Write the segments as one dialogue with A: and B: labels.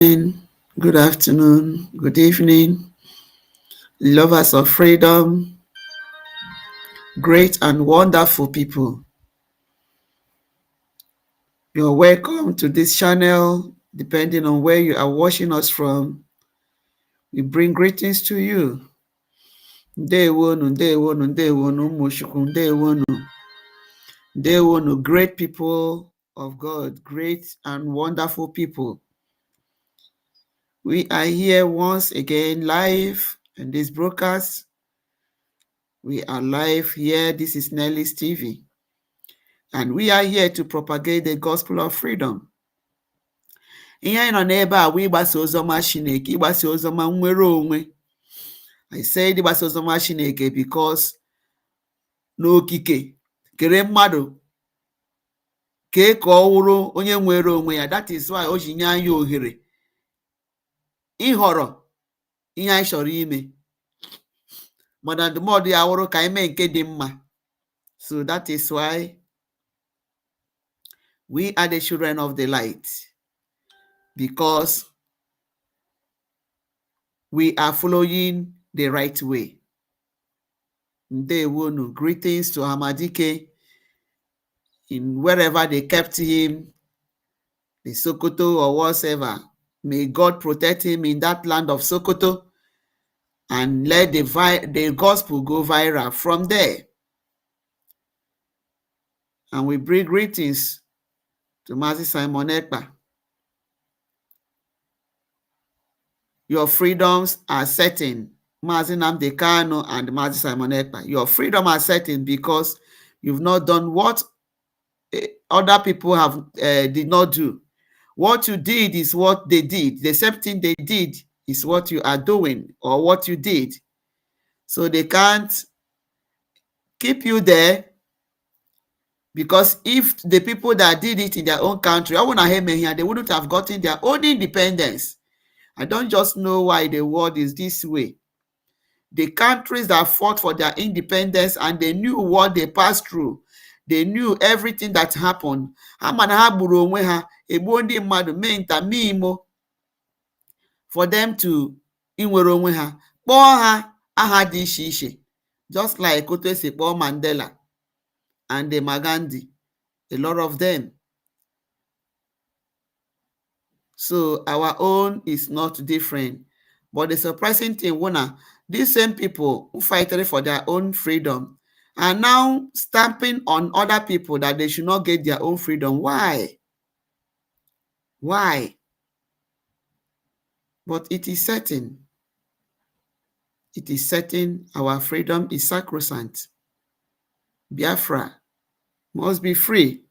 A: Good afternoon, good evening, lovers of freedom, great and wonderful people. You're welcome to this channel, depending on where you are watching us from. We bring greetings to you. Ndewonu, ndewonu, ndewonu, Moshukwu, ndewonu. Ndewonu, great people of God, great and wonderful people. We are here once again live in this broadcast. We are live here. This is Nelly's TV. And we are here to propagate the gospel of freedom. Ihe anyị nọ n'ebe a bụ ịgbasa oziọma Chineke, ịgbasa oziọma nnwere onwe. I say ịgbasa oziọma Chineke because n'okike kere mmadụ kee ka ọ wụrụ onye nwere onwe ya. That is why o ji nye anyị ohere ịhọrọ ihe anyị chọrọ ime. Mana ndụmọdụ ya wụrụ ka anyị mee nke dị mma. So that is why we are the children of the light. Because we are following the right way. Ndewonu, greetings to Hamadike in wherever they kept him, the Sokoto or whatever. May God protect him in that land of Sokoto and let the gospel go viral from there. And we bring greetings to Mazi Simon Ekpa. Your freedoms are certain. Mazi Nnamdi Kanu and Mazi Simon Ekpa. Your freedom are certain because you've not done what other people have did not do. What you did is what they did. The same thing they did is what you are doing or what you did. So they can't keep you there, because if the people that did it in their own country, they wouldn't have gotten their own independence. I don't just know why the world is this way. The countries that fought for their independence and they knew what they passed through. They knew everything that happened. For them to inwere onwe ha, kpọọ ha aha dị iche iche, just like otu esi kpọọ Mandela and Magandhi, a lot of them. So our own is not different. But the surprising thing, these same people who fighted for their own freedom are now stamping on other people that they should not get their own freedom. Why? Why? But it is certain. It is certain our freedom is sacrosanct. Biafra must be free.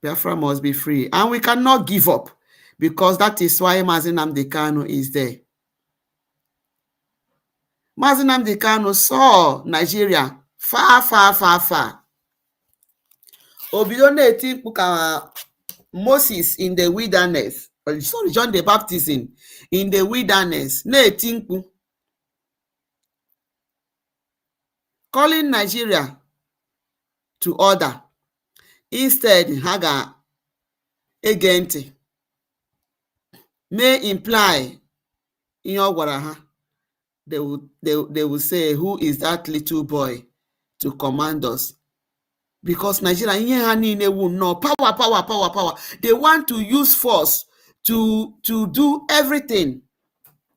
A: Biafra must be free. And we cannot give up, because that is why Mazi Nnamdi Kanu is there. Mazi Nnamdi Kanu saw Nigeria far, far, far, far. Obido na-eti mkpu ka Moses in the wilderness. Sorry, John the Baptist in the wilderness. Na-eti mkpu, calling Nigeria to order. Instead, ha ga-ege ntị, may imply in ọ gwara ha. They will say, who is that little boy to command us? Because Nigeria, ihe ha niile wu nnọọ power. They want to use force to do everything.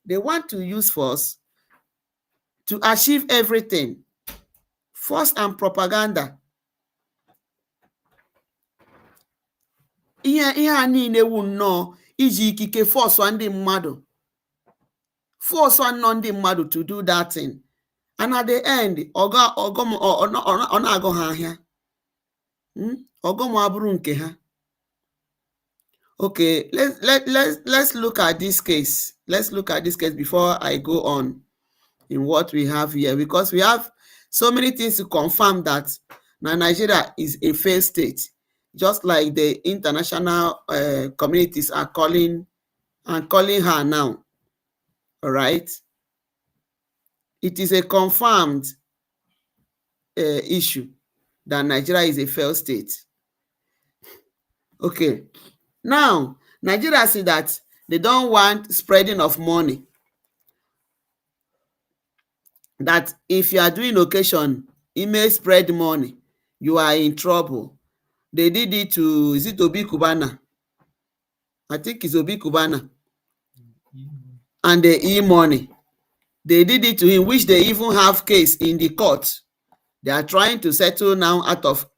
A: They want to use force to achieve everything. Force and propaganda. Ihe ha niile wu nnọọ iji ikike force ndị mmadụ. Force one ndị mmadụ to do that thing. And at the end, ọ na-agụ ha ahịa. Ọgọm abụrụ nke ha. Okay, let's look at this case. Let's look at this case before I go on in what we have here, because we have so many things to confirm that Nigeria is a failed state, just like the international communities are calling her now. All right, it is a confirmed issue that Nigeria is a failed state. Okay, now Nigeria say that they don't want spreading of money, that if you are doing occasion, e may spread money, you are in trouble. They did it to, is it Obi Kubana? I think it's Obi Kubana. And the e-money. They did it to him, which they even have case in the court. They are trying to settle now out of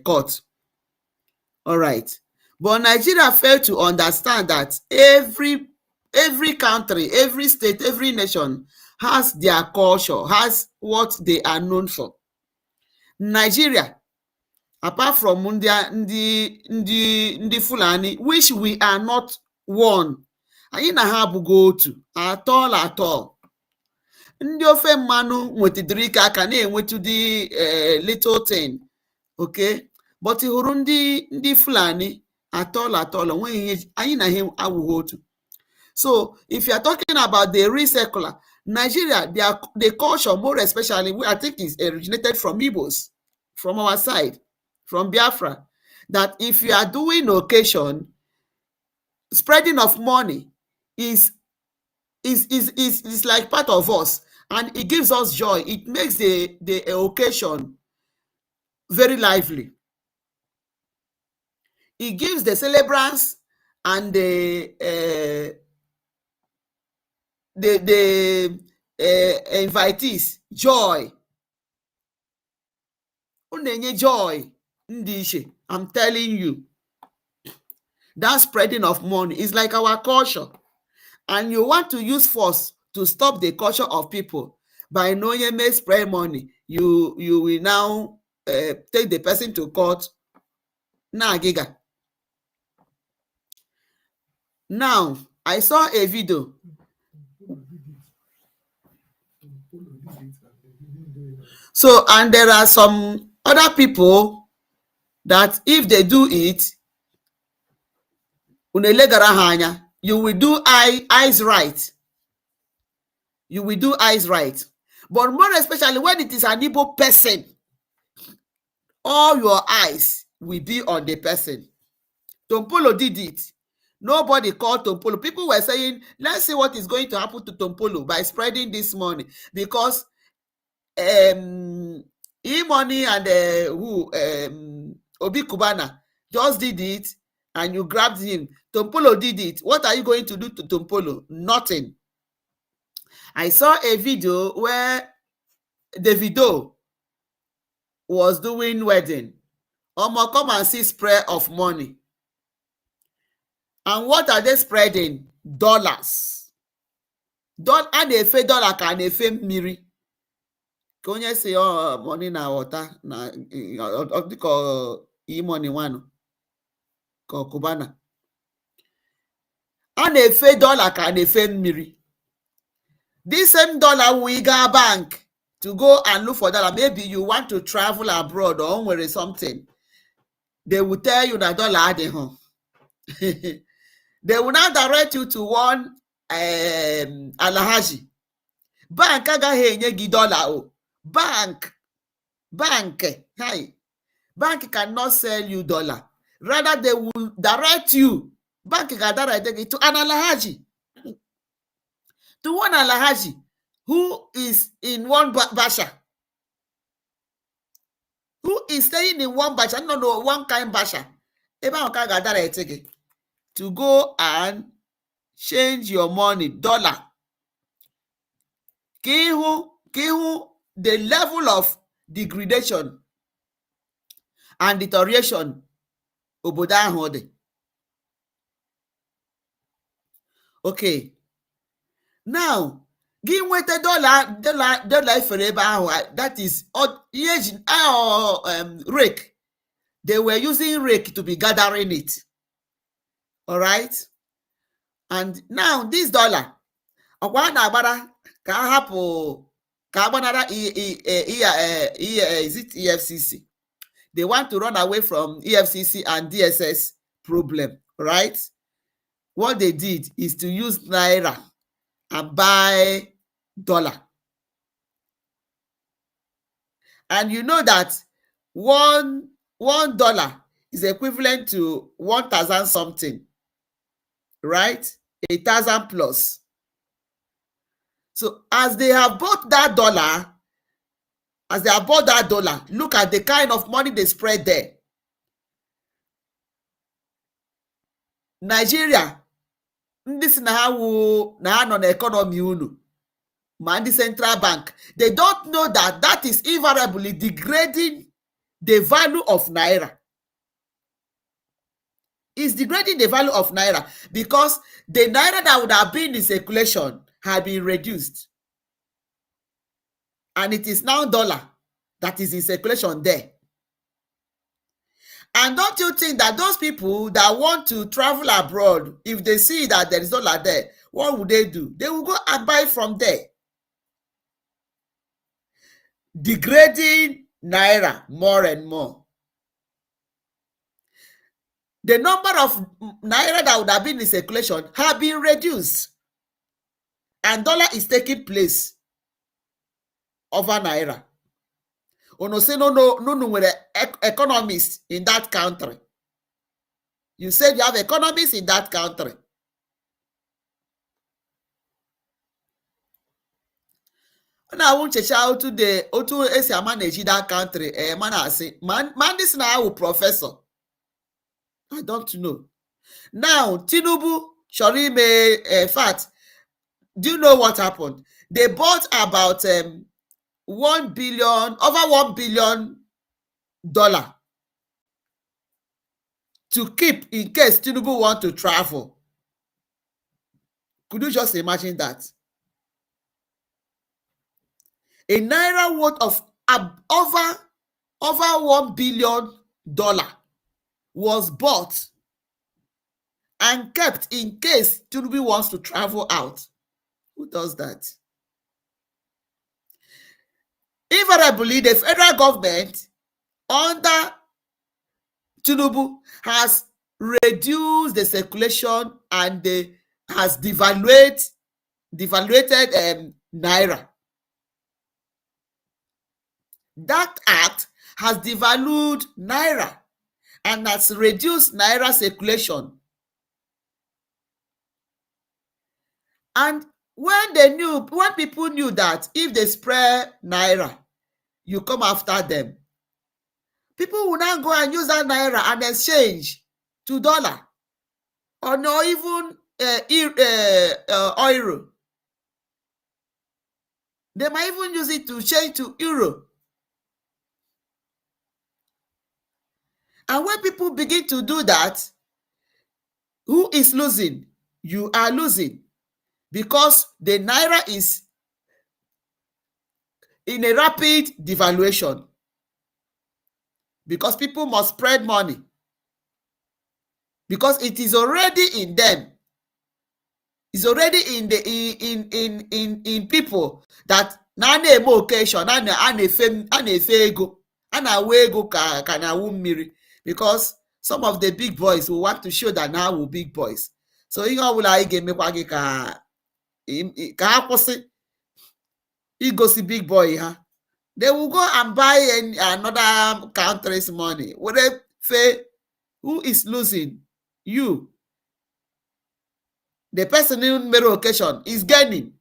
A: court. All right. But Nigeria failed to understand that every country, every state, every nation has their culture, has what they are known for. Nigeria, apart from ndị Fulani, which we are not one, anyị na ha abụghị otu at all. Ndị ofe mmanụ nwetụdịrị ike aka na-enwetụdị little thing, okay, but ị hụrụ ndị Fulani at all, onweghị ihe, anyị na ha abụghị otu. So if you are talking about the real secular, Nigeria, the culture, more especially, I think is originated from Igbos, from our side, from Biafra, that if you are doing occasion, spreading of money is like part of us, and it gives us joy. It makes the occasion very lively. It gives the celebrants and the invitees joy. Joy. I'm telling you, that spreading of money is like our culture, and you want to use force to stop the culture of people by knowing you may spread money. You will now take the person to court. Giga. Now I saw a video. So, and there are some other people that if they do it, you will do eyes right. You will do eyes right. But more especially when it is an Igbo person, all your eyes will be on the person. Tompolo did it. Nobody called Tompolo. People were saying, let's see what is going to happen to Tompolo by spreading this money, because e-money and Obi Kubana just did it, and you grabbed him. Tompolo did it. What are you going to do to Tompolo? Nothing. I saw a video where Davido was doing wedding. Omo, come and see spread of money. And what are they spreading? Dollars. A na-efe dollar ka na-efe mmiri. Ka onye si money na water na dịka e-money nwanụ ka Kubana. A na-efe dollar ka na-efe mmiri. This same dollar we go bank to go and look for dollar. Maybe you want to travel abroad or where something. They will tell you that dollar adịghị. They will now direct you to one Alhaji. Bank agaghị enye gị dollar o. Bank cannot sell you dollar. Rather, they will direct you. Bank can direct you to an Alhaji. To one Alhaji who is in one basha. Who is staying in one basha? No, one kind basha. To go and change your money, dollar. Kihu, the level of degradation and deterioration obodo ahụ dị. Okay. Now, gị nweta dollar ifere ebe ahụ, that is rake. They were using rake to be gathering it. All right? And now this dollar, ọkwa na-agbara ka hapụ ka agbanara is it EFCC? They want to run away from EFCC and DSS problem, right? What they did is to use Naira and buy dollar. And you know that $1 is equivalent to 1,000 something right? 1,000 plus. So as they have bought that dollar, look at the kind of money they spread there. Nigeria, ndị si na ha nọ n'economy unu, ma ndị central bank, they don't know that that is invariably degrading the value of naira. It's degrading the value of naira because the naira that would have been in circulation had been reduced. And it is now dollar that is in circulation there. And don't you think that those people that want to travel abroad, if they see that there is dollar there, what would they do? They will go and buy from there. Degrading naira more and more. The number of naira that would have been in circulation have been reduced. And dollar is taking place over naira. Ono say no nwere economists in that country. You said you have economists in that country. Now won't check out to the otu esi manage that country. Man, I say man this now professor. I don't know. Now Tinubu Shorime, in fact, do you know what happened? They bought about over $1 billion to keep in case Tinubu want to travel. Could you just imagine that? A naira worth of over $1 billion was bought and kept in case Tinubu wants to travel out. Who does that? Invariably, the federal government under Tinubu has reduced the circulation and has devaluated naira. That act has devalued naira and has reduced naira circulation. And when people knew that if they spread naira, you come after them, people will now go and use that naira and exchange to dollar or not even euro. They might even use it to change to euro. And when people begin to do that, who is losing? You are losing, because the naira is in a rapid devaluation, because people must spread money, because it is already in them. It's already in the in people that na na-eme occasion, a na-efe ego, a na-awa ego ka na-awụ mmiri, because some of the big boys will want to show that now we're big boys. So ihe ọbụla anyị ga-emekwa gị ka ha kwụsị igosi big boy ha. They will go and buy another country's money. Who is losing? You. The person in mere occasion is gaining.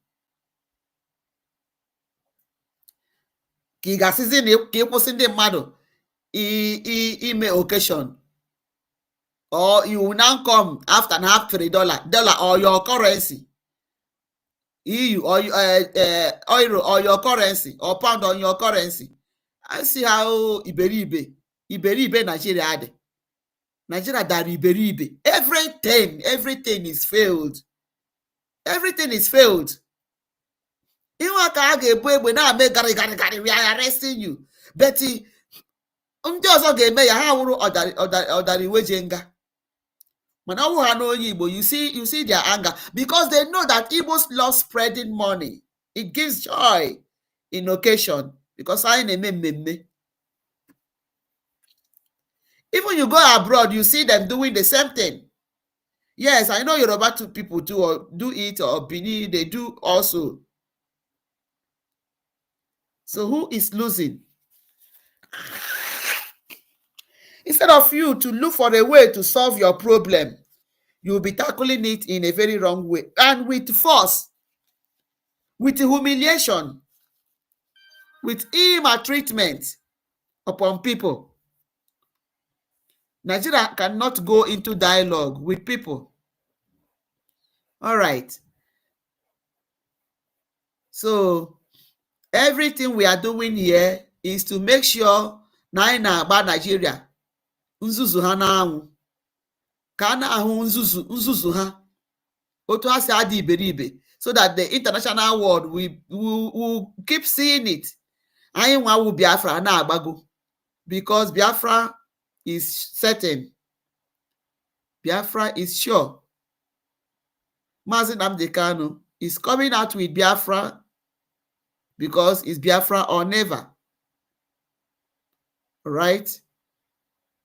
A: Ka ị ga-asịzi na ka ịkwụsị ndị mmadụ ime occasion, or you will now come after and have $3 or your currency, EU or euro or your currency, or pound on your currency. I see how iberibe Nigeria dị. Nigeria dara iberibe. Everything is failed. Everything is failed. Iwe ka a ga-ebu egbe na-ame garị, we are arresting you. But ndị ọzọ ga-eme ya, ha wụrụ ọdara iwe jenga. Mana ọwụ ha n'onye Igbo, you see their anger, because they know that Igbos love spreading money. It gives joy in occasion, because anyị na-eme mmemme. Even you go abroad, you see them doing the same thing. Yes, I know Yoruba people do it, or Bini, they do also. So who is losing? Instead of you to look for a way to solve your problem, You will be tackling it in a very wrong way and with force, with humiliation, with maltreatment upon people. Nigeria cannot go into dialogue with people. All right. So everything we are doing here is to make sure na anyị na-agba Nigeria nzuzu ha n'anwụ, ka a na-ahụ nzuzu ha otu ha si adị iberibe, so that the international world will keep seeing it. Anyị nwawu Biafra na-agbago, because Biafra is certain. Biafra is sure. Mazi Nnamdi Kanu is coming out with Biafra because it's Biafra or never. Right?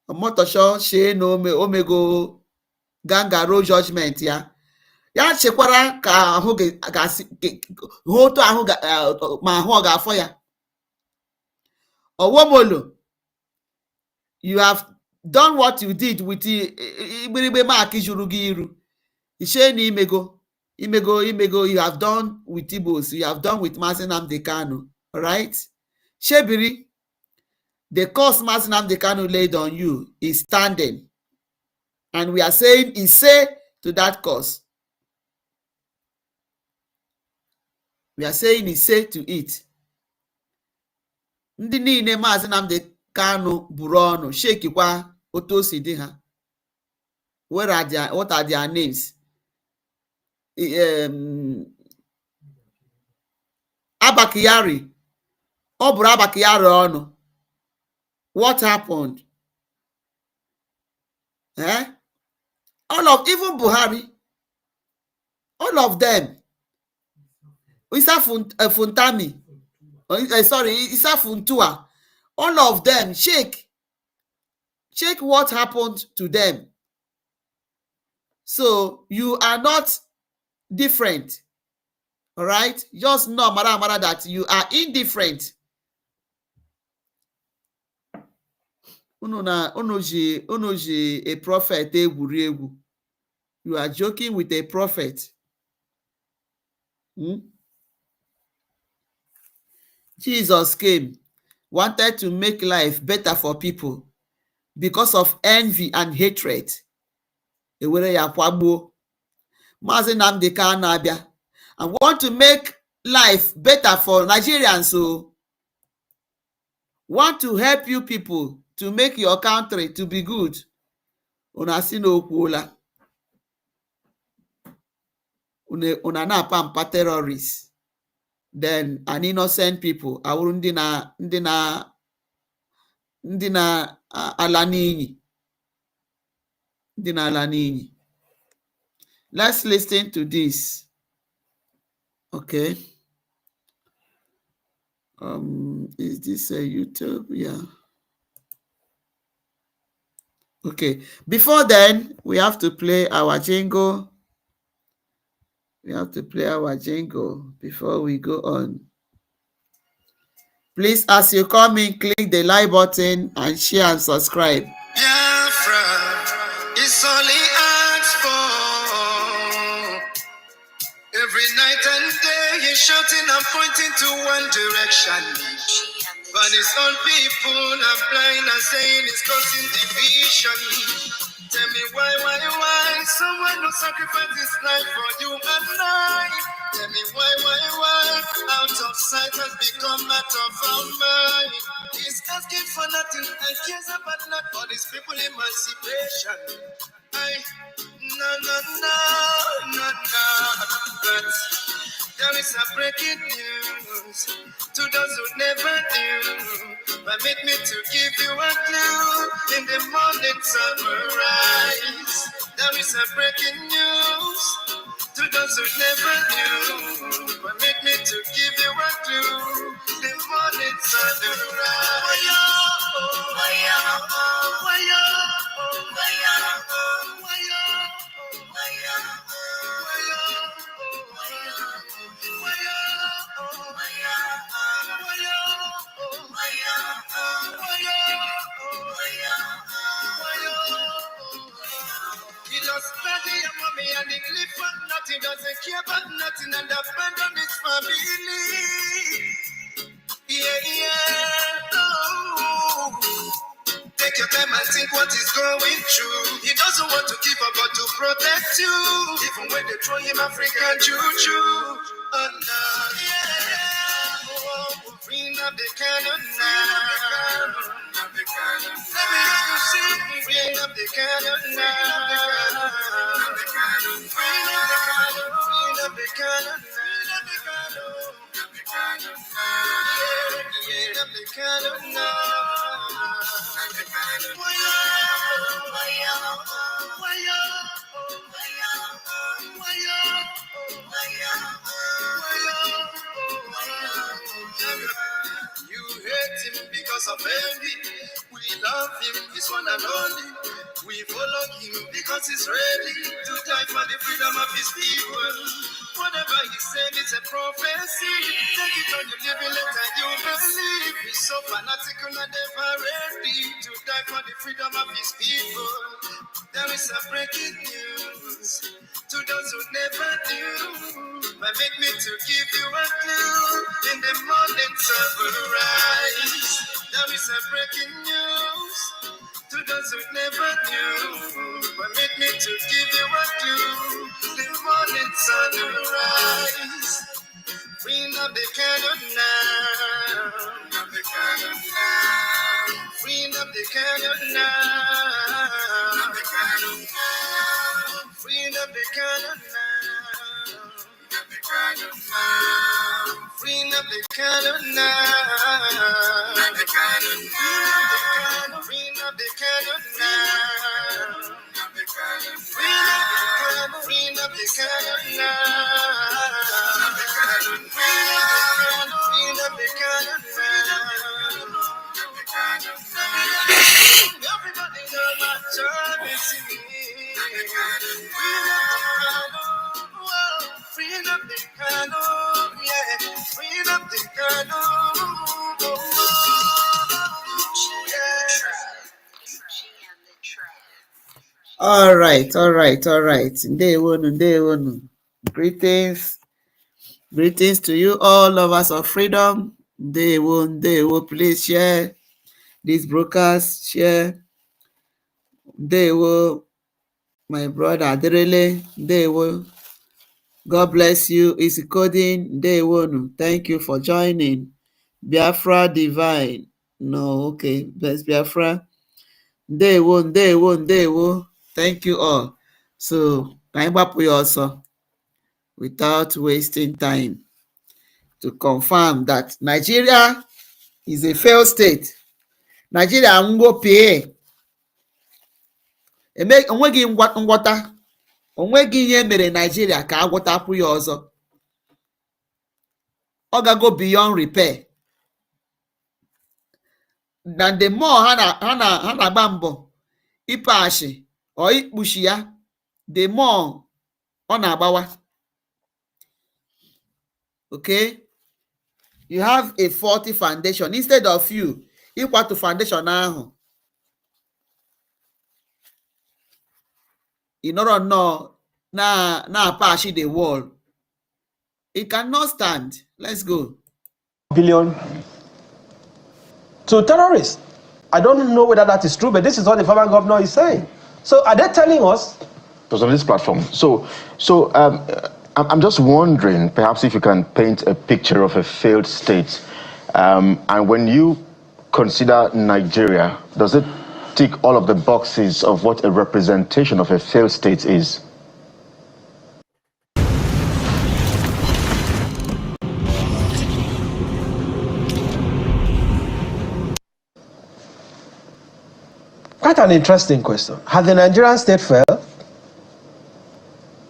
A: Omotosho shey no omego gangaro judgment ya. Ya chekwara ka ahụ ga-asị otu ahụ ma ahụ ọ ga-afọ ya. Owomolo, you have done what you did with igbirigbe mark juru gị iru. Ishe na imego, you have done with Igbos, you have done with Mazi Nnamdi Kanu, right? Shebiri, the course Mazi Nnamdi Kanu laid on you is standing, and we are saying say to that course. We are saying say to it. Ndị niile Mazi Nnamdi Kanu buru ọnụ shekikwa otu o si dị ha. What are their names? Abakiyari, ọ bụrụ Abakiyari ọnụ. What happened? All of, even Buhari, all of them, Isa Funtami, Isa Funtua, all of them, check what happened to them. So you are not different, all right? Just know, Mara, that you are indifferent. Unu ji a prophet egwuri egwu. You are joking with a prophet. Jesus came, wanted to make life better for people. Because of envy and hatred, ewere ya kwagbuo. Mazi Nnamdi Kanu abịa and want to make life better for Nigerians. So want to help you people to make your country to be good. Una si na okwuola. Una na-apa mpa terrorists. Then an innocent people awụrụ ndị na ala n'iyi. Ndị na ala n'iyi. Let's listen to this. Okay. Is this a YouTube? Yeah. Okay. Before then, we have to play our jingle. We have to play our jingle before we go on. Please, as you come in, click the like button and share and subscribe.
B: Biafra is only asked for. Every night and day he's shouting and pointing to one direction. But his own people are blind and saying it's causing division. Tell me why someone who sacrificed his life for you and I. Tell me why out of sight has become matter of our mind. He's asking for nothing and cares about not for these people emancipation. No. But there is a breaking news to those who never knew. Permit me to give you a clue. In the morning sun will rise. There is a breaking news to those who never knew. Permit me to give you a clue. The morning sun will rise. He lost he doesn't care about nothing and abandon his family. Yeah. Oh. Take your time and think what he's going through. He doesn't want to give up but to protect you. Even when they throw him African choo-choo. Oh no, yeah. Oh, bring up the cannon now. Let me hear you sing. Bring up the cannon now. Bring up the cannon. Bring up the cannon. Bring up the cannon. Bring up the cannon now. You hate him because of envy. We love him, he's one and only. We follow him because he's ready to die for the freedom of his people. Whatever he said is a prophecy. Take it on your living, let you believe. He's so fanatical and ever ready to die for the freedom of his people. There is a breaking news to those who never knew. But make me to give you a clue. In the morning sun will rise. There is a breaking news to those who never knew. But make me to give you a clue. The morning sun will rise. Bring up the cannon now. Bring up the cannon now. Bring up the cannon now. Bring up the cannon now. Bring up the cannon now. Bring up the cannon now. Bring up the cannon now. Bring up the cannon now. Bring up the cannon now. Everybody know my job is in me. Bring up the cannon, yeah. Bring up the cannon,
A: All right, all right, all right. Ndewonu. Greetings to you all lovers of freedom. Ndewo. Please share these broadcasts. Share. Ndewo, my brother Aderele. Ndewo. God bless you. It's coding. Ndewonu. Thank you for joining. Biafra Divine. No, okay. Bless Biafra. Ndewo. Thank you all. So, time up we also, without wasting time, to confirm that Nigeria is a failed state. Nigeria ngo pay. Onweghị ngwọta. Onweghị ihe mere Nigeria ka agwọtakwu ya ọzọ. Ọ ga-go beyond repair. Na the more ha na-agba mbọ ịpashi ọ ikpuchi ya, the more ọ na-agbawa. Okay? You have a faulty foundation. Instead of you ịkwatu foundation ahụ, ị nọrọ nnọọ na-apashi the wall. It cannot stand. Let's go.
C: Billion to terrorists. I don't know whether that is true, but this is what the former governor is saying. So are they telling us?
D: It was on this platform. So I'm just wondering, perhaps if you can paint a picture of a failed state. And when you consider Nigeria, does it tick all of the boxes of what a representation of a failed state is?
C: Quite an interesting question. Has the Nigerian state failed?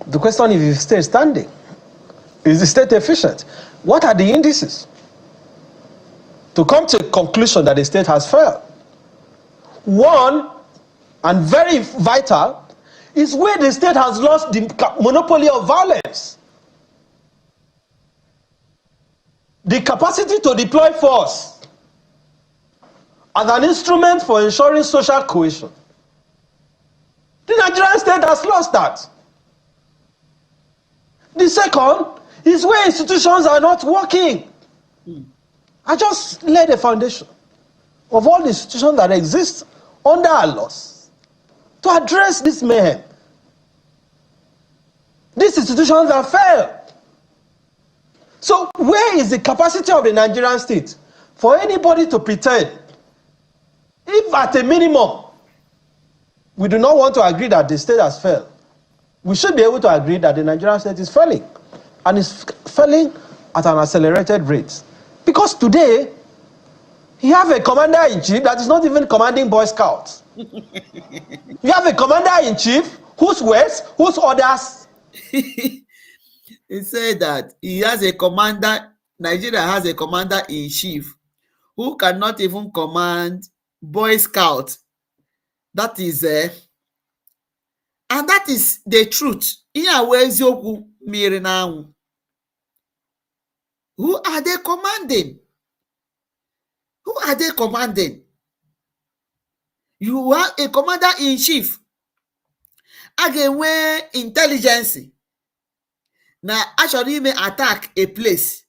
C: The question is, if the state standing? Is the state efficient? What are the indices to come to a conclusion that the state has failed? One, and very vital, is where the state has lost the monopoly of violence. The capacity to deploy force as an instrument for ensuring social cohesion. The Nigerian state has lost that. The second is where institutions are not working. I just laid a foundation of all the institutions that exist under our laws to address this mayhem. These institutions that fail. So where is the capacity of the Nigerian state for anybody to pretend, if at a minimum, we do not want to agree that the state has failed, we should be able to agree that the Nigerian state is failing, and is failing at an accelerated rate. Because today, you have a commander-in-chief that is not even commanding Boy Scouts. You have a commander-in-chief whose words, whose orders.
A: He said that he has a commander, Nigeria has a commander-in-chief who cannot even command Boy Scout. That is, and that is the truth. Who are they commanding? Who are they commanding? You are a commander-in-chief. Again, intelligence. Now, actually, may attack a place.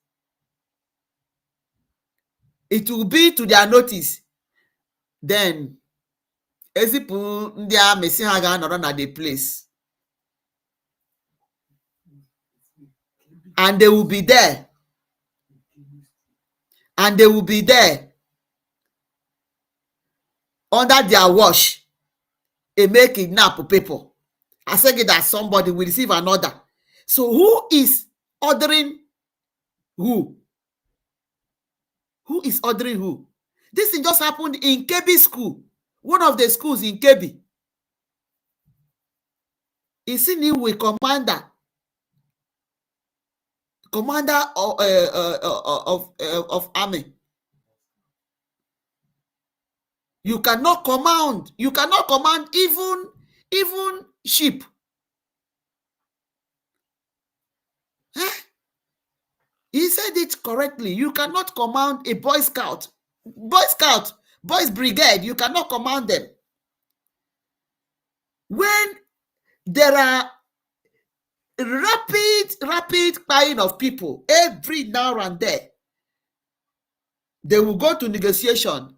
A: It will be to their notice. Then, ezipụ ndị amị si ha ga-anọrọ na the place. And they will be there. And they will be there under their watch. They may kidnap people. I say that somebody will receive an order. So who is ordering who? Who is ordering who? This thing just happened in Kebbi school. One of the schools in Kebbi. Is in with commander of army. You cannot command. You cannot command even sheep. Huh? He said it correctly. You cannot command a Boy Scout, Boys Brigade. You cannot command them. When there are rapid buying of people every now and then, they will go to negotiation.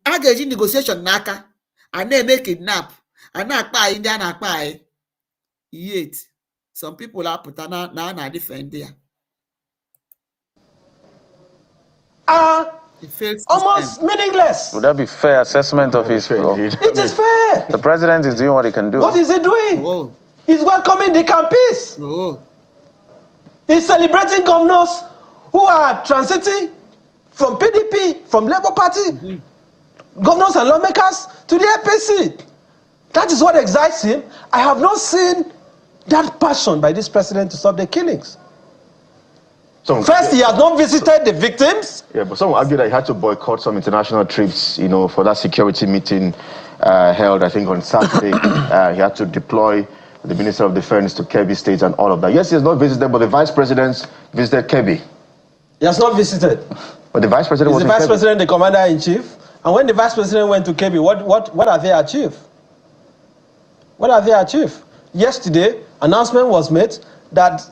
A: Again, negotiation naka, and they make kidnap, and not buy Indian buy. Yet, some people are put na defend there.
C: Almost meaningless.
B: Would that be fair assessment of his role?
C: It is fair.
B: The president is doing what he can do.
C: What is he doing?
A: Oh.
C: He's welcoming the campees.
A: Oh.
C: He's celebrating governors who are transiting from PDP, from Labour Party, governors and lawmakers to the APC. That is what excites him. I have not seen that passion by this president to stop the killings. First, he has not visited the victims.
D: Yeah, but some argue that he had to boycott some international trips, for that security meeting held, I think, on Saturday. He had to deploy the Minister of Defense to Kebbi State and all of that. Yes, he has not visited, but the Vice President visited Kebbi.
C: He has not visited.
D: But the Vice President was
C: the Vice President, the Commander-in-Chief. And when the Vice President went to Kebbi, what have they achieved? What have they achieved? Yesterday, announcement was made that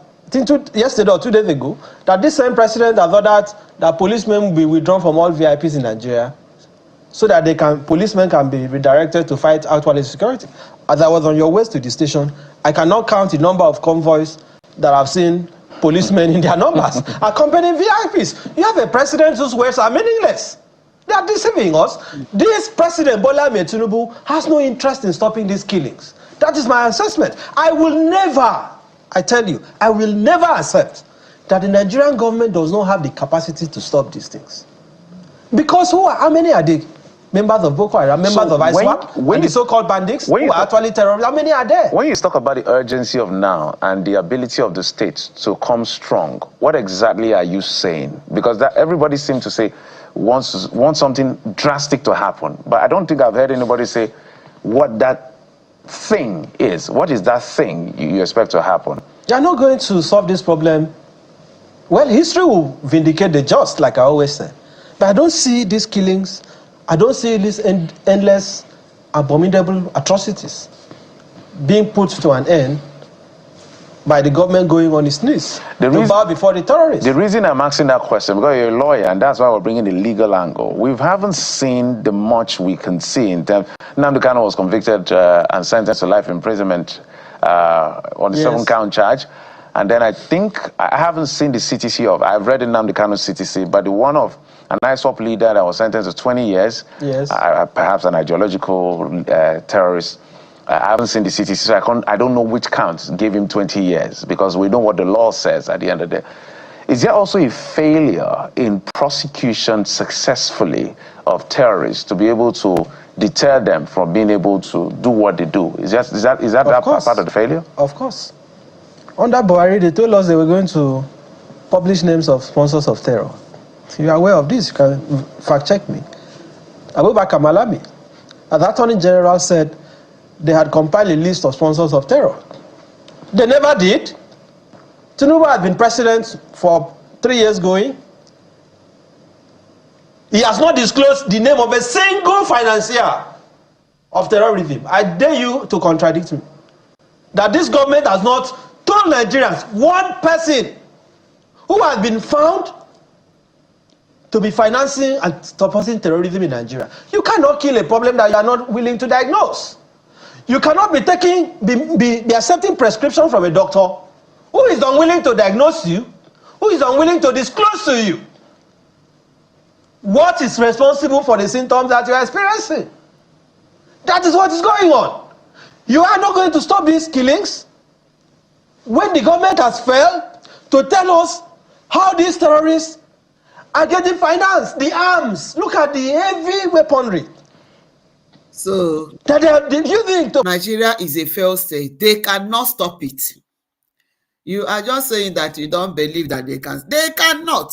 C: yesterday or 2 days ago, that this same president has ordered that policemen will be withdrawn from all VIPs in Nigeria so that policemen can be redirected to fight actual insecurity. As I was on your way to the station, I cannot count the number of convoys that I've seen policemen in their numbers accompanying VIPs. You have a president whose words are meaningless. They are deceiving us. This president, Bola Ahmed Tinubu, has no interest in stopping these killings. That is my assessment. I will never accept that the Nigerian government does not have the capacity to stop these things. Because how many are they? Members of Boko Haram, members of ISWAP, and the so-called bandits who are actually terrorists, how many are there?
B: When you talk about the urgency of now and the ability of the state to come strong, what exactly are you saying? Because everybody seems to say wants something drastic to happen, but I don't think I've heard anybody say what that thing is. What is that thing you expect to happen?
C: They are not going to solve this problem. Well, history will vindicate the just, like I always say. But I don't see these killings. I don't see these endless, abominable atrocities being put to an end by the government going on its knees to bow before the terrorists.
E: The reason I'm asking that question, because you're a lawyer, and that's why we're bringing the legal angle. We haven't seen the much we can see in terms. Nnamdi Kanu was convicted and sentenced to life imprisonment on the 7-count charge. And then I think, I haven't seen the CTC of, I've read the Nnamdi Kanu CTC, but the one of an ISWAP leader that was sentenced to 20 years, perhaps an ideological terrorist. I haven't seen the CTC, so I don't know which count gave him 20 years, because we know what the law says at the end of the day. Is there also a failure in prosecution successfully of terrorists to be able to deter them from being able to do what they do? Is that part of the failure?
C: Of course. Under Buhari, they told us they were going to publish names of sponsors of terror. If you are aware of this, you can fact check me. Abubakar Malami, the Attorney General, said they had compiled a list of sponsors of terror. They never did. Tinubu had been president for 3 years going. He has not disclosed the name of a single financier of terrorism. I dare you to contradict me. That this government has not told Nigerians one person who has been found to be financing and supporting terrorism in Nigeria. You cannot kill a problem that you are not willing to diagnose. You cannot be accepting prescription from a doctor who is unwilling to diagnose you, who is unwilling to disclose to you what is responsible for the symptoms that you are experiencing. That is what is going on. You are not going to stop these killings when the government has failed to tell us how these terrorists are getting financed, the arms. Look at the heavy weaponry.
A: So
C: that they are using to.
A: Nigeria is a failed state. They cannot stop it. You are just saying that you don't believe that they can. They cannot,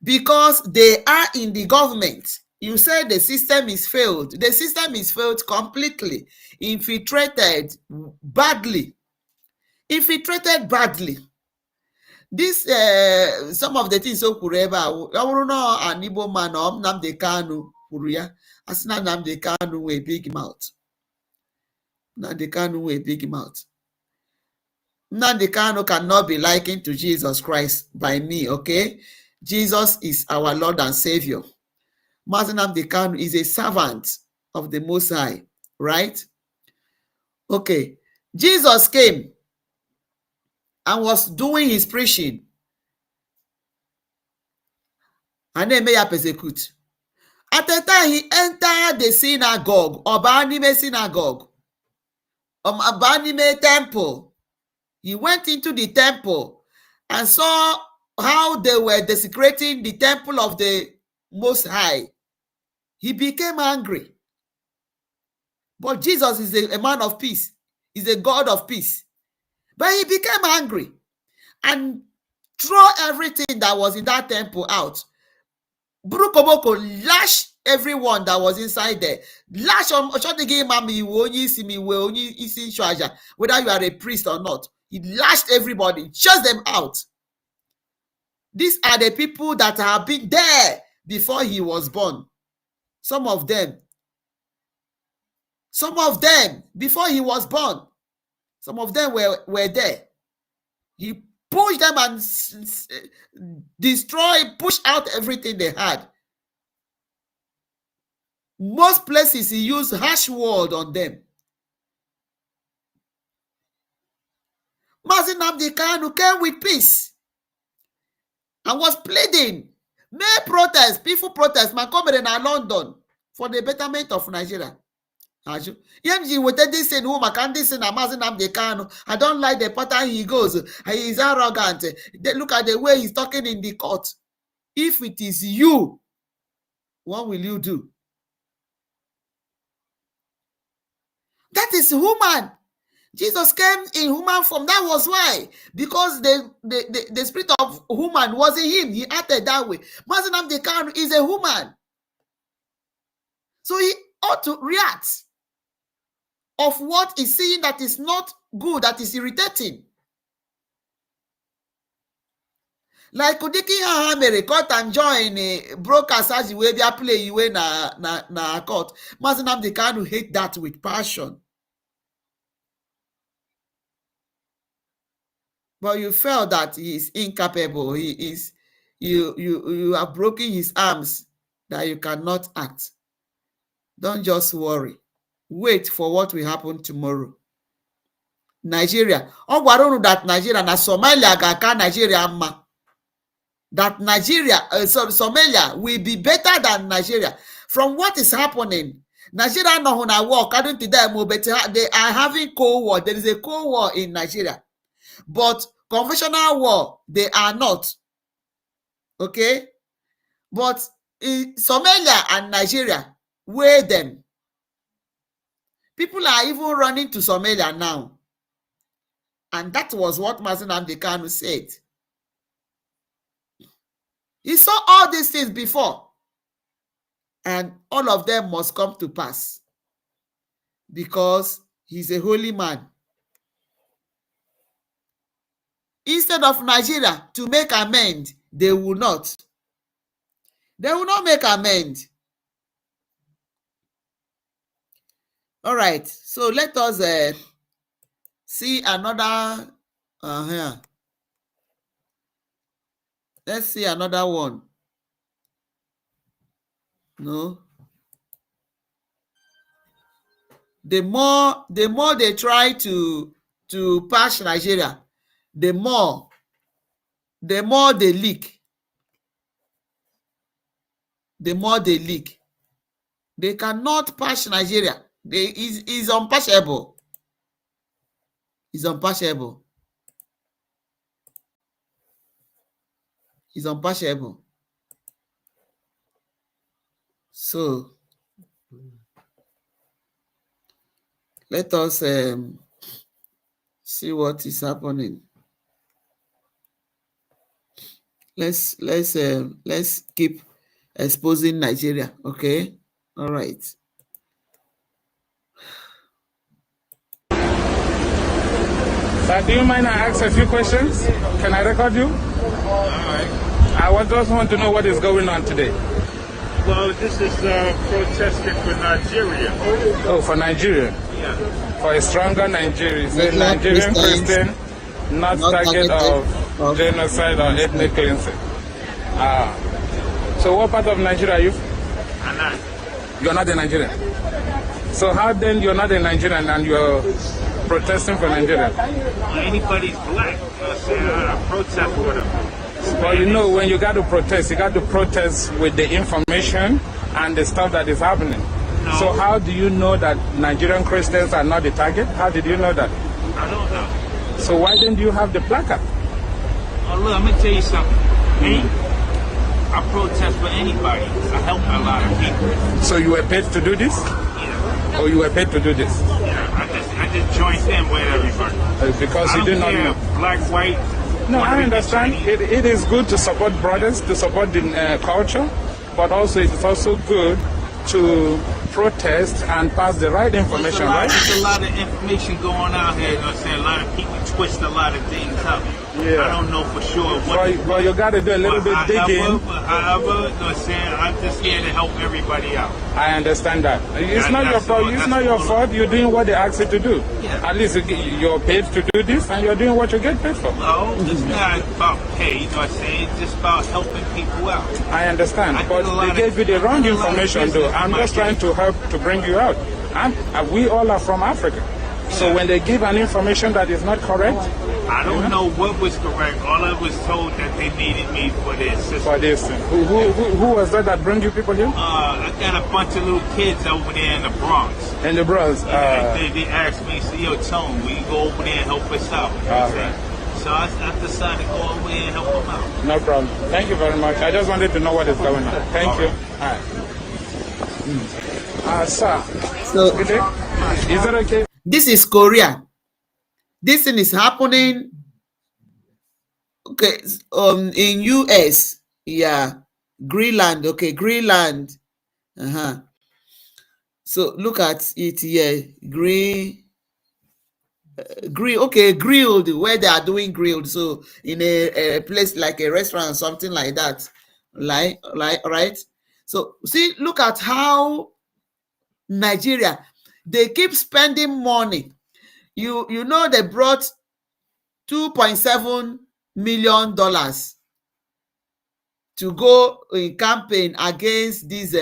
A: because they are in the government. You say the system is failed. The system is failed completely, infiltrated badly. Infiltrated badly. This some of the things so kureba. An Igbo man or Nnamdi Kanu kuruya. Asina Nnamdi Kanu with a big mouth. Nnamdi Kanu with a big mouth. Nnamdi Kanu cannot be likened to Jesus Christ by me, okay? Jesus is our Lord and Savior. Nnamdi Kanu is a servant of the Most High, right? Okay. Jesus came and was doing his preaching. And then may persecute. At the time he entered the synagogue, Obanime synagogue, Obanime temple. He went into the temple and saw how they were desecrating the temple of the Most High. He became angry. But Jesus is a man of peace. He's a God of peace. But he became angry and threw everything that was in that temple out. Brukoboko lashed everyone that was inside there. Lash on whether you are a priest or not. He lashed everybody, chased them out. These are the people that have been there before he was born. Some of them before he was born. Some of them were there. He pushed them and pushed out everything they had. Most places he used harsh word on them. Nnamdi Kanu came with peace and was pleading. May protest, peaceful protest, man come in London for the betterment of Nigeria. I don't like the pattern he goes. He is arrogant. Look at the way he's talking in the court. If it is you, what will you do? That is human. Jesus came in human form. That was why. Because the spirit of human was in him. He acted that way. Nnamdi Kanu is a human. So he ought to react of what he's seeing that is not good, that is irritating. Like Kudiki Hahamere court and join a broadcast as you way play you na court. Nnamdi Kanu hate that with passion. but you felt that he is incapable. He is, you have broken his arms, that you cannot act. Don't just worry. Wait for what will happen tomorrow. Nigeria. Ọ gwara unu that Nigeria na Somalia ga-aka Nigeria mma. That Nigeria, Somalia will be better than Nigeria. From what is happening, Nigeria no na war, according to them, but they are having Cold War. There is a Cold War in Nigeria. But conventional war, they are not. Okay? But in Somalia and Nigeria, weigh them. People are even running to Somalia now. And that was what Mazi Nnamdi Kanu said. He saw all these things before. And all of them must come to pass. Because he's a holy man. Instead of Nigeria to make amends, they will not. They will not make amends. All right. So let us see another. Here. Let's see another one. No. The more they try to patch Nigeria, the more they leak. The more they leak. They cannot patch Nigeria. Is unpatchable. It's unpatchable. It's unpatchable. So let us see what is happening. Let's keep exposing Nigeria. Okay. All right.
F: Sir, do you mind I ask a few questions? Can I record you?
G: All right.
F: I just want to know what is going on today.
G: Well, this is protesting for Nigeria.
F: Oh, for Nigeria?
G: Yeah.
F: For a stronger Nigeria. It's a Nigerian Christian, not target of genocide or ethnic cleansing. So what part of Nigeria are you?
G: I'm not.
F: You're not a Nigerian. So how then you're not a Nigerian and you're protesting for Nigeria?
G: Well, anybody's black. I protest for them.
F: Well, you know, when you got to protest with the information and the stuff that is happening.
G: No.
F: So how do you know that Nigerian Christians are not the target? How did you know that?
G: I don't know.
F: So why didn't you have the placard?
G: Oh, look, I'm going to tell you something. I protest for anybody. I help a lot of people.
F: So you were paid to do this?
G: Yeah.
F: Or you were paid to do this?
G: Yeah, I just joined in with everybody.
F: Because you did not know.
G: Black, white.
F: No, I understand. It is good to support brothers, to support the culture, but also it is also good to protest and pass the right information, right?
G: There's a lot of information going out here. You know what I'm saying? A lot of people twist a lot of things up.
F: Yeah.
G: I don't know for sure what.
F: Well, you got to do a little bit digging.
G: However, you know what I'm saying? I'm just here to help everybody out.
F: I understand that. It's not your fault. It's not your fault. You're doing what they ask you to do.
G: Yeah.
F: At least you're paid to do this, and you're doing what you get paid for.
G: No, it's not about pay. You know what I'm saying? It's just about helping people out.
F: I understand, but they gave you the wrong information, though. I'm just trying to help to bring you out. We all are from Africa. So when they give an information that is not correct,
G: I don't know what was correct. All I was told that they needed me for their assistance.
F: For this, who was that bring you people here?
G: I got a bunch of little kids over there in the Bronx.
F: In the Bronx.
G: They asked me, so, yo, Tone, will you go over there and help us out? You know what I'm saying? So I decided to go over there and help them out.
F: No problem. Thank you very much. I just wanted to know what is going on. Thank you. All right. Sir.
A: So,
F: is that okay?
A: This is Korea. This thing is happening. Okay, in US, yeah, Greenland. Okay, Greenland. So look at it here. Okay, grilled, where they are doing grilled. So in a place like a restaurant, something like that, like right. So see, look at how Nigeria, they keep spending money. You know, they brought $2.7 million to go in campaign against this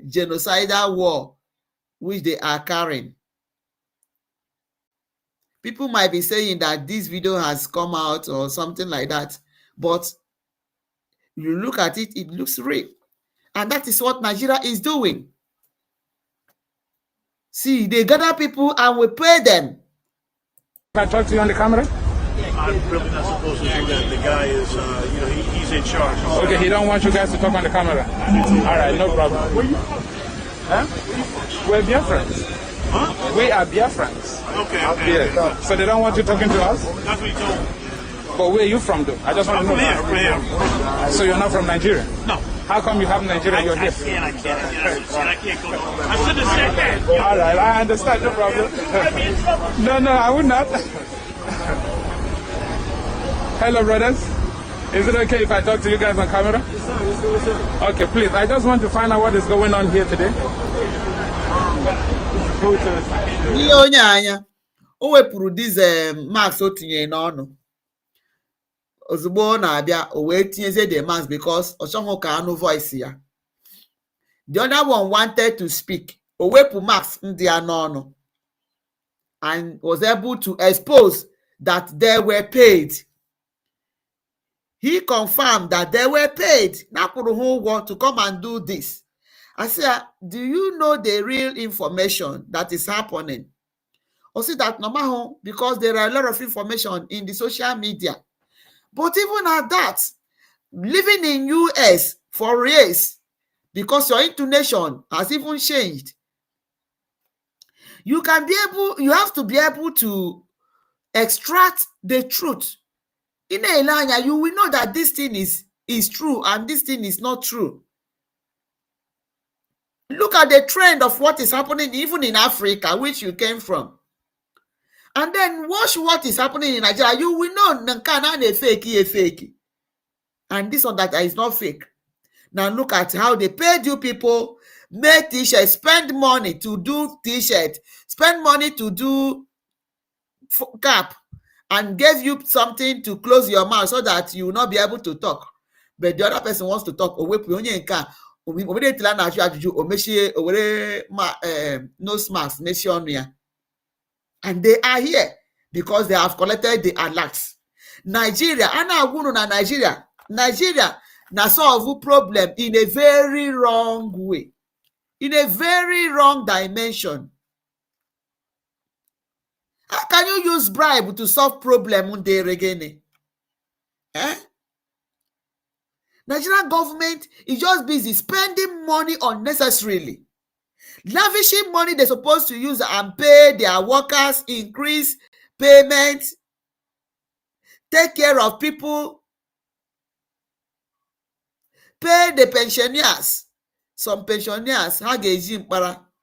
A: genocidal war which they are carrying. People might be saying that this video has come out or something like that, but you look at it, it looks real. And that is what Nigeria is doing. See, they gather people and we pay them.
F: Can I talk to you on the camera?
G: I'm really not supposed to do that. The guy is, he's in charge.
F: Okay, he don't want you guys to talk on the camera. All right, no problem. Where you from? Huh? We're Biafrans.
G: Huh?
F: We are Biafrans.
G: Okay.
F: Yeah. So they don't want you talking to us?
G: That's what he told me.
F: But where are you from, though? I just want to know.
G: From here.
F: So you're not from Nigeria?
G: No.
F: How come you have Nigeria in your hip?
G: I can't go. I should have said that.
F: All right, I understand. No problem. No, I would not. Hello, brothers. Is it okay if I talk to you guys on camera? Okay, please. I just want to find out what is going on here today.
A: Ihe onye anya o wepụrụ dize mask o tinyere n'ọnụ ozugbo ọ na-abịa o wee tinyezie the mask because ọ chọghị ka anụ voice ya. The other one wanted to speak, o wepụ mask ndị ya n'ọnụ and was able to expose that they were paid. He confirmed that they were paid. Nakwuru ha ụgwọ to come and do this. I said, do you know the real information that is happening? Or see that normal because there are a lot of information in the social media. But even at that, living in US for years, because your intonation has even changed, you have to be able to extract the truth. In Elanya, you will know that this thing is true and this thing is not true. Look at the trend of what is happening even in Africa, which you came from. And then watch what is happening in Nigeria. You will know Nkana fake. And this one that is not fake. Now look at how they paid you people, make t-shirts, spend money to do t-shirt, spend money to do cap, and gave you something to close your mouth so that you will not be able to talk. But the other person wants to talk. Nose mask, and they are here because they have collected the alerts. Nigeria, Nigeria na solve problem in a very wrong way, in a very wrong dimension. How can you use bribe to solve problem? Nigerian government is just busy spending money unnecessarily, lavishing money they're supposed to use and pay their workers, increase payment, take care of people, pay the pensioners. Some pensioners,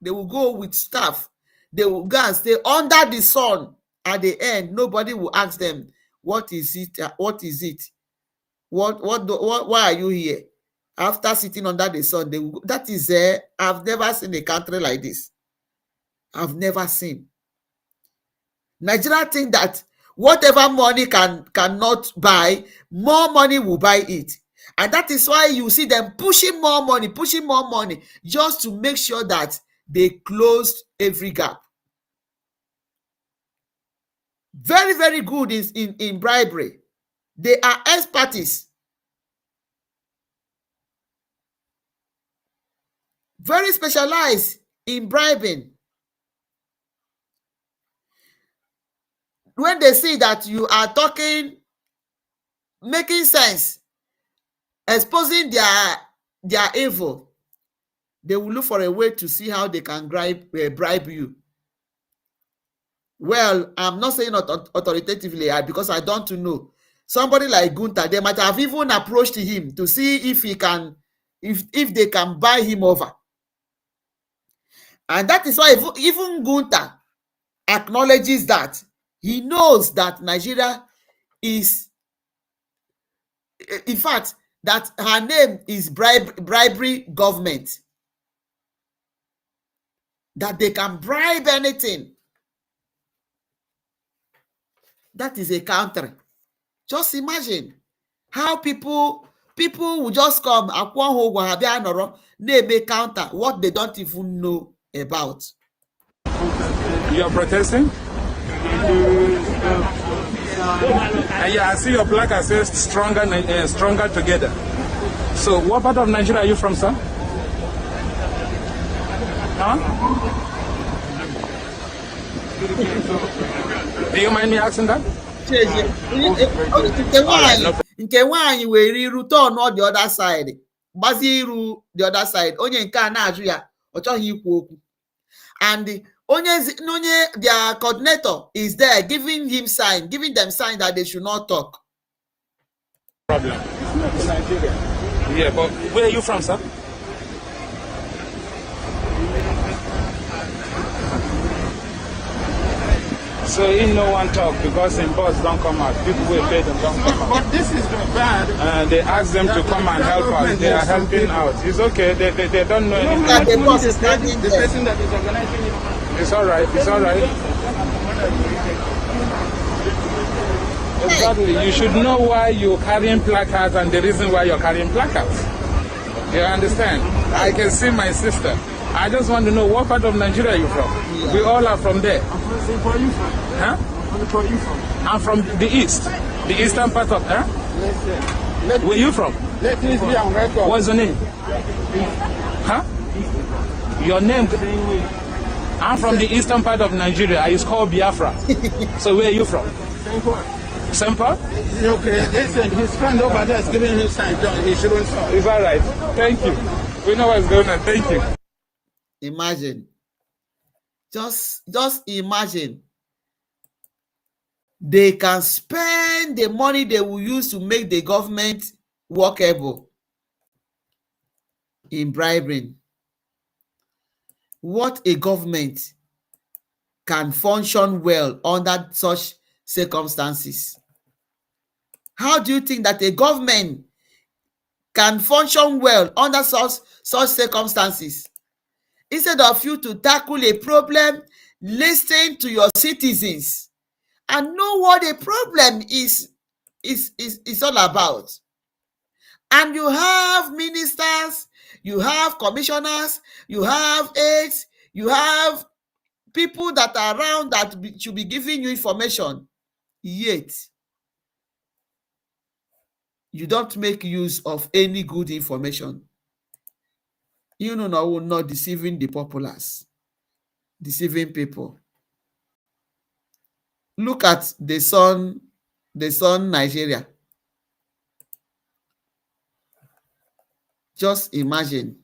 A: they will go with staff. They will go and stay under the sun. At the end, nobody will ask them, what is it? What is it? Why are you here? After sitting under the sun, they will, that is I've never seen a country like this. I've never seen. Nigeria think that whatever money cannot buy, more money will buy it. And that is why you see them pushing more money, just to make sure that they closed every gap. Very, very good in bribery. They are expertise. Very specialized in bribing. When they see that you are talking, making sense, exposing their evil, they will look for a way to see how they can bribe you. Well, I'm not saying authoritatively because I don't know. Somebody like Gunther, they might have even approached him to see if he can, if they can buy him over. And that is why even Gunther acknowledges that he knows that Nigeria is, in fact, that her name is bribery government. That they can bribe anything. That is a country. Just imagine how people will just come akwụọ ha ụgwọ ha bịa nọrọ na-eme counter what they don't even know about.
F: You are protesting? Yeah, I see your placard says stronger together. So what part of Nigeria are you from, sir? Huh? Do you mind me asking that?
A: Nke nwaanyị were iru turn on the other side, gbazie iru the other side, onye nke a na-ajụ ya ọ chọghị ikwu okwu, and onye their coordinator is there giving them sign that they should not talk.
F: Problem. Nigeria. Yeah, but where are you from, sir? So in no one talk because in boss don't come out. People will pay them don't come out.
H: But this is bad.
F: They ask them to come and help us. They are helping out. It's okay. They don't know anything.
A: Look at the boss
H: The
A: standing there.
H: person that is organizing it.
F: It's all right. It's all right. Exactly. You should know why you're carrying placards and the reason why you're carrying placards. You understand? I can see my sister. I just want to know what part of Nigeria you're from. Yeah. We all are from there.
H: Where are you from?
F: Huh?
H: Where are you from?
F: I'm from the east. The eastern part of, huh?
H: Listen.
F: Where you from?
H: Let this be on record.
F: What's your name? Huh? Your name? I'm from the eastern part of Nigeria. It's called Biafra. So where are you from? Same part?
H: Okay, listen, his friend over there is giving him sign. He shouldn't stop.
F: It's all right. Thank you. We know what's going on. Thank you.
A: Imagine. Just imagine. They can spend the money they will use to make the government workable in bribing. What a government can function well under such circumstances? How do you think that a government can function well under such circumstances? Instead of you to tackle a problem, listen to your citizens and know what the problem is all about. And you have ministers, you have commissioners, you have aides, you have people that are around that should be giving you information. Yet, you don't make use of any good information. You know, not deceiving the populace, deceiving people. Look at the Sun Nigeria. Just imagine.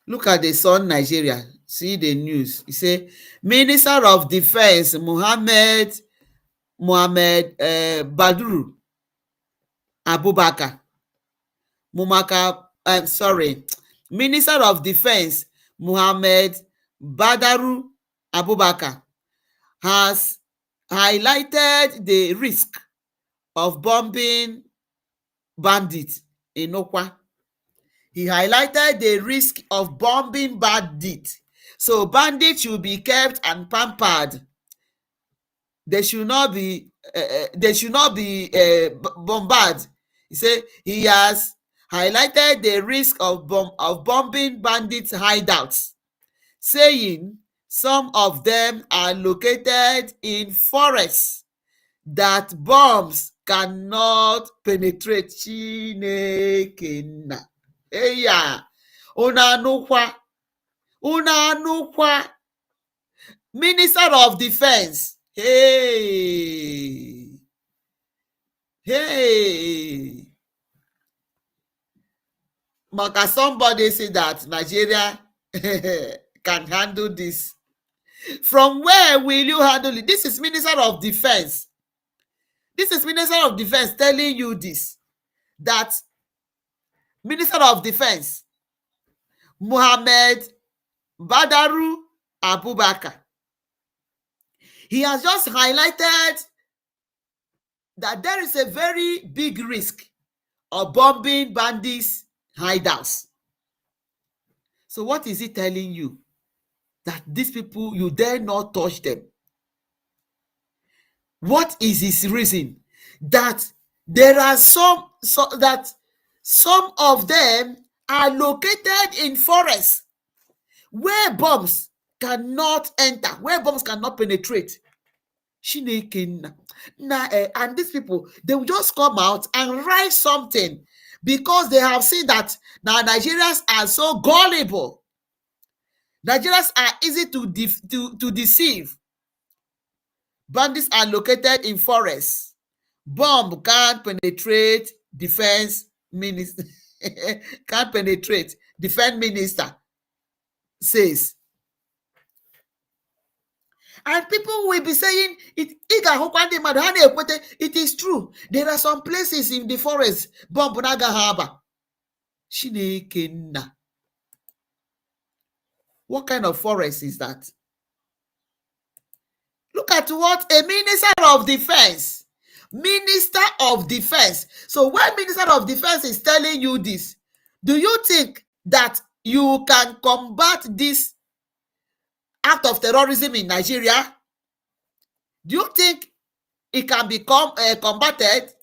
A: Look at the Sun Nigeria. See the news. You say, Minister of Defense Mohammed Badru Abubakar. Minister of Defense Mohammed Badaru Abubakar has highlighted the risk of bombing bandits in Okwa. He highlighted the risk of bombing bandits. So bandits should be kept and pampered. They should not be bombarded. He said he has highlighted the risk of bombing bandits' hideouts, saying some of them are located in forests that bombs cannot penetrate. Chineke nna. Eya, una anụkwa. Minister of Defense. Hey. Maka somebody say that Nigeria can handle this. From where will you handle it? This is Minister of Defense. This is Minister of Defense telling you this. That Minister of Defense Mohammed Badaru Abubakar, he has just highlighted that there is a very big risk of bombing bandits' hideouts. So what is he telling you? That these people, you dare not touch them. What is his reason? That there are some of them are located in forests where bombs cannot enter, where bombs cannot penetrate. Chineke and these people, they will just come out and write something because they have seen that now Nigerians are so gullible. Nigerians are easy to deceive. Bandits are located in forests. Bomb can't penetrate defense minister. Can't penetrate. Defense minister says. And people will be saying it. It is true. There are some places in the forest. Bomb naga harbor. Chineke. What kind of forest is that? Look at what a minister of defense. Minister of defense. So when minister of defense is telling you this, do you think that you can combat this act of terrorism in Nigeria? Do you think it can become combated?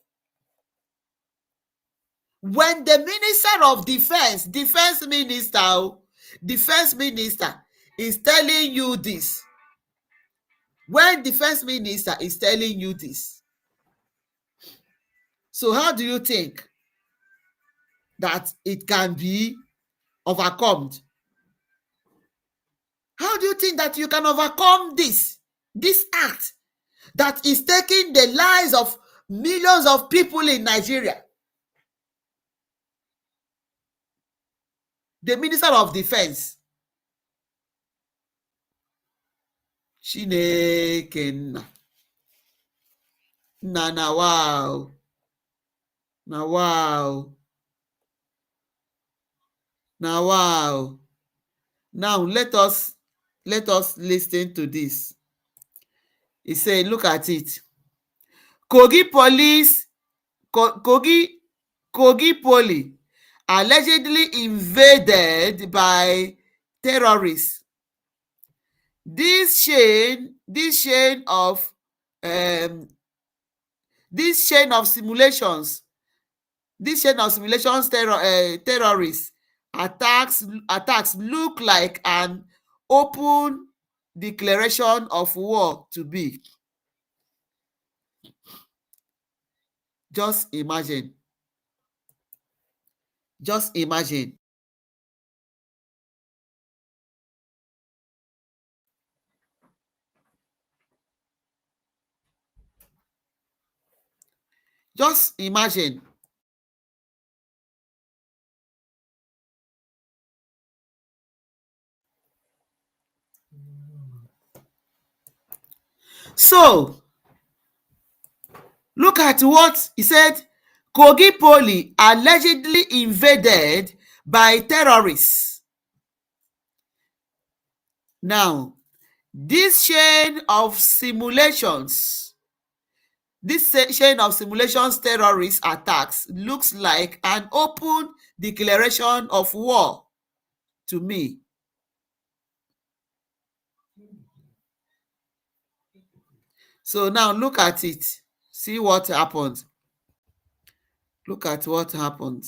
A: When the minister of defense minister is telling you this, when defense minister is telling you this, so how do you think that it can be overcome? How do you think that you can overcome this act that is taking the lives of millions of people in Nigeria? The minister of defense, Chineke na wow. Now wow. Now wow. Now let us listen to this. He said, look at it. Kogi police, Kogi Poli allegedly invaded by terrorists. This chain of simulations, terrorists attacks look like an open declaration of war to be. Just imagine. Just imagine. Just imagine. So, look at what he said. Kogi Poli allegedly invaded by terrorists. Now, this chain of simulations terrorist attacks looks like an open declaration of war to me. So now look at it. See what happened. Look at what happened.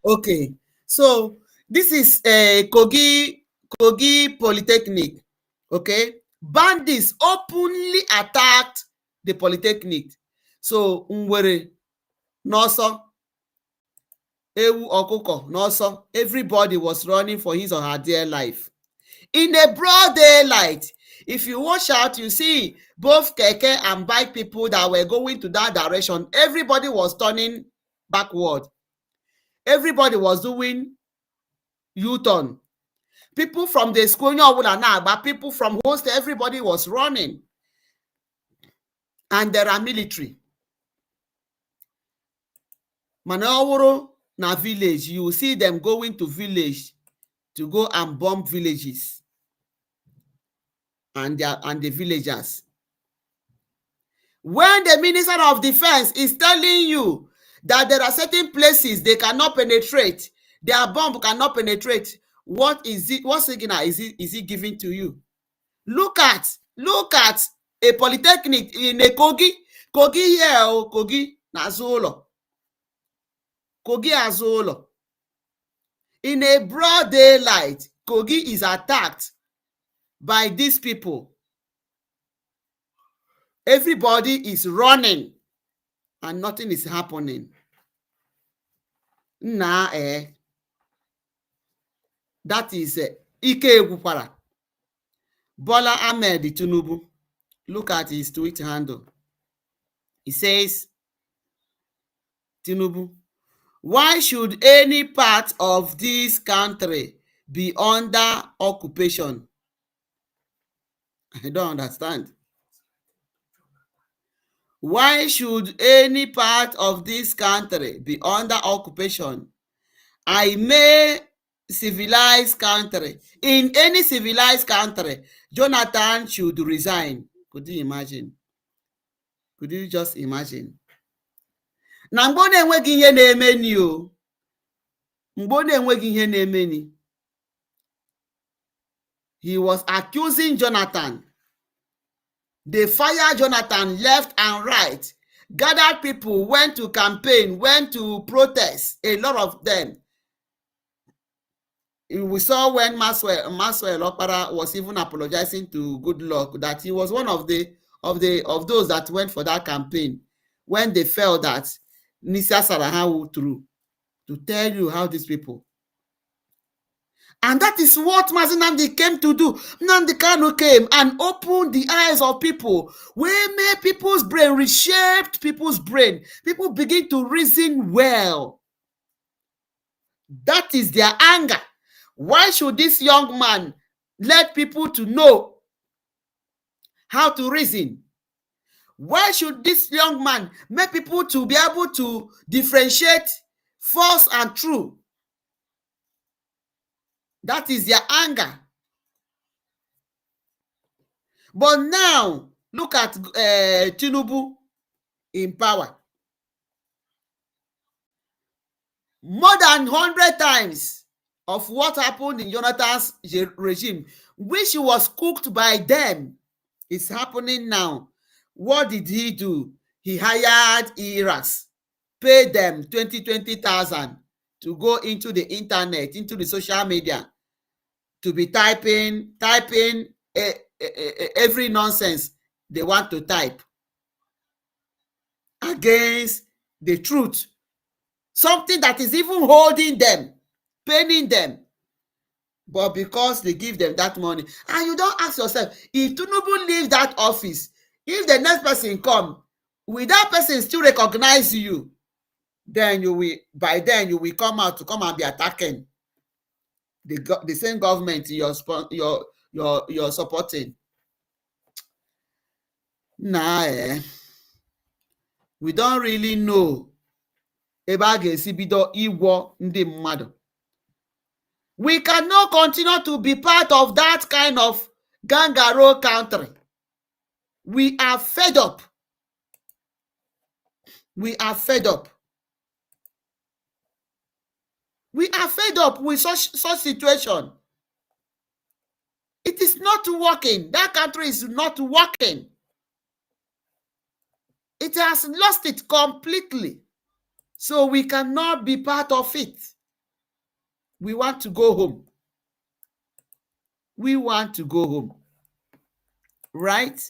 A: Okay, so this is Kogi Polytechnic. Okay, bandits openly attacked the Polytechnic. So Nwere n'ọsọ ewu ọkụkọ n'ọsọ. Everybody was running for his or her dear life. In a broad daylight, if you watch out, you see both keke and bike people that were going to that direction. Everybody was turning backward. Everybody was doing U-turn. People from the school, but people from host, everybody was running. And there are military. Manaworo na village, you will see them going to village to go and bomb villages and the villagers. When the Minister of Defense is telling you that there are certain places they cannot penetrate, their bomb cannot penetrate, what is it? What signal is he giving to you? Look at a polytechnic in a Kogi here, Kogi Nazolo. Kogi Azolo. In a broad daylight, Kogi is attacked by these people. Everybody is running and nothing is happening. That is Ike Egwukwara. Bola Ahmed Tinubu. Look at his tweet handle. He says, Tinubu, why should any part of this country be under occupation? I don't understand. Why should any part of this country be under occupation? I may civilized country. In any civilized country, Jonathan should resign. Could you imagine? Could you just imagine? Na mgbe ọ na-enweghị ihe na-emeni o. Mgbe ọ na-enweghị ihe na-emeni. He was accusing Jonathan. They fired Jonathan left and right. Gathered people, went to campaign, went to protest, a lot of them. We saw when Maxwell Okpara was even apologizing to Goodluck that he was one of those that went for that campaign when they felt that Nisia Sarahawu through, to tell you how these people. And that is what Mazi Nnamdi came to do. Nnamdi Kanu came and opened the eyes of people, where made people's brain, reshaped people's brain. People begin to reason well. That is their anger. Why should this young man let people to know how to reason? Why should this young man make people to be able to differentiate false and true? That is their anger. But now, look at Tinubu in power. More than 100 times of what happened in Jonathan's regime, which was cooked by them, is happening now. What did he do? He hired Iraqs, paid them 20,000 to go into the internet, into the social media, to be typing every nonsense they want to type against the truth. Something that is even holding them, paining them. But because they give them that money, and you don't ask yourself, if Tinubu leave that office, if the next person come, will that person still recognize you? Then you will come out to come and be attacking the same government you're supporting. Nah, we don't really know ebe a ga-esi bido ịgwọ ndị mmadụ. We cannot continue to be part of that kind of kangaroo country. We are fed up. We are fed up. We are fed up with such situation. It is not working. That country is not working. It has lost it completely. So we cannot be part of it. We want to go home. We want to go home. Right?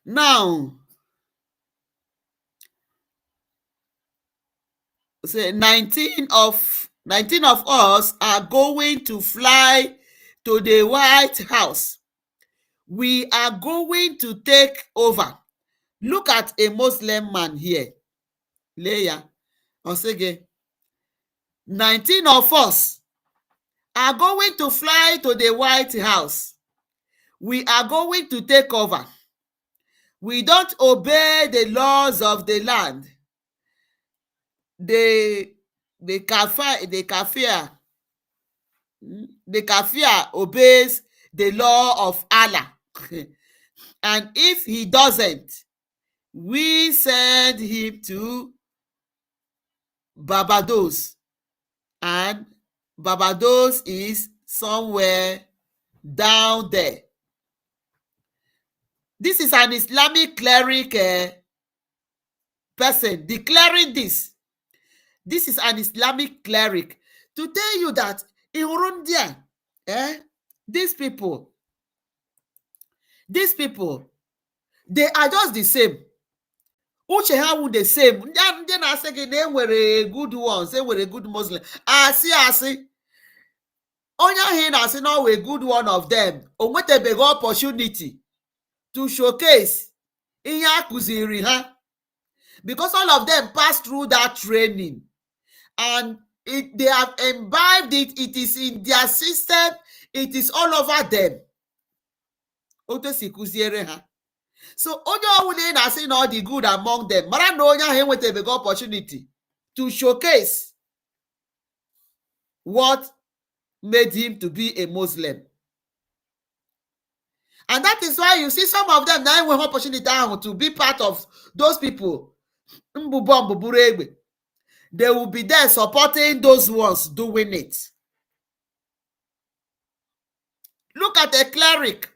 A: Now, say 19 of us are going to fly to the White House. We are going to take over. Look at a Muslim man here. Leia Osege. 19 of us are going to fly to the White House. We are going to take over. We don't obey the laws of the land. The kafir obeys the law of Allah. And if he doesn't, we send him to Barbados. And Barbados is somewhere down there. This is an Islamic cleric person declaring this. This is an Islamic cleric to tell you that in Urundia, these people, they are just the same. Uche ha wu the same. Ndị na-asị gị na enwere good ones, enwere good Muslim. Asị. Onye ahụ ị na-asị na ọ wee good one of them, o nwetabeghị opportunity to showcase ihe a kụziri ha, because all of them passed through that training and they have imbibed it. It is in their system. It is all over them. Otu si kụziere ha. So onye ọbụla ị na-asị na ọ dị good among them, mara na onye ahụ enwetabeghị opportunity to showcase what made him to be a Muslim. And that is why you see some of them now enweghị opportunity ahụ to be part of those people. They will be there supporting those ones doing it. Look at a cleric.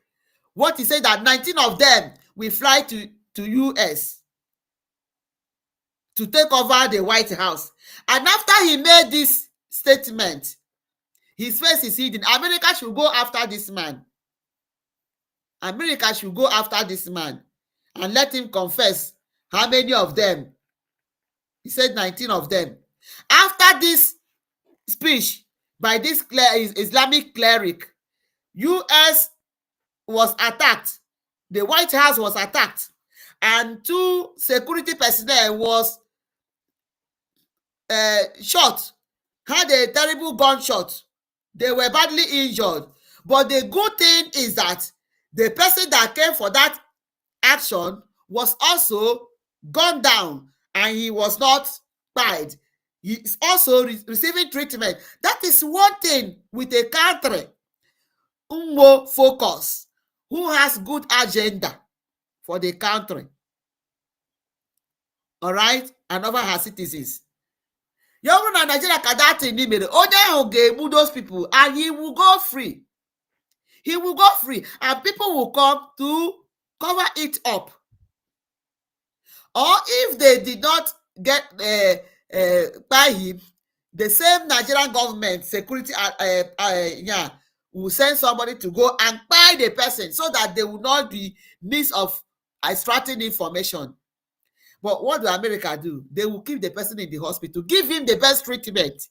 A: What he said, that 19 of them will fly to US to take over the White House. And after he made this statement, his face is hidden. America should go after this man. America should go after this man and let him confess how many of them. He said 19 of them. After this speech by this Islamic cleric, US was attacked. The White House was attacked. And 2 security personnel was shot, had a terrible gunshot. They were badly injured. But the good thing is that the person that came for that action was also gunned down and he was not died. He is also receiving treatment. That is one thing with a country who focus, who has good agenda for the country. All right, and over her citizens. You know, Nigeria kadati ni mere. Onye ga-egbu those people and he will go free. He will go free and people will come to cover it up. Or if they did not get by him, the same Nigerian government security will send somebody to go and buy the person so that they will not be means of extracting information. But what do America do? They will keep the person in the hospital, give him the best treatment,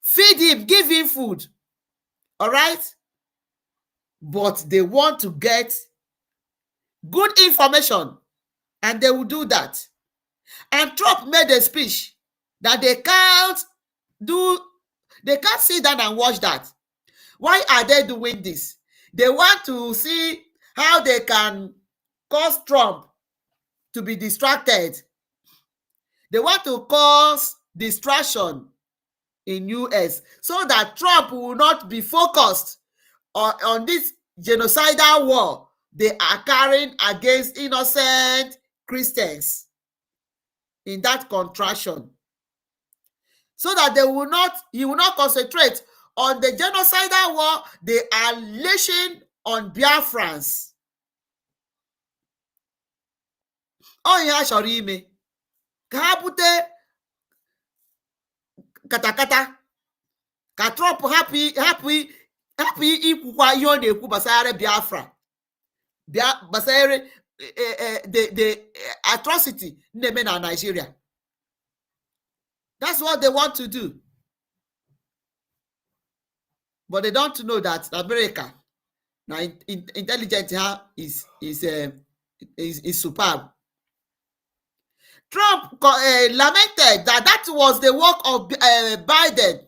A: feed him, give him food. All right? But they want to get good information, and they will do that. And Trump made a speech that they can't sit down and watch that. Why are they doing this? They want to see how they can cause Trump to be distracted. They want to cause distraction in US so that Trump will not be focused on this genocidal war they are carrying against innocent Christians in that contraction. So that he will not concentrate on the genocidal war they are unleashing on Biafrans. Oh, yeah, Shorime. Ka ha bute katakata ka Trump happy ikwukwa ihe ọ na-ekwu gbasara Biafra, gbasara the atrocity na-eme na Nigeria. That's what they want to do. But they don't know that America, now intelligence is superb. Trump lamented that was the work of Biden.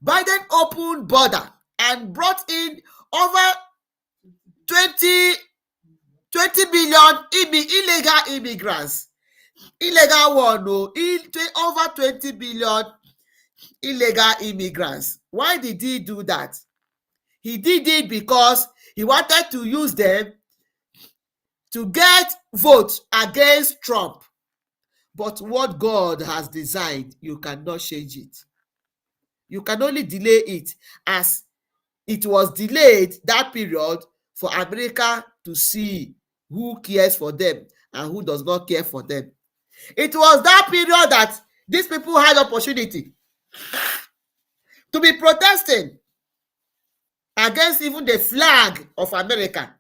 A: Biden opened border and brought in over 20 billion illegal immigrants. Illegal one, no, over 20 billion illegal immigrants. Why did he do that? He did it because he wanted to use them to get votes against Trump. But what God has designed, you cannot change it. You can only delay it, as it was delayed that period for America to see who cares for them and who does not care for them. It was that period that these people had opportunity to be protesting against even the flag of America,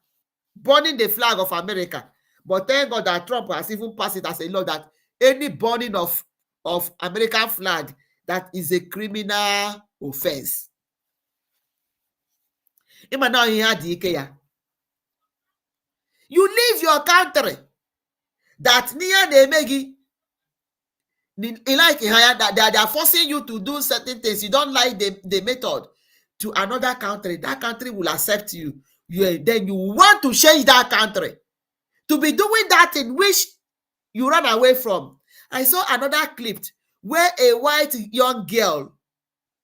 A: burning the flag of America. But thank God that Trump has even passed it as a law that any burning of American flag, that is a criminal offense. You leave your country that near the like that they are forcing you to do certain things. You don't like the method to another country. That country will accept you. Then you want to change that country to be doing that in which you run away from. I saw another clip where a white young girl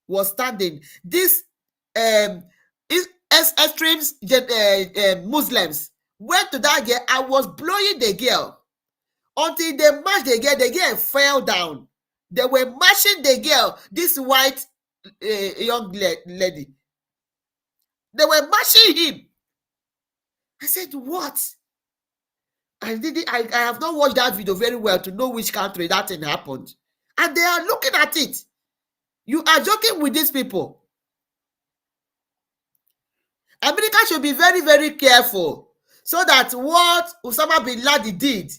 A: was standing. This extreme Muslims went to that girl and was blowing the girl until they mashed the girl fell down. They were mashing the girl, this white young lady. They were mashing him. I said, what? I have not watched that video very well to know which country that thing happened. And they are looking at it. You are joking with these people. America should be very, very careful so that what Osama bin Laden did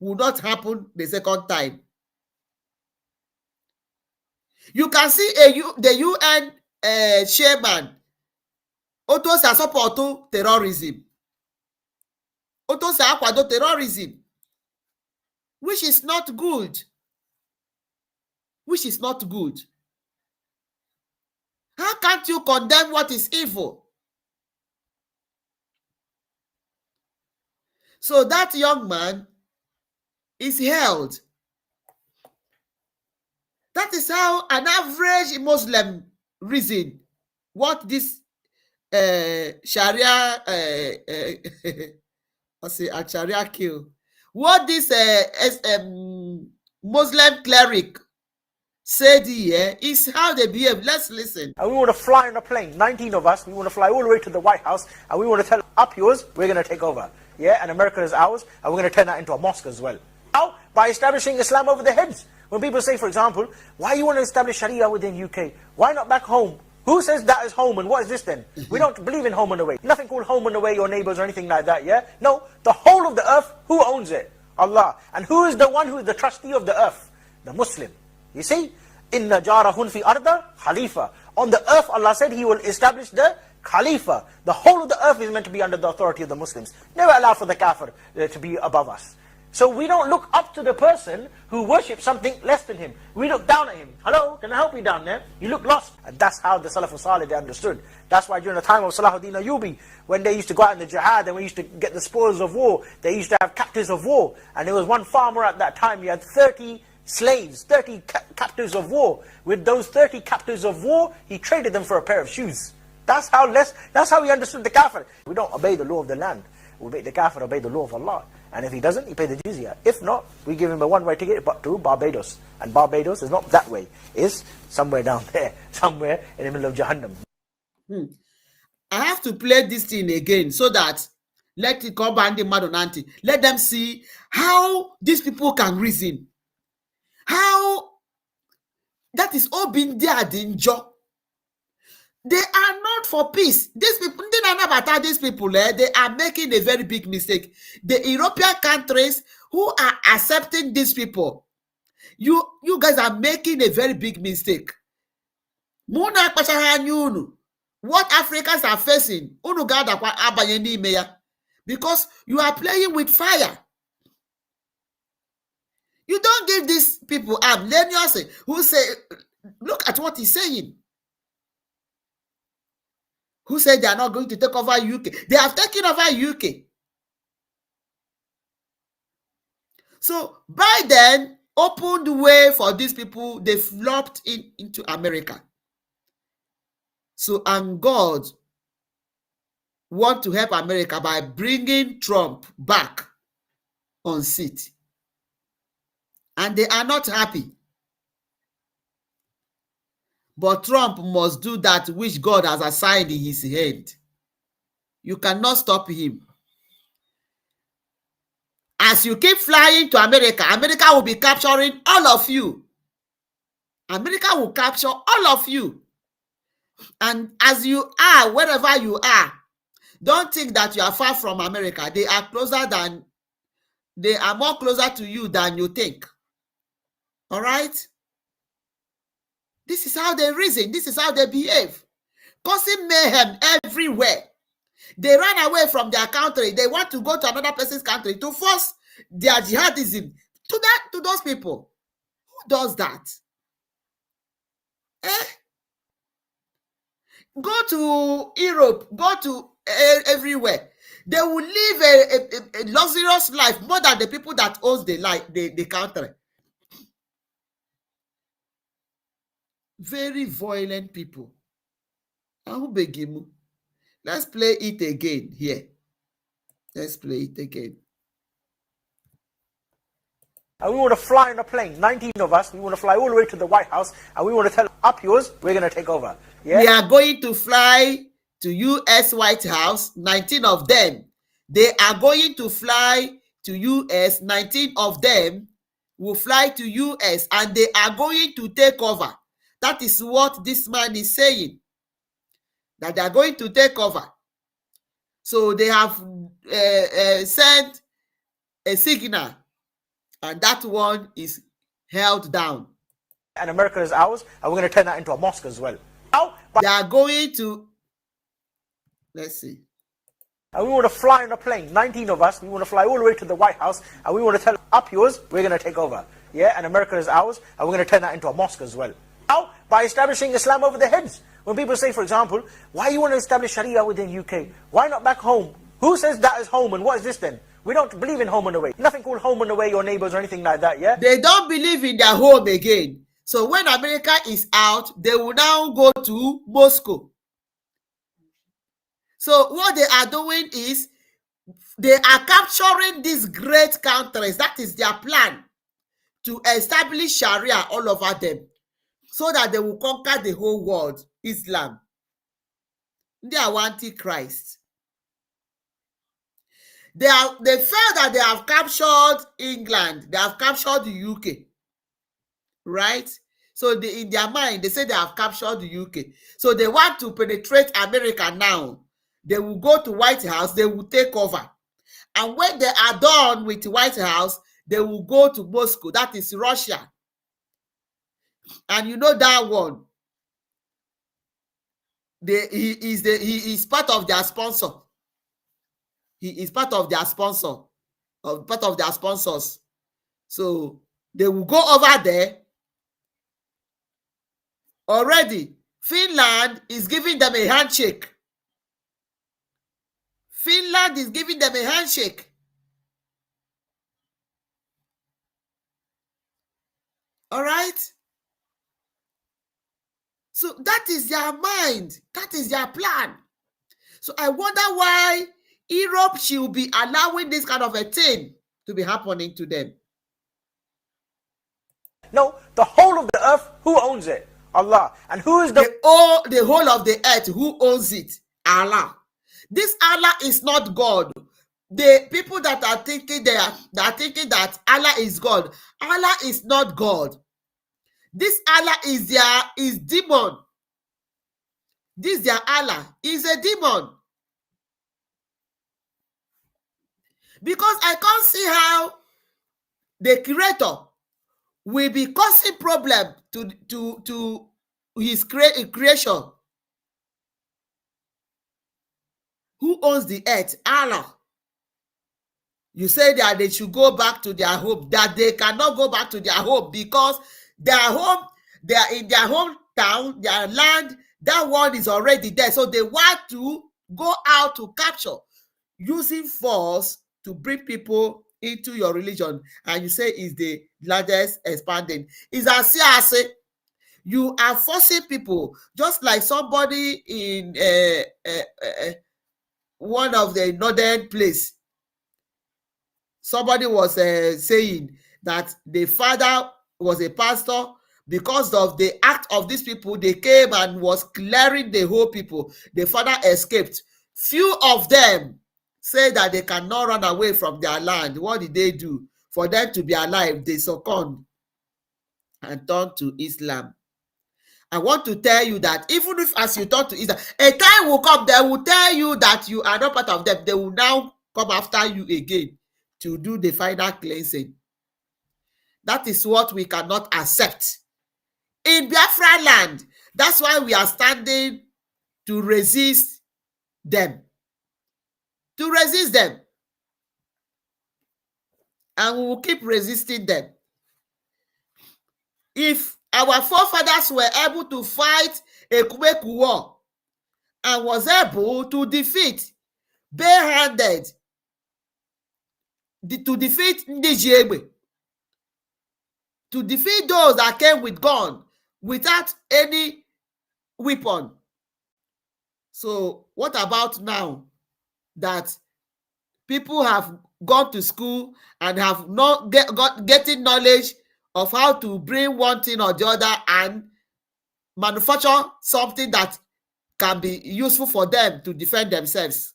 A: will not happen the second time. You can see the UN chairman Otosa support terrorism. Otosa akwado terrorism, which is not good. Which is not good. How can't you condemn what is evil? So that young man is held. That is how an average Muslim reason what this Sharia Sharia kill. What this Muslim cleric said here is how they behave. Let's listen.
I: And we want to fly on a plane, 19 of us, we want to fly all the way to the White House, and we want to tell up yours, we're going to take over. Yeah, and America is ours, and we're going to turn that into a mosque as well. How? By establishing Islam over their heads. When people say, for example, why you want to establish Sharia within UK? Why not back home? Who says that is home, and what is this then? We don't believe in home and away. Nothing called home and away, your neighbors or anything like that, yeah? No, the whole of the earth, who owns it? Allah. And who is the one who is the trustee of the earth? The Muslim. You see? Inna jarahun fi arda khalifa. On the earth, Allah said He will establish the Khalifa. The whole of the earth is meant to be under the authority of the Muslims. Never allow for the kafir to be above us. So we don't look up to the person who worships something less than him. We look down at him. Hello, can I help you down there? You look lost. And that's how the Salafus Salih they understood. That's why during the time of Salahuddin Ayyubi, when they used to go out in the jihad and we used to get the spoils of war, they used to have captives of war. And there was one farmer at that time, he had 30 slaves, 30 captives of war. With those 30 captives of war, he traded them for a pair of shoes. That's how he understood the kafir. We don't obey the law of the land. We make the kafir obey the law of Allah. And if he doesn't, he pay the jizya. If not, we give him a one-way ticket but to Barbados. And Barbados is not that way. It's somewhere down there. Somewhere in the middle of Jahannam.
A: I have to play this thing again so that let it come back the Madonanti. Let them see how these people can reason. How that is all been there in job. They are not for peace. These people, these people, they are making a very big mistake. The European countries who are accepting these people, You guys are making a very big mistake. What Africans are facing, because you are playing with fire. You don't give these people Lenius, who say, look at what he's saying. Who said they are not going to take over UK? They have taken over UK. So Biden opened the way for these people. They flopped into America. So, and God want to help America by bringing Trump back on seat. And they are not happy. But Trump must do that which God has assigned in his hand. You cannot stop him. As you keep flying to America, America will be capturing all of you. America will capture all of you. And as you are, wherever you are, don't think that you are far from America. They are more closer to you than you think. All right? This is how they reason. This is how they behave. Causing mayhem everywhere. They ran away from their country. They want to go to another person's country to force their jihadism to those people. Who does that? Go to Europe, go to everywhere. They will live a luxurious life more than the people that owns the country. Very violent people. Let's play it again here. Let's play it again.
I: And we want to fly in a plane, 19 of us, we want to fly all the way to the White House, and we want to tell up yours, we're going to take over. Yeah?
A: We are going to fly to US White House, 19 of them. They are going to fly to US, 19 of them will fly to US, and they are going to take over. That is what this man is saying, that they are going to take over. So they have sent a signal, and that one is held down.
I: And America is ours, and we're going to turn that into a mosque as well.
A: They are going to, let's see.
I: And we want to fly in a plane, 19 of us, we want to fly all the way to the White House, and we want to tell up yours, we're going to take over. Yeah, and America is ours, and we're going to turn that into a mosque as well. How? By establishing Islam over their heads. When people say, for example, why you want to establish Sharia within UK? Why not back home? Who says that is home, and what is this then? We don't believe in home and away. Nothing called home and away, your neighbors or anything like that, yeah?
A: They don't believe in their home again. So when America is out, they will now go to Moscow. So what they are doing is, they are capturing these great countries. That is their plan, to establish Sharia all over them, so that they will conquer the whole world, Islam. They are antichrist. They felt that they have captured England, they have captured the UK, right? So in their mind, they say they have captured the UK. So they want to penetrate America now. They will go to White House, they will take over. And when they are done with the White House, they will go to Moscow, that is Russia. And you know that one, he is part of their sponsor. He is part of their sponsor, part of their sponsors. So they will go over there. Already, Finland is giving them a handshake. Finland is giving them a handshake. All right? So that is their mind. That is their plan. So I wonder why Europe should be allowing this kind of a thing to be happening to them.
I: No, the whole of the earth, who owns it? Allah. And who is
A: the whole of the earth, who owns it? Allah. This Allah is not God. The people that are thinking that Allah is God. Allah is not God. This Allah is demon. This their Allah is a demon. Because I can't see how the creator will be causing problem to his creation. Who owns the earth? Allah. You say that they should go back to their home, that they cannot go back to their home because their home, they are in their hometown, their land, that one is already there. So they want to go out to capture, using force to bring people into your religion, and you say is the largest expanding. Is as you are forcing people, just like somebody in one of the northern place. Somebody was saying that the father was a pastor. Because of the act of these people, they came and was clearing the whole people. The father escaped. Few of them say that they cannot run away from their land. What did they do? For them to be alive, they succumbed and turned to Islam. I want to tell you that even if as you turn to Islam, a time will come, they will tell you that you are not part of them. They will now come after you again to do the final cleansing. That is what we cannot accept. In Biafra land, that's why we are standing to resist them. To resist them. And we will keep resisting them. If our forefathers were able to fight a Kubeku war and was able to defeat, barehanded, to defeat Ndijiegbe, to defeat those that came with gun without any weapon. So what about now that people have gone to school and have not getting knowledge of how to bring one thing or the other and manufacture something that can be useful for them to defend themselves?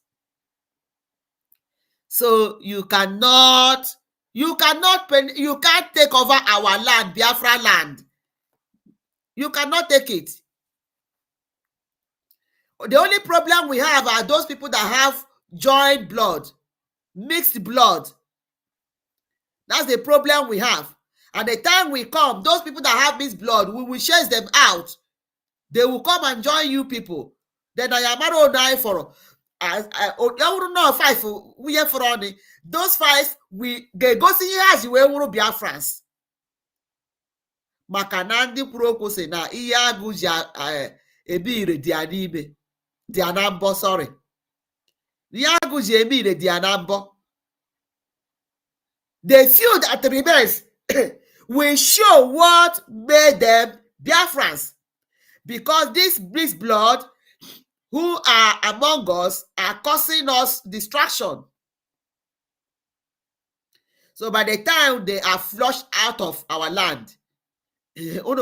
A: So you can't take over our land, Biafra land. You cannot take it. The only problem we have are those people that have joint blood, mixed blood. That's the problem we have. And the time we come, those people that have mixed blood, we will chase them out. They will come and join you people. Then I am die for those five we go see as you will be our friends. Maka na ndị kwuru okwu sị na ihe agụ ji ebe ire dị ya n'ime, dị ya na mbọ, sorry. Ihe agụ ji eme ire dị ya na mbọ. The few that remains will show what made them Biafrans. Because this blood who are among us are causing us destruction. So by the time they are flushed out of our land, the
I: one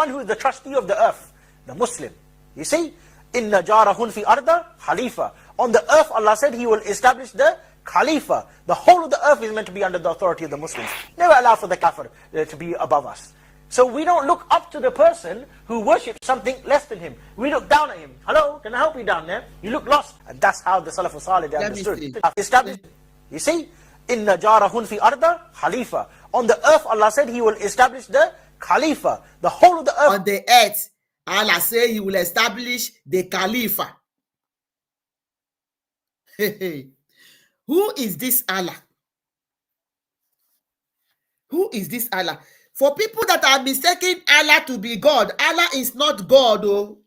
I: who is the trustee of the earth, the Muslim. You see, inna jarahun fi arda khalifa. On the earth, Allah said He will establish the Khalifa. The whole of the earth is meant to be under the authority of the Muslims. Never allow for the kafir to be above us. So we don't look up to the person who worships something less than him. We look down at him. Hello, can I help you down there? You look lost. And that's how the Salaf Salih understood. Established. You see, inna jarahun fi arda khalifa. On the earth, Allah said He will establish the Khalifa. The whole of the earth.
A: On the earth, Allah said He will establish the Khalifa. Who is this Allah? Who is this Allah? For people that are mistaking Allah to be God, Allah is not God. Oh.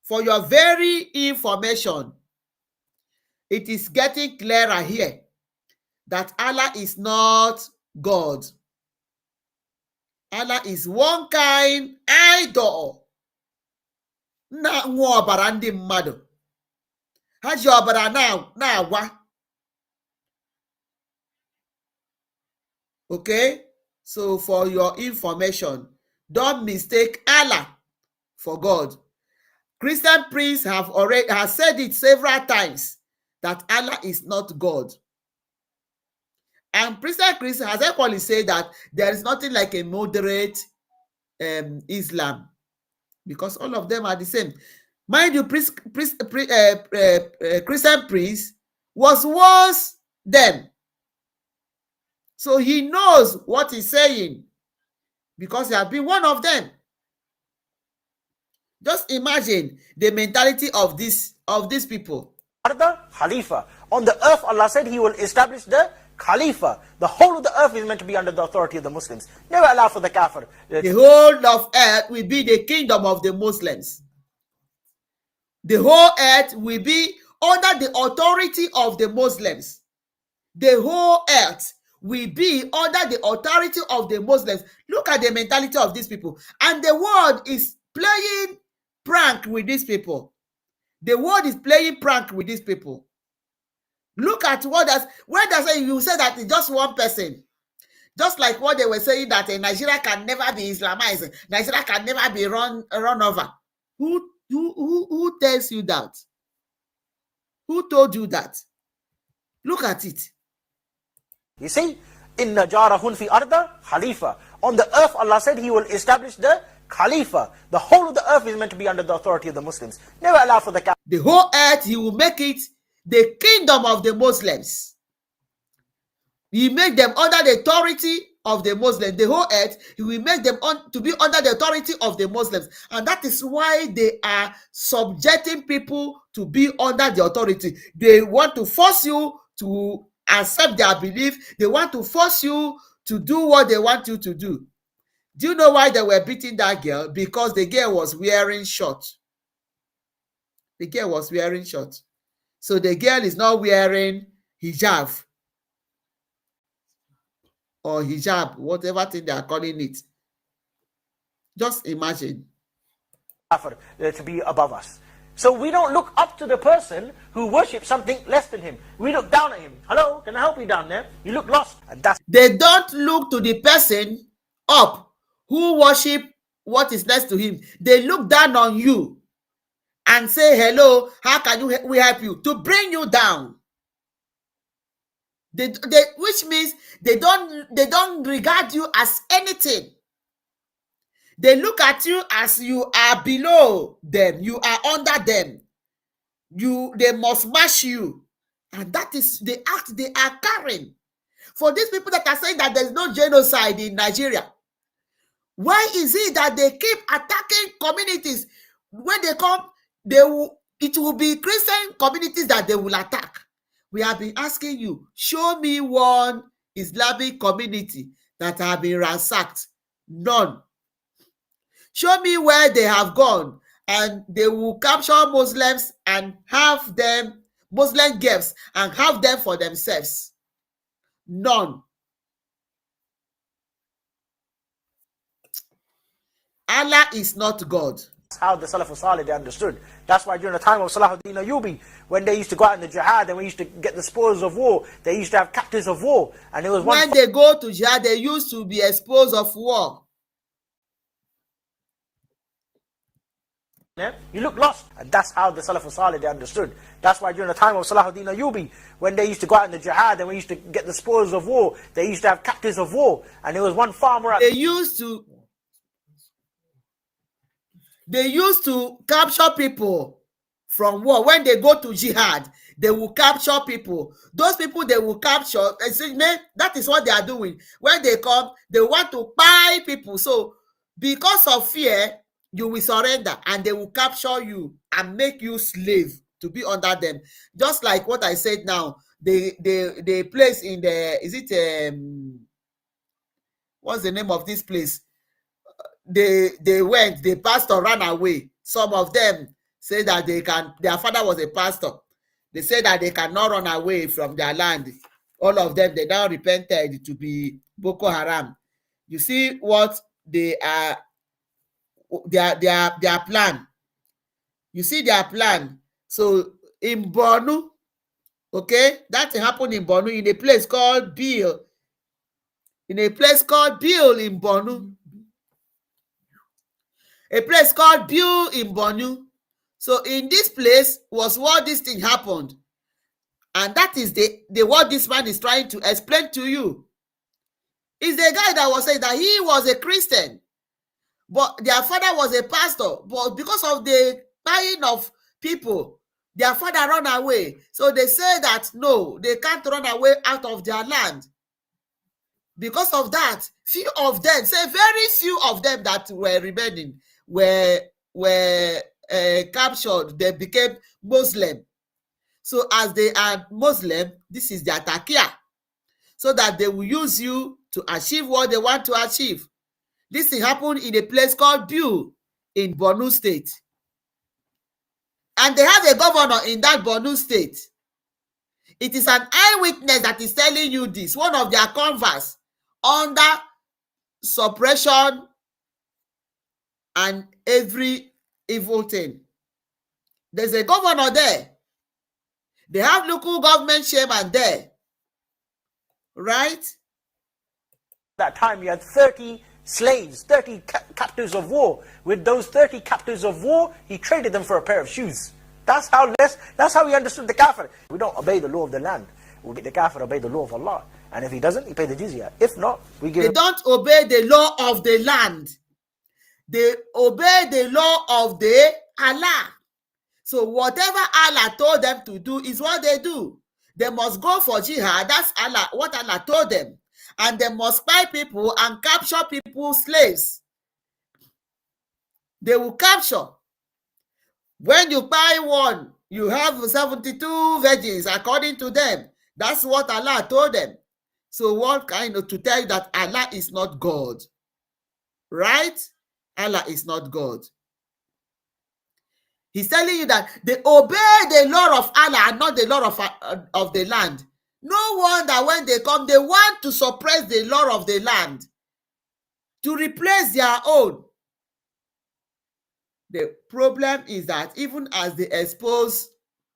A: For your very information, it is getting clearer here that Allah is not God. Allah is one kind idol. Na nwa ọbara ndị mmadụ. Ha ji ọbara na-agwa. Okay? So for your information, don't mistake Allah for God. Christian priests have said it several times that Allah is not God. And Christian has equally said that there is nothing like a moderate Islam, because all of them are the same. Mind you, Christian priest was once them. So he knows what he's saying because he has been one of them. Just imagine the mentality of these people.
I: The Khalifa. On the earth, Allah said He will establish the Khalifa. The whole of the earth is meant to be under the authority of the Muslims. Never allow for the kafir.
A: The whole of earth will be the kingdom of the Muslims. The whole earth will be under the authority of the Muslims. The whole earth will be under the authority of the Muslims. Look at the mentality of these people. And the world is playing prank with these people. The world is playing prank with these people. Look at what that's when they say you say that it's just one person. Just like what they were saying that Nigeria can never be Islamized, Nigeria can never be run over. Who tells you that? Who told you that? Look at it.
I: You see, Inna jarahun fi arda Khalifa. On the earth, Allah said He will establish the Khalifa. The whole of the earth is meant to be under the authority of the Muslims. Never allow for the kafir.
A: The whole earth, He will make it the kingdom of the Muslims. He make them under the authority of the Muslims. The whole earth, He will make them to be under the authority of the Muslims. And that is why they are subjecting people to be under the authority. They want to force you to accept their belief. They want to force you to do what they want you to do. Do you know why they were beating that girl? Because the girl was wearing short. The girl was wearing short. So the girl is not wearing hijab or hijab, whatever thing they are calling it. Just imagine.
I: To be above us. So we don't look up to the person who worships something less than him. We look down at him. Hello, can I help you down there? You look lost. And that's
A: They don't look to the person up who worship what is next to him. They look down on you and say, hello, how can we help you? To bring you down. Which means they don't regard you as anything. They look at you as you are below them. You are under them. They must mash you. And that is the act they are carrying. For these people that are saying that there's no genocide in Nigeria, why is it that they keep attacking communities? When they come, it will be Christian communities that they will attack. We have been asking you, show me one Islamic community that have been ransacked. None. Show me where they have gone and they will capture Muslims and have them, Muslim girls, and have them for themselves. None. Allah is not God.
I: That's how the Salaf Salih they understood. That's why during the time of Salahuddin Ayyubi, when they used to go out in the jihad and we used to get the spoils of war, they used to have captives of war. And it was
A: when they go to jihad, they used to be exposed of war.
I: You look lost. And that's how the Salaf Salih they understood. That's why during the time of Salahuddin Ayyubi, when they used to go out in the jihad and we used to get the spoils of war, they used to have captives of war. And there was one farmer.
A: They used to capture people from war. When they go to jihad, they will capture people. Those people they will capture, that is what they are doing. When they come, they want to buy people. So because of fear, you will surrender and they will capture you and make you slave to be under them. Just like what I said now, the place in the, what's the name of this place? They went, the pastor ran away. Some of them say that their father was a pastor. They say that they cannot run away from their land. All of them, they now repented to be Boko Haram. You see what they are, their plan. You see their plan. So in Borno, okay, that happened in Borno, in a place called Bill. In a place called Bill in Borno. A place called Bill in Borno. So in this place was what this thing happened. And that is the what this man is trying to explain to you. Is the guy that was saying that he was a Christian, but their father was a pastor. But because of the buying of people, their father ran away. So they say that no, they can't run away out of their land. Because of that, few of them, say very few of them that were remaining were captured. They became Muslim. So as they are Muslim, this is their takia, so that they will use you to achieve what they want to achieve. This thing happened in a place called Biu in Borno State. And they have a governor in that Borno State. It is an eyewitness that is telling you this, one of their converse under suppression and every evil thing. There's a governor there. They have local government chairman there, right?
I: That time you had 30 slaves, 30 captives of war. With those 30 captives of war, he traded them for a pair of shoes. That's how he understood the kafir. We don't obey the law of the land. We make the kafir obey the law of Allah. And if he doesn't, he pay the jizya. If not, we give
A: They don't obey the law of the land. They obey the law of the Allah. So whatever Allah told them to do is what they do. They must go for jihad. That's Allah, what Allah told them. And they must buy people and capture people, slaves. They will capture. When you buy one, you have 72 virgins according to them. That's what Allah told them. So what kind of to tell you that Allah is not God? Right? Allah is not God. He's telling you that they obey the law of Allah and not the law of the land. No wonder when they come, they want to suppress the law of the land to replace their own. The problem is that even as they expose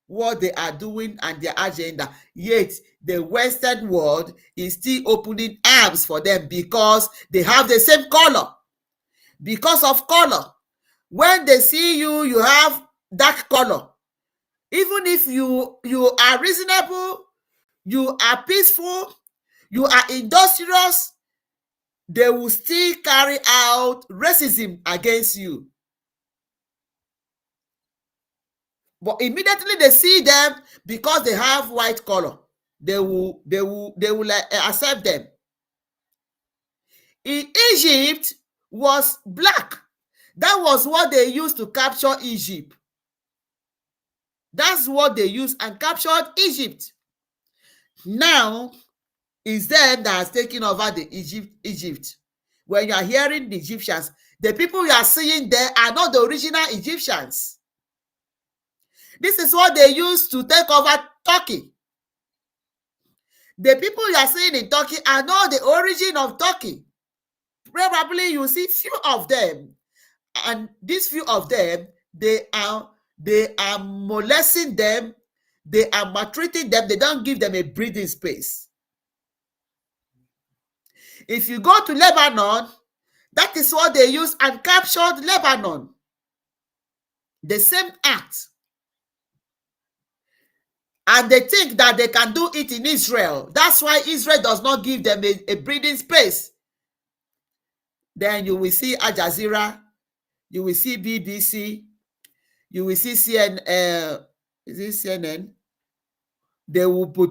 A: what they are doing and their agenda, yet the Western world is still opening arms for them because they have the same color. Because of color. When they see you, you have dark color. Even if you are reasonable, you are peaceful, you are industrious, they will still carry out racism against you. But immediately they see them, because they have white color, they will accept them. In Egypt was black. That was what they used to capture Egypt. That's what they used and captured Egypt. Now, it's them that has taken over the Egypt. When you are hearing the Egyptians, the people you are seeing there are not the original Egyptians. This is what they used to take over Turkey. The people you are seeing in Turkey are not the origin of Turkey. Probably you see few of them, and these few of them, they are molesting them, they are maltreating them, they don't give them a breathing space. If you go to Lebanon, that is what they used and captured Lebanon. The same act. And they think that they can do it in Israel. That's why Israel does not give them a breathing space. Then you will see Al Jazeera, you will see BBC, you will see CNN. Is it CNN? They will be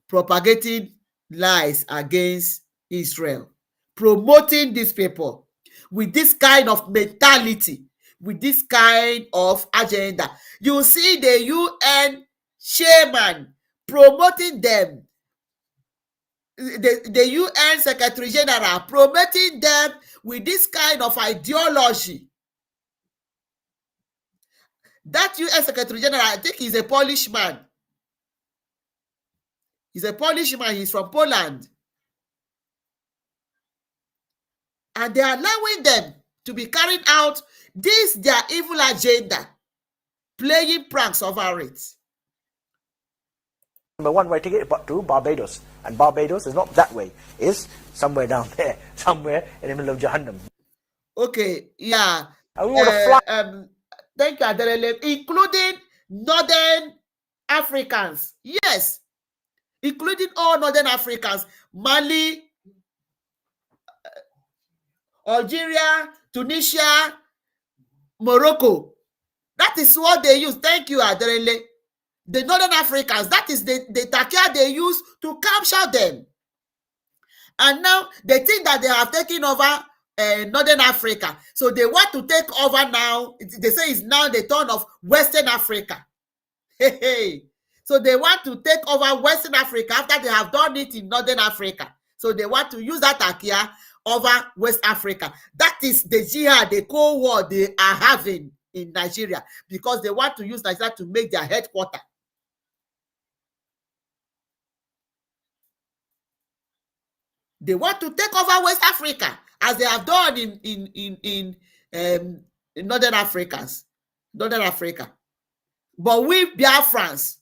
A: propagating lies against Israel, promoting these people with this kind of mentality, with this kind of agenda. You see the UN chairman promoting them, the UN Secretary General promoting them with this kind of ideology. That UN Secretary General, I think he's a Polish man. He's a Polish man. He's from Poland. And they are allowing them to be carrying out this, their evil agenda, playing pranks over it.
I: Number one way to get to Barbados. And Barbados is not that way. It's somewhere down there. Somewhere in the middle of Jahannam.
A: Okay, yeah.
I: And we want to fly.
A: Thank you, Adelele. Including Northern Africans. Yes. Including all Northern Africans. Mali, Algeria, Tunisia, Morocco. That is what they use. Thank you, Adelele. The Northern Africans, that is the takia they use to capture them. And now they think that they have taken over Northern Africa. So they want to take over now. They say it's now the turn of Western Africa. Hey, hey. So they want to take over Western Africa after they have done it in Northern Africa. So they want to use that Akia over West Africa. That is the jihad, the Cold War they are having in Nigeria, because they want to use Nigeria to make their headquarters. They want to take over West Africa as they have done in Northern Africa. But we Biafrans,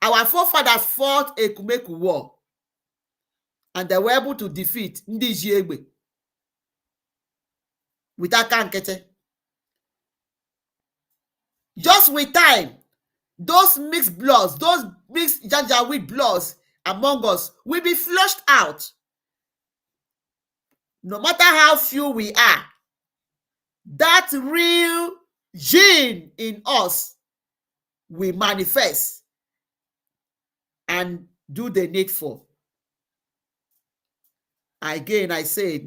A: our forefathers fought a Kumeku war, and they were able to defeat Ndi Jiegbe with aka nkete. Just with time, those mixed bloods, those mixed Janjaweed bloods among us will be flushed out. No matter how few we are, that real gene in us will manifest and do the needful. Again, I say,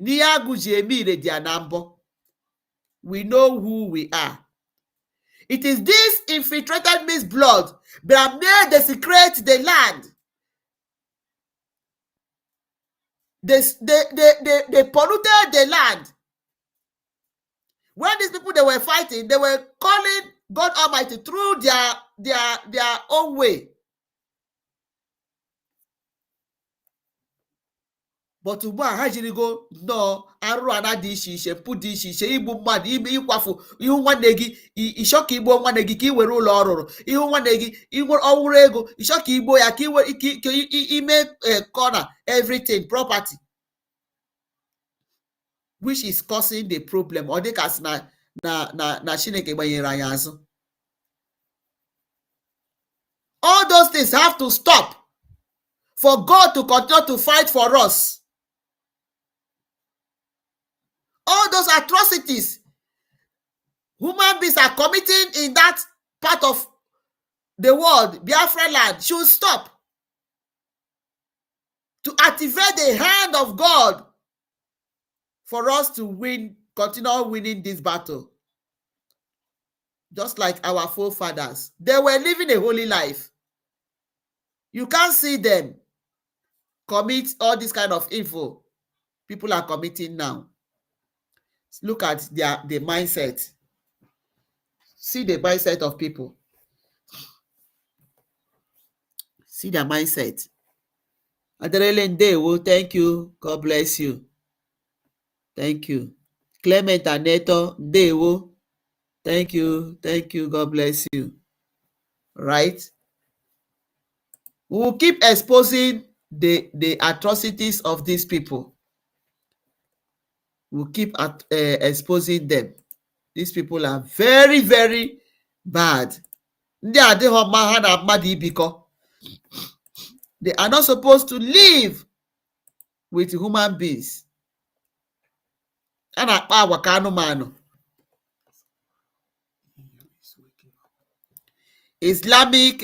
A: we know who we are. It is this infiltrated mixed blood that may desecrate the land. They polluted the land. When these people they were fighting, they were calling God Almighty through their own way. But ugbu a ha jirigo nnọọ arụ ana dị iche iche, mpụ dị iche iche, igbu mmadụ, ime ịkwafu ihu nwanne gị, ịchọ ka igbuo nwanne gị ka ị were ụlọ ọ rụrụ, ihu nwanne gị ọwụrụ ego, ịchọ ka igbuo ya ka ime corner everything property, which is causing the problem. Ọ dịka na Chineke gbanyere anyị azụ. All those things have to stop for God to continue to fight for us. All those atrocities human beings are committing in that part of the world, Biafra land, should stop. To activate the hand of God for us to win, continue winning this battle. Just like our forefathers, they were living a holy life. You can't see them commit all this kind of evil people are committing now. Look at the mindset. See the mindset of people. See their mindset. Aderele Ndewo, thank you. God bless you. Thank you. Clement Aneto Ndewo, thank you. Thank you. God bless you. Right? We will keep exposing the atrocities of these people. We'll keep exposing them. These people are very, very bad. They are not supposed to live with human beings. Islamic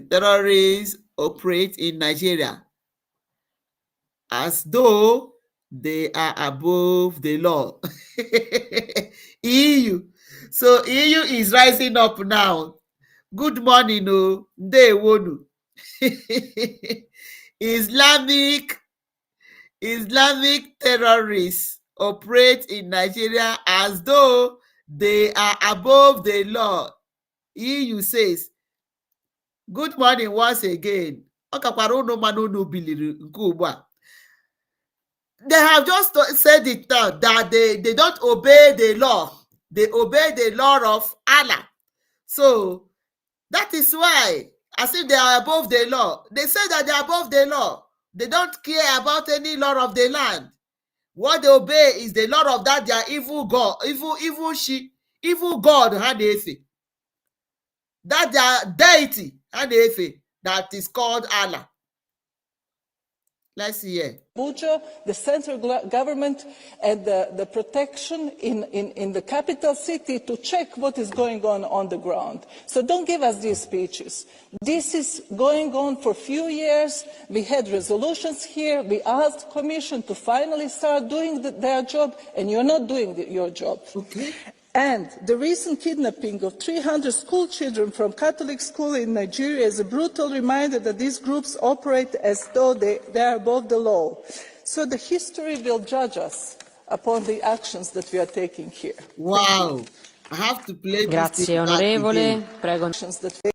A: terrorists operate in Nigeria as though they are above the law. EU. So EU is rising up now. Good morning, no. They wonu. Islamic terrorists operate in Nigeria as though they are above the law. EU says, good morning once again. They have just said it now that they don't obey the law. They obey the law of Allah. So that is why, as if they are above the law. They say that they are above the law. They don't care about any law of the land. What they obey is the law of that their evil God, evil God had that their deity had that is called Allah. Let's see here.
J: Abuja, the central government and the protection in the capital city to check what is going on the ground. So don't give us these speeches. This is going on for a few years. We had resolutions here. We asked Commission to finally start doing their job, and you're not doing your job.
A: Okay.
J: And the recent kidnapping of 300 school children from Catholic school in Nigeria is a brutal reminder that these groups operate as though they are above the law. So the history will judge us upon the actions that we are taking here.
A: Wow. I have to play this
B: Grazie
A: thing back
B: onorevole,
A: again.
B: prego.
J: Actions that we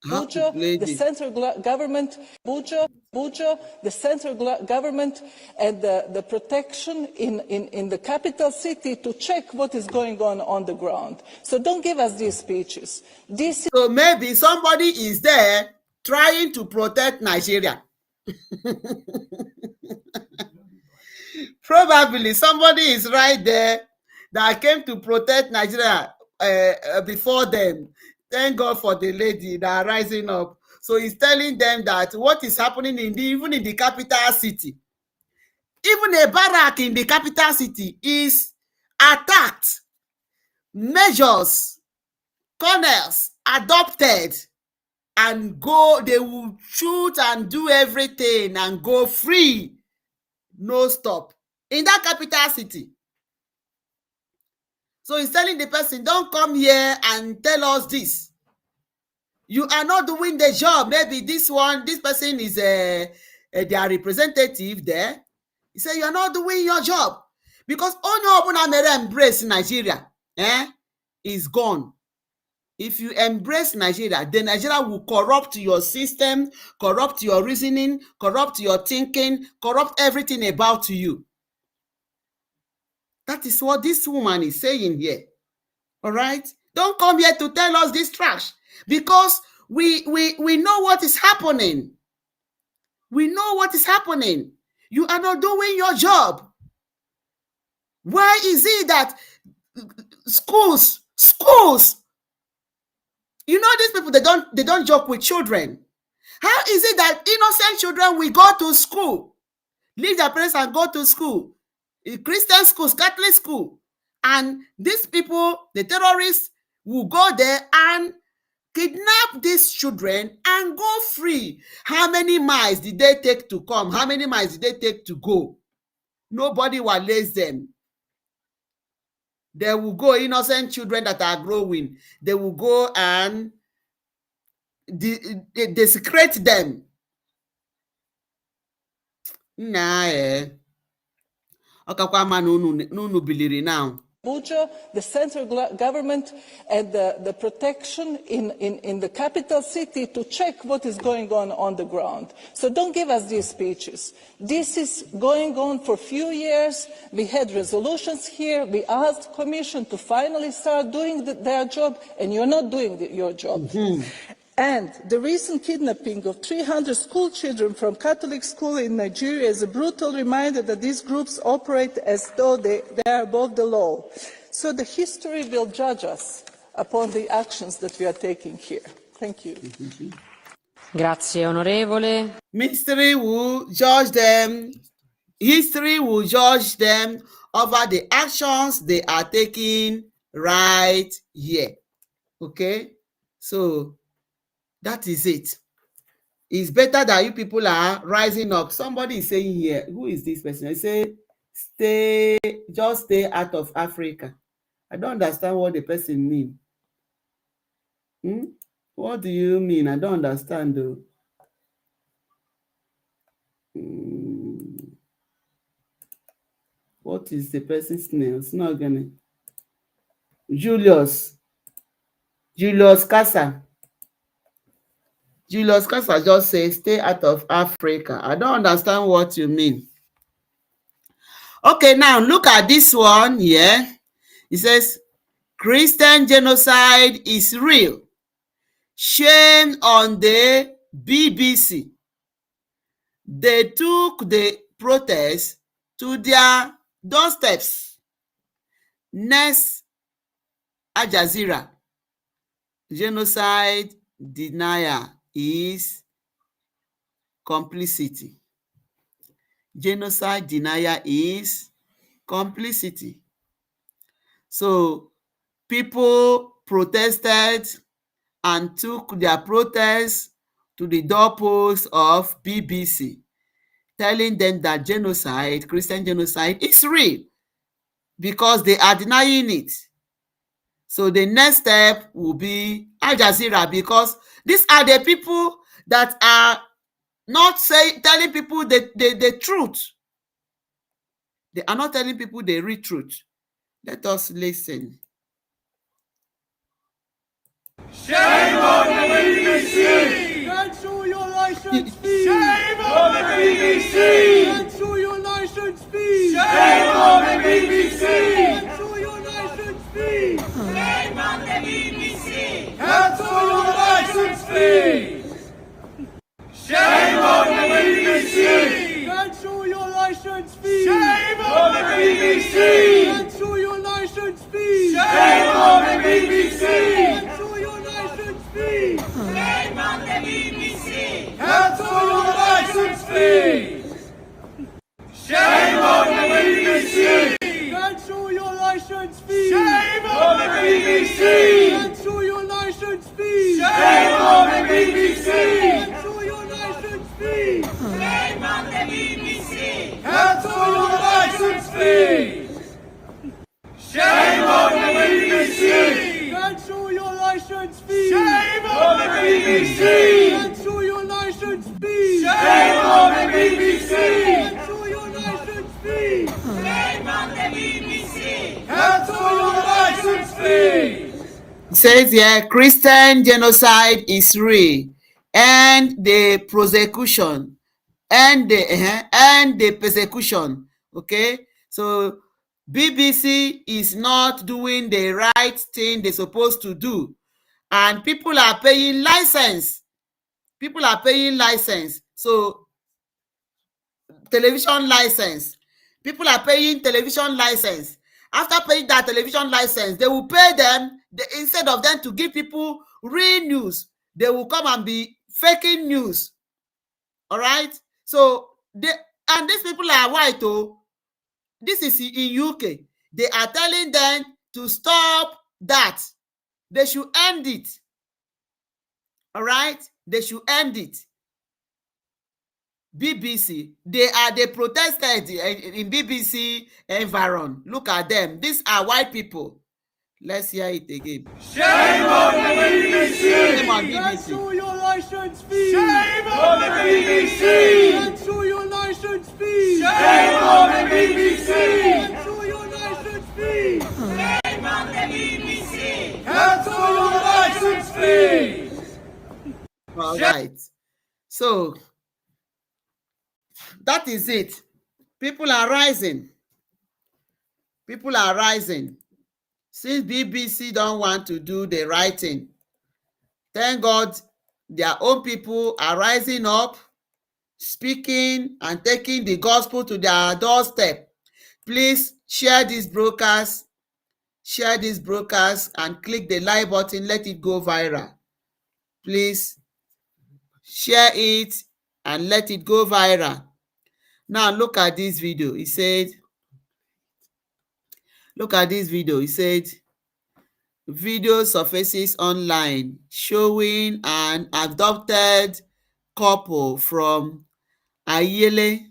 A: I have to play
J: the
A: this.
J: central government, Abuja, the central government and the protection in the capital city to check what is going on the ground. So don't give us these speeches. This is
A: So maybe somebody is there trying to protect Nigeria. Probably somebody is right there that came to protect Nigeria before them. Thank God for the lady that are rising up. So he's telling them that what is happening even in the capital city, even a barrack in the capital city is attacked. Measures, colonels adopted and go, they will shoot and do everything and go free, no stop, in that capital city. So he's telling the person, don't come here and tell us this. You are not doing the job. Maybe this person is their representative there. He said, you are not doing your job. Because only open Amere embrace Nigeria is gone. If you embrace Nigeria, then Nigeria will corrupt your system, corrupt your reasoning, corrupt your thinking, corrupt everything about you. That is what this woman is saying here. All right? Don't come here to tell us this trash, because we know what is happening. We know what is happening. You are not doing your job. Why is it that schools, you know, these people, they don't joke with children. How is it that innocent children will go to school, leave their parents and go to school, Christian schools, Catholic school, and these people, the terrorists, will go there and kidnap these children and go free? How many miles did they take to come? How many miles did they take to go? Nobody will lace them. They will go, innocent children that are growing, they will go and desecrate them. Nah, ọkakwa ma na unu biliri now.
J: Abuja, the central government and the protection in the capital city to check what is going on the ground. So don't give us these speeches. This is going on for a few years. We had resolutions here. We asked Commission to finally start doing their job, and you're not doing your job. Mm-hmm. And the recent kidnapping of 300 school children from Catholic school in Nigeria is a brutal reminder that these groups operate as though they are above the law. So the history will judge us upon the actions that we are taking here. Thank you.
B: Grazie onorevole.
A: History will judge them. History will judge them over the actions they are taking right here. Okay? So that is it. It's better that you people are rising up. Somebody is saying here, who is this person? I say, just stay out of Africa. I don't understand what the person means. What do you mean? I don't understand though. What is the person's name? It's not gonna. Julius Casa. Julius Casa just says, stay out of Africa. I don't understand what you mean. Okay, now look at this one here. It says, Christian genocide is real. Shame on the BBC. They took the protest to their doorsteps. Next, Al Jazeera. Genocide denier is complicity. Genocide denial is complicity. So people protested and took their protest to the doorpost of BBC, telling them that genocide, Christian genocide, is real because they are denying it. So the next step will be Al Jazeera, because these are the people that are not telling people the truth. They are not telling people the real truth. Let us listen.
B: Shame on the BBC! Cancel your license fee! Shame on the BBC! Cancel your license fee! Shame on the BBC! Cancel your license fee! Shame on the BBC! Cancel your license fee! Shame on the BBC! Cancel your license fee! Shame on the BBC! Cancel your license fee! Shame on the BBC! Cancel your license fee! Shame on the BBC! Cancel your license fee! Shame on the BBC! Cancel your license fee! Shame on the BBC! Cancel your license fee! Shame on the BBC! Cancel your license fee! Shame on the BBC! Cancel your license fee! Shame on the BBC! Cancel your license fee! Shame on the BBC! Cancel your license fee! Shame on the BBC! Cancel your license fee! Shame on the BBC! Cancel your license fee!
A: It says here, Christian genocide is real, and the prosecution, and the persecution. Okay, so BBC is not doing the right thing they're supposed to do, and people are paying license. People are paying license. So television license. People are paying television license. After paying that television license, they will pay them, instead of them to give people real news, they will come and be faking news. All right? So, and these people are white, oh. This is in UK. They are telling them to stop that. They should end it. All right? They should end it. BBC, they protested in BBC environment. Look at them. These are white people. Let's hear it again.
B: Shame on the BBC! Shame on BBC! Cancel your license fee! Shame on the BBC! Cancel your license fee! Shame on the BBC! Cancel your license fee! Shame on the BBC! Cancel your license fee!
A: All right. So that is it. People are rising. People are rising. Since BBC don't want to do the right thing, thank God their own people are rising up, speaking and taking the gospel to their doorstep. Please share these broadcasts, and click the like button. Let it go viral. Please share it and let it go viral. Now look at this video. He said, look at this video. He said, video surfaces online showing an adopted couple from Ayele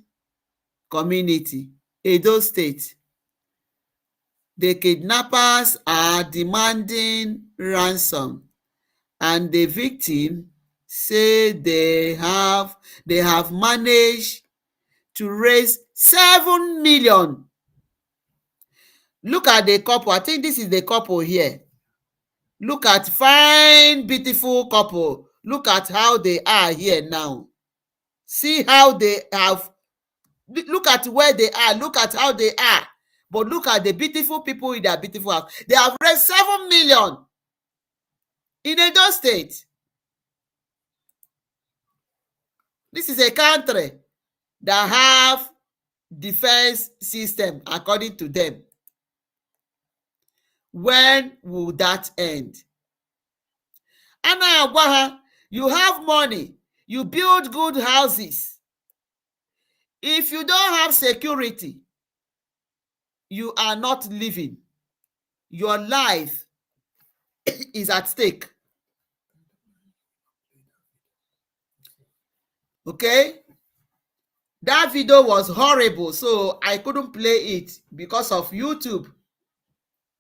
A: community, Edo State. The kidnappers are demanding ransom, and the victim say they have managed to raise 7 million. Look at the couple. I think this is the couple here. Look at fine, beautiful couple. Look at how they are here now. See how they have, look at where they are. Look at how they are. But look at the beautiful people in their beautiful house. They have raised 7 million in Edo State. This is a country that have defense system according to them. When will that end? Ana Agwaha, you have money, you build good houses, If you don't have security, you are not living. Your life is at stake. Okay? That video was horrible, so I couldn't play it because of YouTube.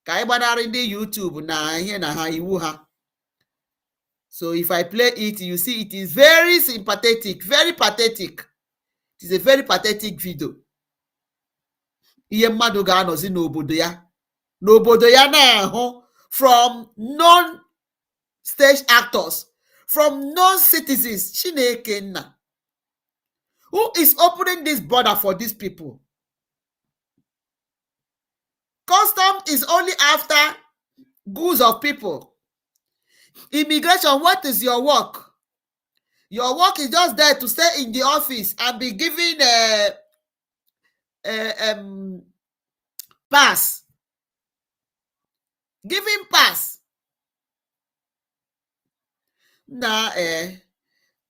A: Ka anyị gbanarị ndị YouTube na ihe na ha iwu ha. So if I play it, you see it is very sympathetic, very pathetic. It is a very pathetic video. Ihe mmadụ ga-anọzi n'obodo ya. N'obodo ya na-ahụ from non-stage actors, from non-citizens. Chineke nna. Who is opening this border for these people? Custom is only after goods of people. Immigration, what is your work? Your work is just there to stay in the office and be given a pass. Giving pass. Nah,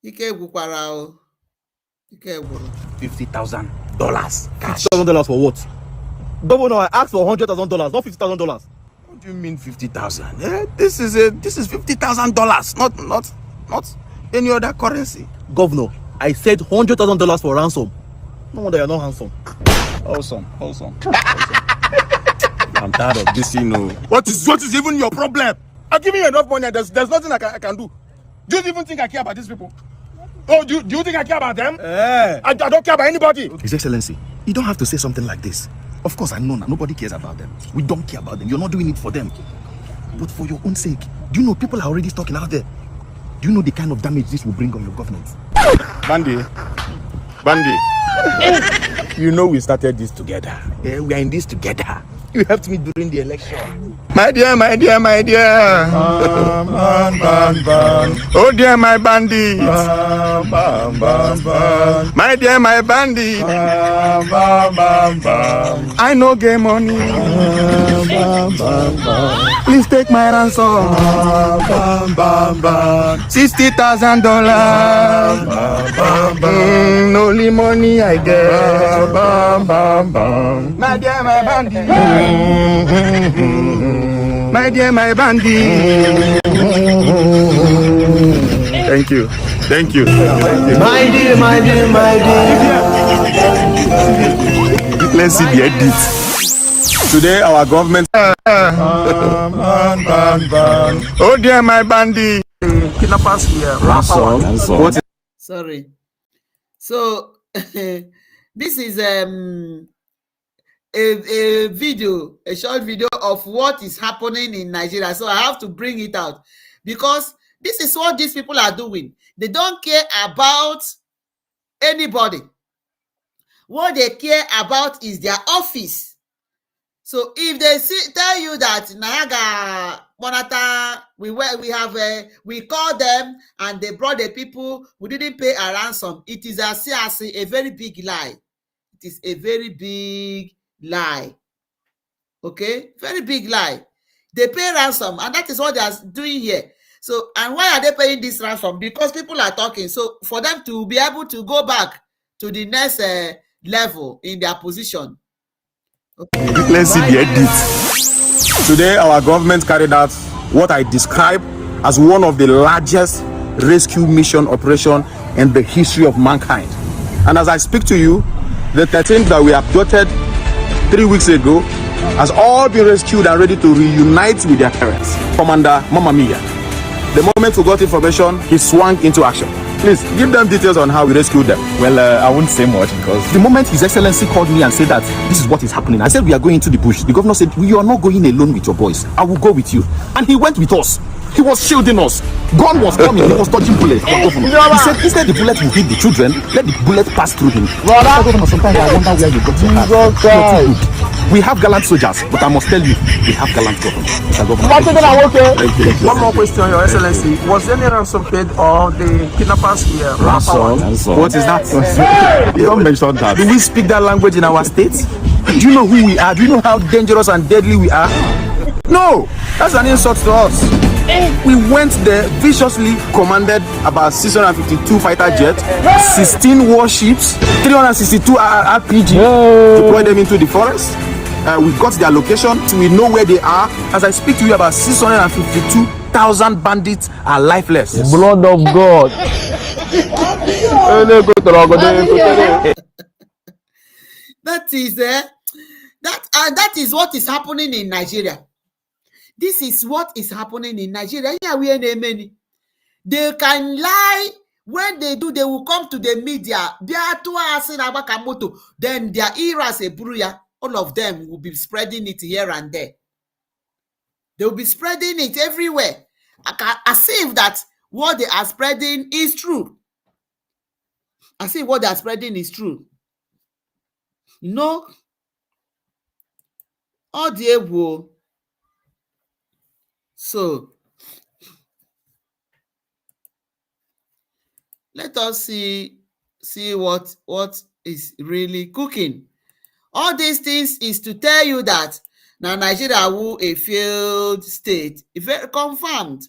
A: ike gwukwara o. Ike gwuru.
K: $50,000. $50,000 for what? Governor, I asked for $100,000, not $50,000. What do you mean 50,000? This is $50,000, not any other currency. Governor, I said $100,000 for ransom. No wonder you're not handsome. Awesome. I'm tired of this, you know. What is even your problem? I'm giving you enough money. There's nothing I can do. Do you even think I care about these people? Oh, do you think I care about them? I don't care about anybody. His Excellency, you don't have to say something like this. Of course, I know now. Nobody cares about them. We don't care about them. You're not doing it for them. But for your own sake, do you know people are already talking out there? Do you know the kind of damage this will bring on your government? Bandy. You know we started this together. Yeah, we are in this together. You helped me during the election. My dear. Oh dear, my bandit. My dear, my bandit. I know game money. Please take my ransom. $60,000. Only money I get. My dear, my bandit. My dear, my bandit. Thank you. My dear. Let's see the edit. Today, our government. Oh dear, my bandit. Kidnappers here. What?
A: Sorry. So this is a video, a short video of what is happening in Nigeria. So I have to bring it out because this is what these people are doing. They don't care about anybody. What they care about is their office. So if they tell you that Nayaga Monata, we call them and they brought the people, we didn't pay a ransom. It is a very big lie. It is a very big lie. Okay, very big lie. They pay ransom, and that is what they are doing here. So, and why are they paying this ransom? Because people are talking. So, for them to be able to go back to the next level in their position.
K: Okay. Let's see the edit. Today, our government carried out what I describe as one of the largest rescue mission operation in the history of mankind. And as I speak to you, the 13th that we abducted 3 weeks ago has all been rescued and ready to reunite with their parents. Commander Mama Mia. The moment we got information, he swung into action. Please give them details on how we rescued them. Well, I won't say much because the moment His Excellency called me and said that this is what is happening, I said we are going into the bush. The governor said, you are not going alone with your boys. I will go with you. And he went with us. He was shielding us. Gun was coming. He was dodging bullets. He said, instead the bullet will hit the children, let the bullet pass through him. Governor, sometimes I wonder where you got your heart. We have gallant soldiers, but I must tell you, we have gallant governors.
C: One more question, Your Excellency. Was any ransom paid or the kidnappers here?
K: Ransom? What is that? You don't mention that. Do we speak that language in our state? Do you know who we are? Do you know how dangerous and deadly we are? No! That's an insult to us. We went there, viciously commanded about 652 fighter jets, 16 warships, 362 RPG, deployed them into the forest. We got their location, we know where they are. As I speak to you, about 652,000 bandits are lifeless.
C: Blood of God.
A: That is what is happening in Nigeria. This is what is happening in Nigeria. They can lie. When they do, they will come to the media. Then their eras all of them will be spreading it here and there. They will be spreading it everywhere, as if that what they are spreading is true. As if what they are spreading is true. No. All the able. So let us see what is really cooking. All these things is to tell you that now Nigeria will a failed state. Very confirmed.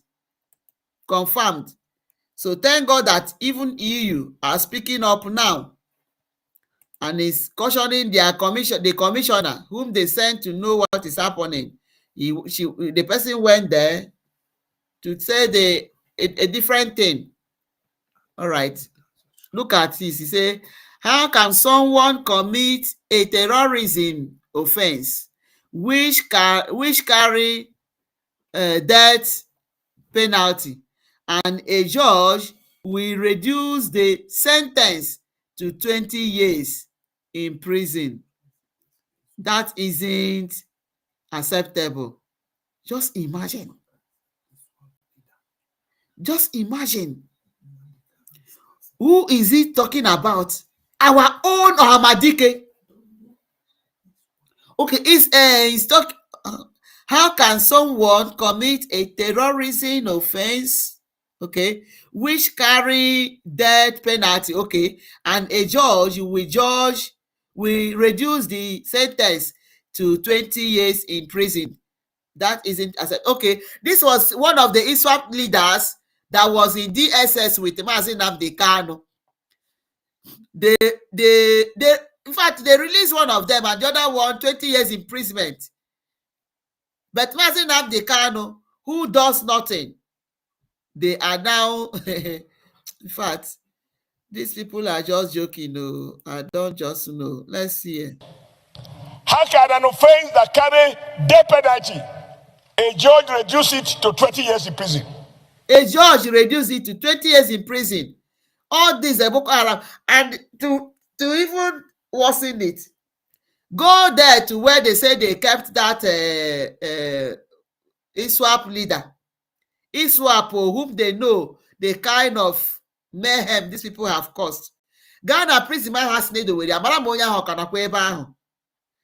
A: So thank God that even EU are speaking up now and is cautioning the commissioner whom they sent to know what is happening. The person went there to say a different thing. All right. Look at this. He say, how can someone commit a terrorism offense which carry death penalty, and a judge will reduce the sentence to 20 years in prison? That isn't acceptable. Just imagine. Who is he talking about? Our own Ahmadike. Okay, he's talking. How can someone commit a terrorism offense, okay, which carry death penalty, okay, and a judge will reduce the sentence to 20 years in prison? That isn't acceptable. Okay, this was one of the ISWAP leaders that was in DSS with Mazi Nnamdi Kanu. In fact, they released one of them and the other one 20 years imprisonment. But Mazi Nnamdi Kanu, who does nothing, they are now, in fact, these people are just joking. No, I don't just know. Let's see.
L: How can an offense that carry death penalty, a judge reduce it to 20 years in prison?
A: A judge reduce it to 20 years in prison. All this Boko Haram, and to even worsen it, go there to where they say they kept that ISWAP leader. ISWAP, whom they know the kind of mayhem these people have caused. Ghana prison has need.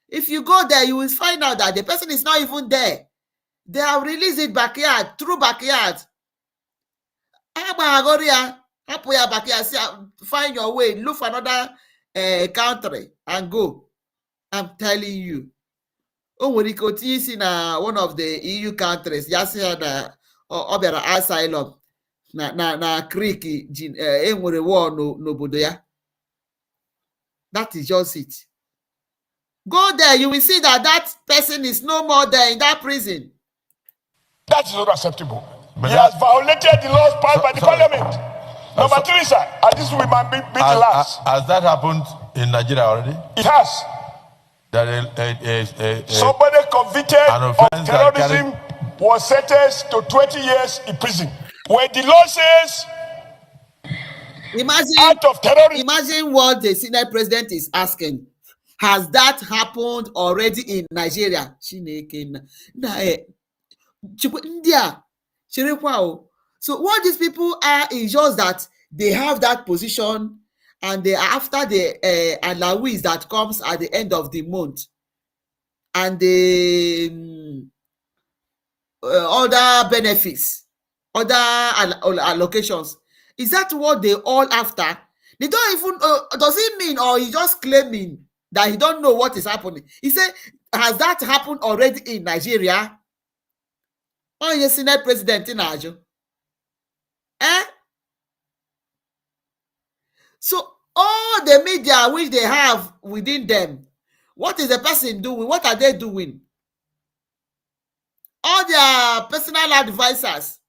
A: If you go there, you will find out that the person is not even there. They have released it backyard, through backyard. Find your way, look for another country and go. I'm telling you. When you continue in one of the EU countries, just had obera asylum na creek enwere war n'obodo ya. That is just it. Go there, you will see that person is no more there in that prison.
L: That is not acceptable. He has violated the laws passed by the parliament. Number three, sir, and this will be the last.
M: Has that happened in Nigeria already?
L: It has. Somebody convicted of terrorism was sentenced to 20 years in prison. When the law says act of terrorism.
A: Imagine what the Senate president is asking. Has that happened already in Nigeria? So what these people are is just that they have that position, and they are after the allowance that comes at the end of the month, and the other benefits, other allocations. Is that what they all after? They don't even, does it mean, or he just claiming that he don't know what is happening? He said, has that happened already in Nigeria? Onye Senate President na-ajụ. So all the media which they have within them, what is the person doing? What are they doing? All their personal advisors.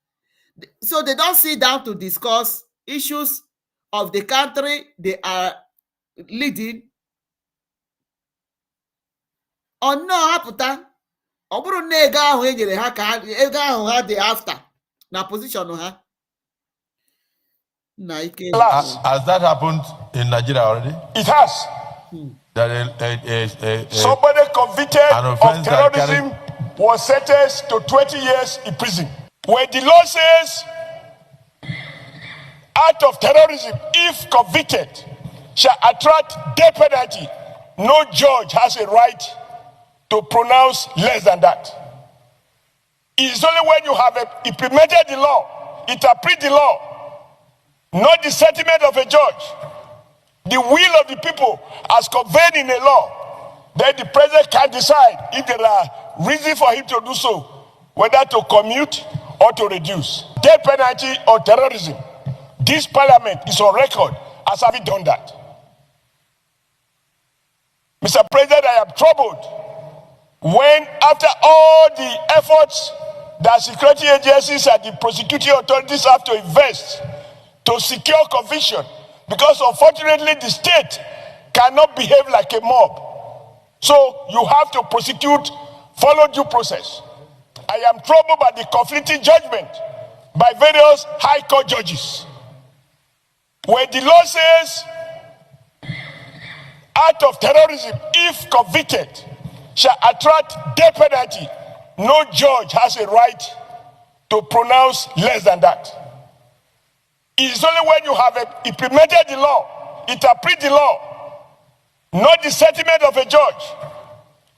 A: So they don't sit down to discuss issues of the country they are leading. Hapụta, ọ bụrụ na ego ahụ e nyere ha ka ego ahụ ha dị after na position ha.
M: Has that happened in Nigeria already?
L: It has.
M: That
L: somebody convicted of terrorism was sentenced to 20 years in prison. When the law says act of terrorism, if convicted, shall attract death penalty, no judge has a right to pronounce less than that. It is only when you have implemented the law, interpret the law, not the sentiment of a judge, the will of the people as conveyed in a law, then the president can decide if there are reasons for him to do so, whether to commute or to reduce. Death penalty or terrorism. This parliament is on record as having done that. Mr. President, I am troubled when, after all the efforts that security agencies and the prosecuting authorities have to invest to secure conviction, because unfortunately the state cannot behave like a mob. So you have to prosecute, follow due process. I am troubled by the conflicting judgment by various high court judges. When the law says act of terrorism, if convicted, shall attract death penalty, no judge has a right to pronounce less than that. It is only when you have implemented the law, interpret the law, not the sentiment of a judge,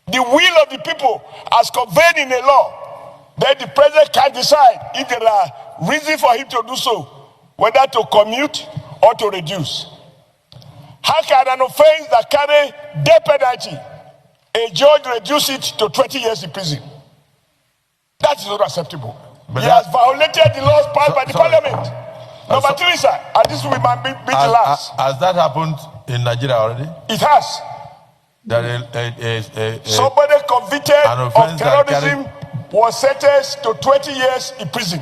L: the will of the people as conveyed in a law, then the president can decide if there are reasons for him to do so, whether to commute or to reduce. How can an offense that carry death penalty, a judge reduce it to 20 years in prison? That is not acceptable. But he has violated the laws passed by the parliament. Number three, sir, and this will be the last.
M: Has that happened in Nigeria already?
L: It has.
M: That
L: somebody convicted of terrorism was sentenced to 20 years in prison.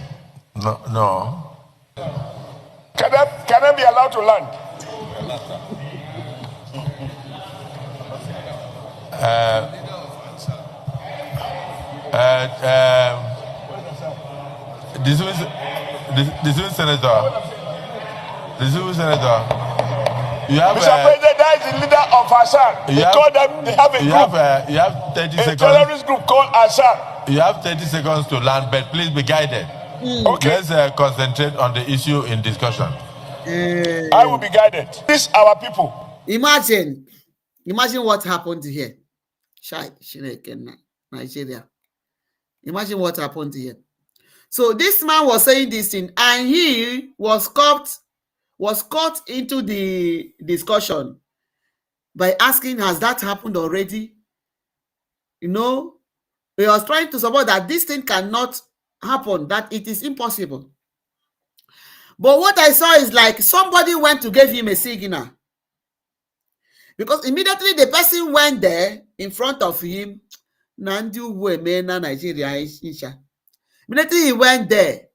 M: No.
L: Can I be allowed to land?
M: The civil senator, you have,
L: Mr. President, that is the leader of Assad. They have a group.
M: You have 30 seconds.
L: A terrorist group called Assad.
M: You have 30 seconds to land, but please be guided.
L: Okay.
M: Let's concentrate on the issue in discussion.
L: I will be guided. This our people.
A: Imagine what happened here. Nigeria. Imagine what happened here. So this man was saying this thing, and he was caught into the discussion by asking, has that happened already? You know, he was trying to support that this thing cannot happen, that it is impossible. But what I saw is like somebody went to give him a signal, because immediately the person went there in front of him. Nigeria. Immediately he went there.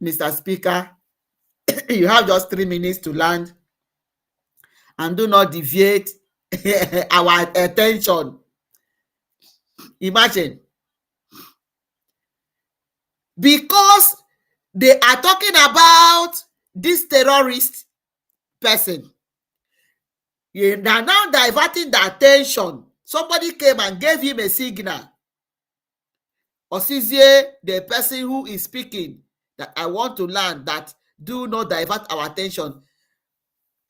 A: Mr. Speaker, you have just 3 minutes to land, and do not deviate our attention. Imagine. Because they are talking about this terrorist person. They are now diverting the attention. Somebody came and gave him a signal. Osizie, the person who is speaking, that I want to learn, that do not divert our attention.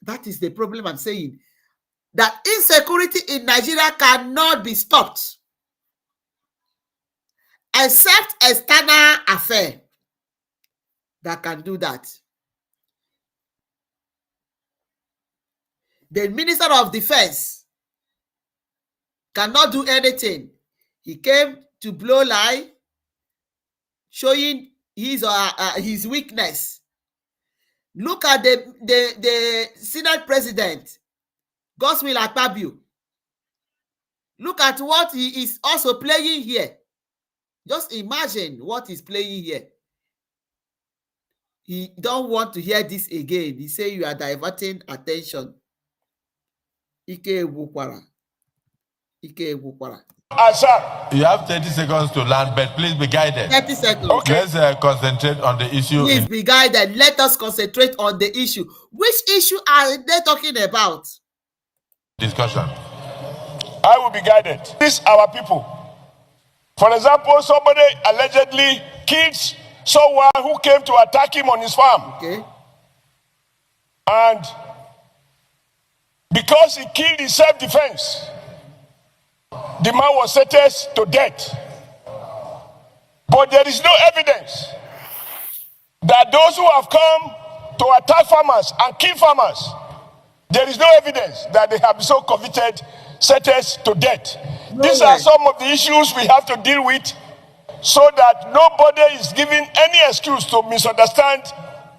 A: That is the problem I'm saying. That insecurity in Nigeria cannot be stopped except external affair that can do that. The Minister of Defense cannot do anything. He came to blow lie, showing his weakness. Look at the Senate President, Godswill Akpabio. Look at what he is also playing here. Just imagine what he's playing here. He don't want to hear this again. He say you are diverting attention. Ike Egwukwara. Ike Egwukwara.
M: You have 30 seconds to land, but please be guided.
A: 30 seconds.
M: Okay. Let's concentrate on the issue.
A: Please be guided. Let us concentrate on the issue. Which issue are they talking about?
M: Discussion.
L: I will be guided. These our people. For example, somebody allegedly killed someone who came to attack him on his farm.
A: Okay.
L: And because he killed in self-defense, the man was sentenced to death. But there is no evidence that those who have come to attack farmers and kill farmers, there is no evidence that they have been so convicted, sentenced to death. These are some of the issues we have to deal with so that nobody is given any excuse to misunderstand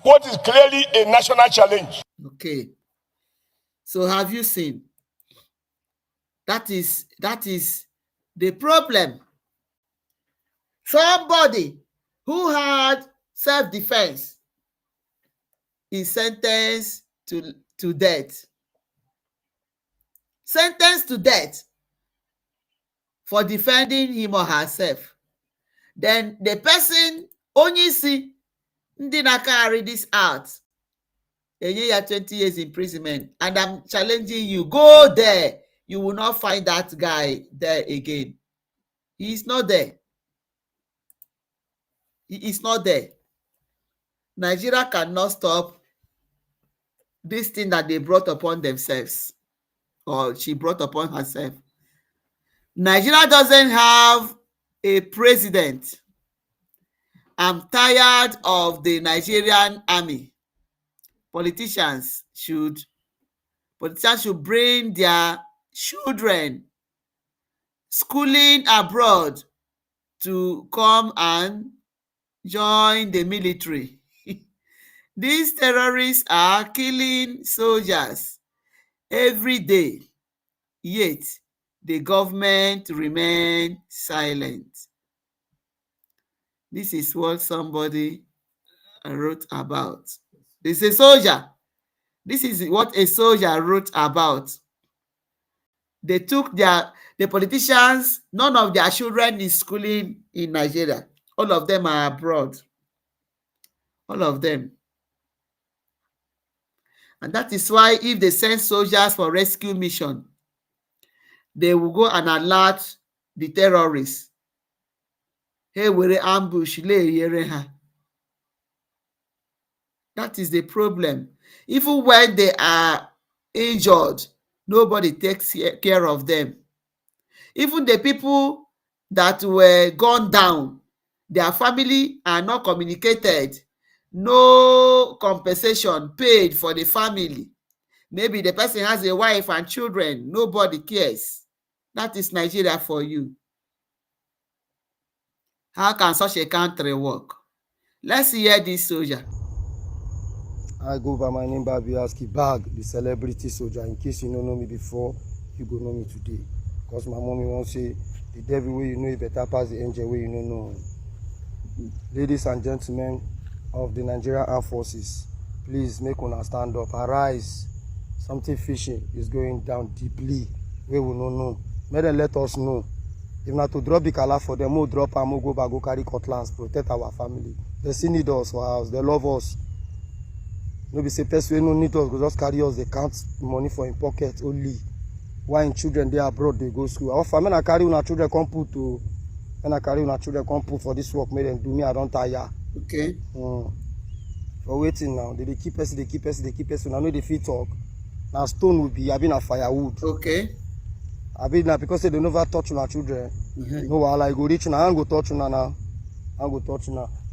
L: what is clearly a national challenge.
A: Okay. So have you seen? That is the problem. Somebody who had self-defense is sentenced to death. Sentenced to death for defending him or herself. Then the person only see ndị na-carry this out. Enye ya 20 years imprisonment. And I'm challenging you, go there. You will not find that guy there again. He is not there. He is not there. Nigeria cannot stop this thing that they brought upon themselves, or she brought upon herself. Nigeria doesn't have a president. I'm tired of the Nigerian army. Politicians should bring their children schooling abroad to come and join the military. These terrorists are killing soldiers every day, yet the government remain silent. This is what somebody wrote about. This is a soldier. This is what a soldier wrote about. They took the politicians, none of their children is schooling in Nigeria. All of them are abroad. All of them. And that is why if they send soldiers for rescue mission, they will go and alert the terrorists. Hey, we're ambush. That is the problem. Even when they are injured, nobody takes care of them. Even the people that were gone down, their family are not communicated. No compensation paid for the family. Maybe the person has a wife and children. Nobody cares. That is Nigeria for you. How can such a country work? Let's hear this soldier.
N: I go by my name Babiaski Bag, the celebrity soldier. In case you don't know me before, you go know me today. Because my mommy won't say, the devil way you know it better pass the angel way you don't know. Ladies and gentlemen of the Nigerian Armed Forces, please make una stand up. Arise. Something fishy is going down deeply. We will not know. May them let us know. If not to drop the color for them, we'll drop and we'll go back, go carry cutlass, protect our family. They still need us for house. They love us. Nobody say person we no need us, go just carry us. They count money for in pocket only. Why in children they abroad they go school? Our family I carry una children come put to. When I carry una children come put for this work, make them do me. I don't tire.
A: Okay.
N: For waiting now, they keep us. I know they fit talk. Now stone will be having a firewood.
A: Okay.
N: I be now because they never touch our children. You know, I go reach now. I go touch now.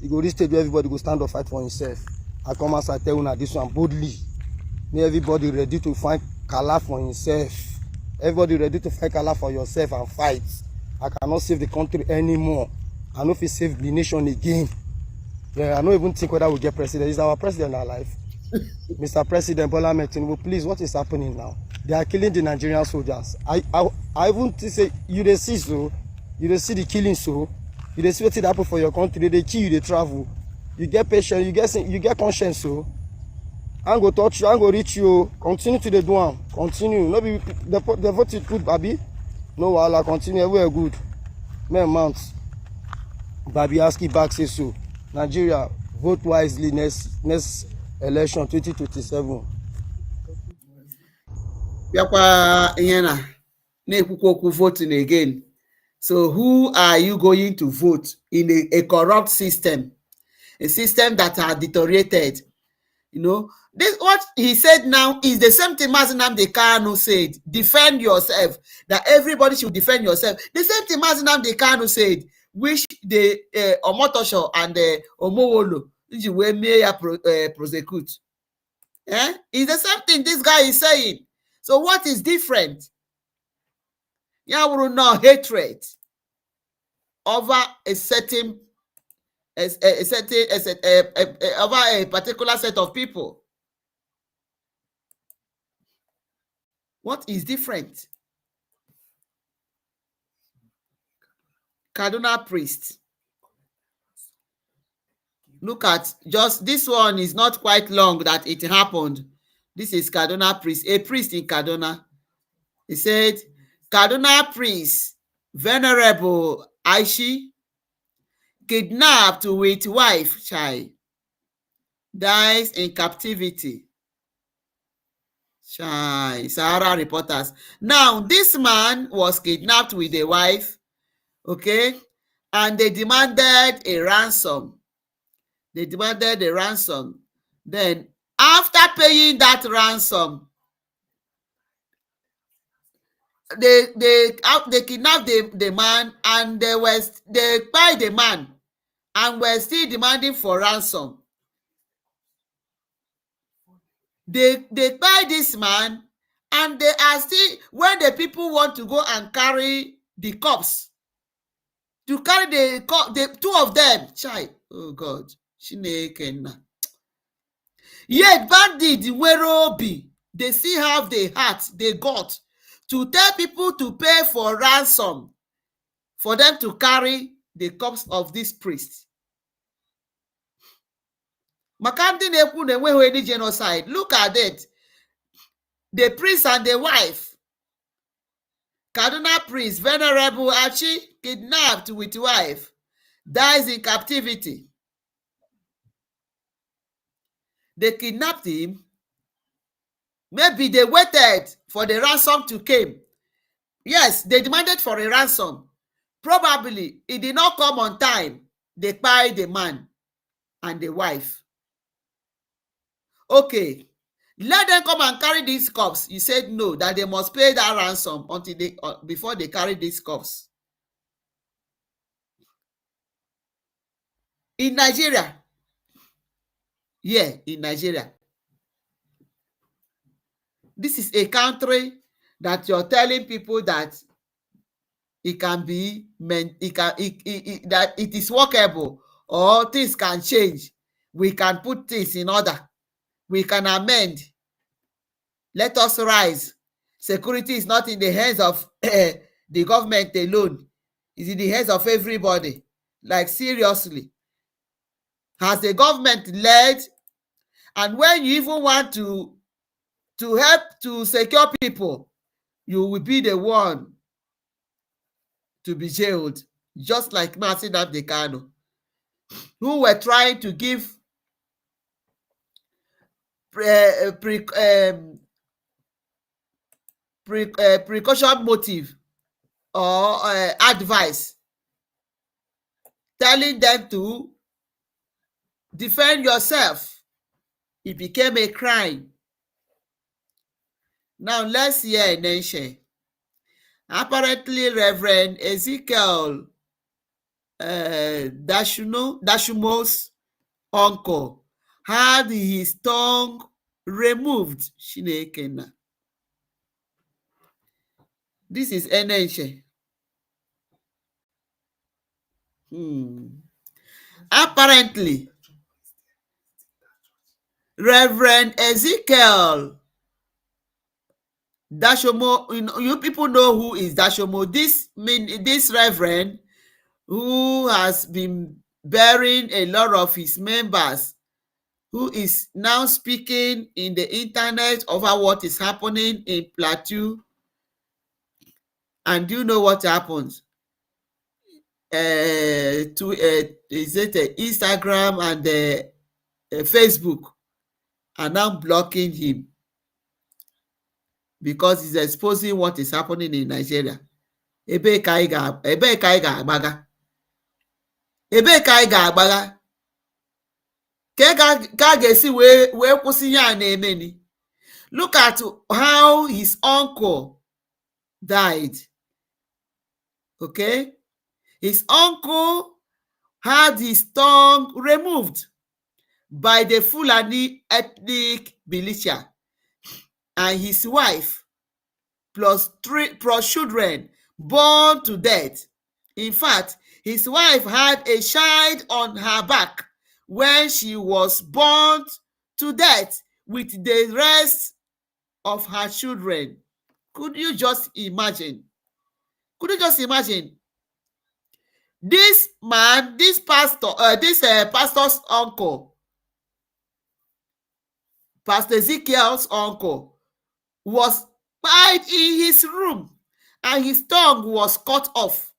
N: You go reach stage where everybody go stand up fight for himself. I come outside tell you this one boldly. Make everybody ready to find color for himself. Everybody ready to fight Allah for yourself and fight. I cannot save the country anymore. I know if we save the nation again. Yeah, I don't even think whether we get president. Is our president alive? Mr. President Bola Ahmed Tinubu, please, what is happening now? They are killing the Nigerian soldiers. I even say you dey see so, you dey see the killing so, you dey see what happen for your country. They kill you, they travel. You get patience, you get conscience so. I go touch you, I go reach you. Continue to the do am. Continue. No be the vote is good, baby. No wahala. Continue. Everywhere good. Men mount. Babi Aski back say so. Nigeria, vote wisely next election 2027.
A: Bịakwa ihe na-ekwukwa okwu voting again. So who are you going to vote in a corrupt system? A system that has deteriorated. You know, this what he said now is the same thing Mazi Nnamdi Kanu said. Defend yourself. That everybody should defend yourself. The same thing Mazi Nnamdi Kanu said, which the Omotosho and Omowolo prosecute. It's the same thing this guy is saying. So what is different? Yawuru no hatred over a certain over a particular set of people. What is different? Kaduna priest. Look at just this one is not quite long that it happened. This is Kaduna priest, a priest in Kaduna. He said, Kaduna priest, Venerable Aishi, kidnapped with wife, Chai, dies in captivity. Chai, Sahara reporters. Now, this man was kidnapped with a wife, okay, and they demanded a ransom. They demanded a ransom. Then, after paying that ransom, they kidnapped the man, and they paid the man and were still demanding for ransom. They paid this man, and they are still, when the people want to go and carry the corpse, to carry the two of them, chai, oh God, Chineke. Yet bandit Werobi, they still have the heart they got to tell people to pay for ransom for them to carry the corpse of this priest. Makandi na-ekwu na enweghị any genocide. Look at it. The priest and the wife. Kaduna priest, Venerable Achi, kidnapped with wife, dies in captivity. They kidnapped him. Maybe they waited for the ransom to come. Yes, they demanded for a ransom. Probably it did not come on time. They paid the man and the wife. Okay, let them come and carry these corpse. You said no, that they must pay that ransom until before they carry these corpse. In Nigeria, yeah, in Nigeria, this is a country that you're telling people that it can be that it is workable, or things can change. We can put things in order. We can amend. Let us rise. Security is not in the hands of the government alone. It's in the hands of everybody. Like, seriously. Has the government led? And when you even want to help to secure people, you will be the one to be jailed. Just like Mazi Nnamdi Kanu, who were trying to give precaution motive or advice, telling them to defend yourself. It became a crime. Now let's hear a nation. Apparently, Reverend Ezekiel Dashumo's uncle had his tongue removed. Shinekena. This is Enenche. Apparently, Reverend Ezekiel Dashomo, you people know who is Dashomo. This reverend who has been burying a lot of his members, who is now speaking in the internet over what is happening in Plateau. And do you know what happens? Is it Instagram and Facebook are now blocking him because he's exposing what is happening in Nigeria. Ebe ka anyị ga-agbaga? Ebe ka anyị ga-agbaga? Ka a ga-esi wee kwụsị ihe a na-emeni? Look at how his uncle died. Okay? His uncle had his tongue removed by the Fulani ethnic militia, and his wife plus children born to death. In fact, his wife had a child on her back when she was born to death with the rest of her children. Could you just imagine? Could you just imagine? This man, this pastor's uncle, Pastor Ezekiel's uncle, was tied in his room and his tongue was cut off.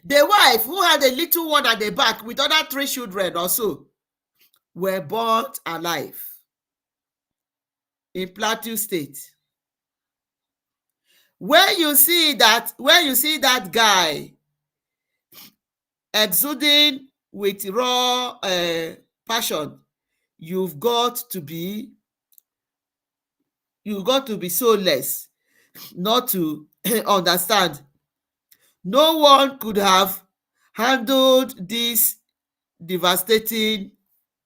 A: The wife, who had a little one at the back with other 3 children also, were burnt alive in Plateau State. When you see that guy exuding with raw passion, you've got to be soulless not to understand. No one could have handled these devastating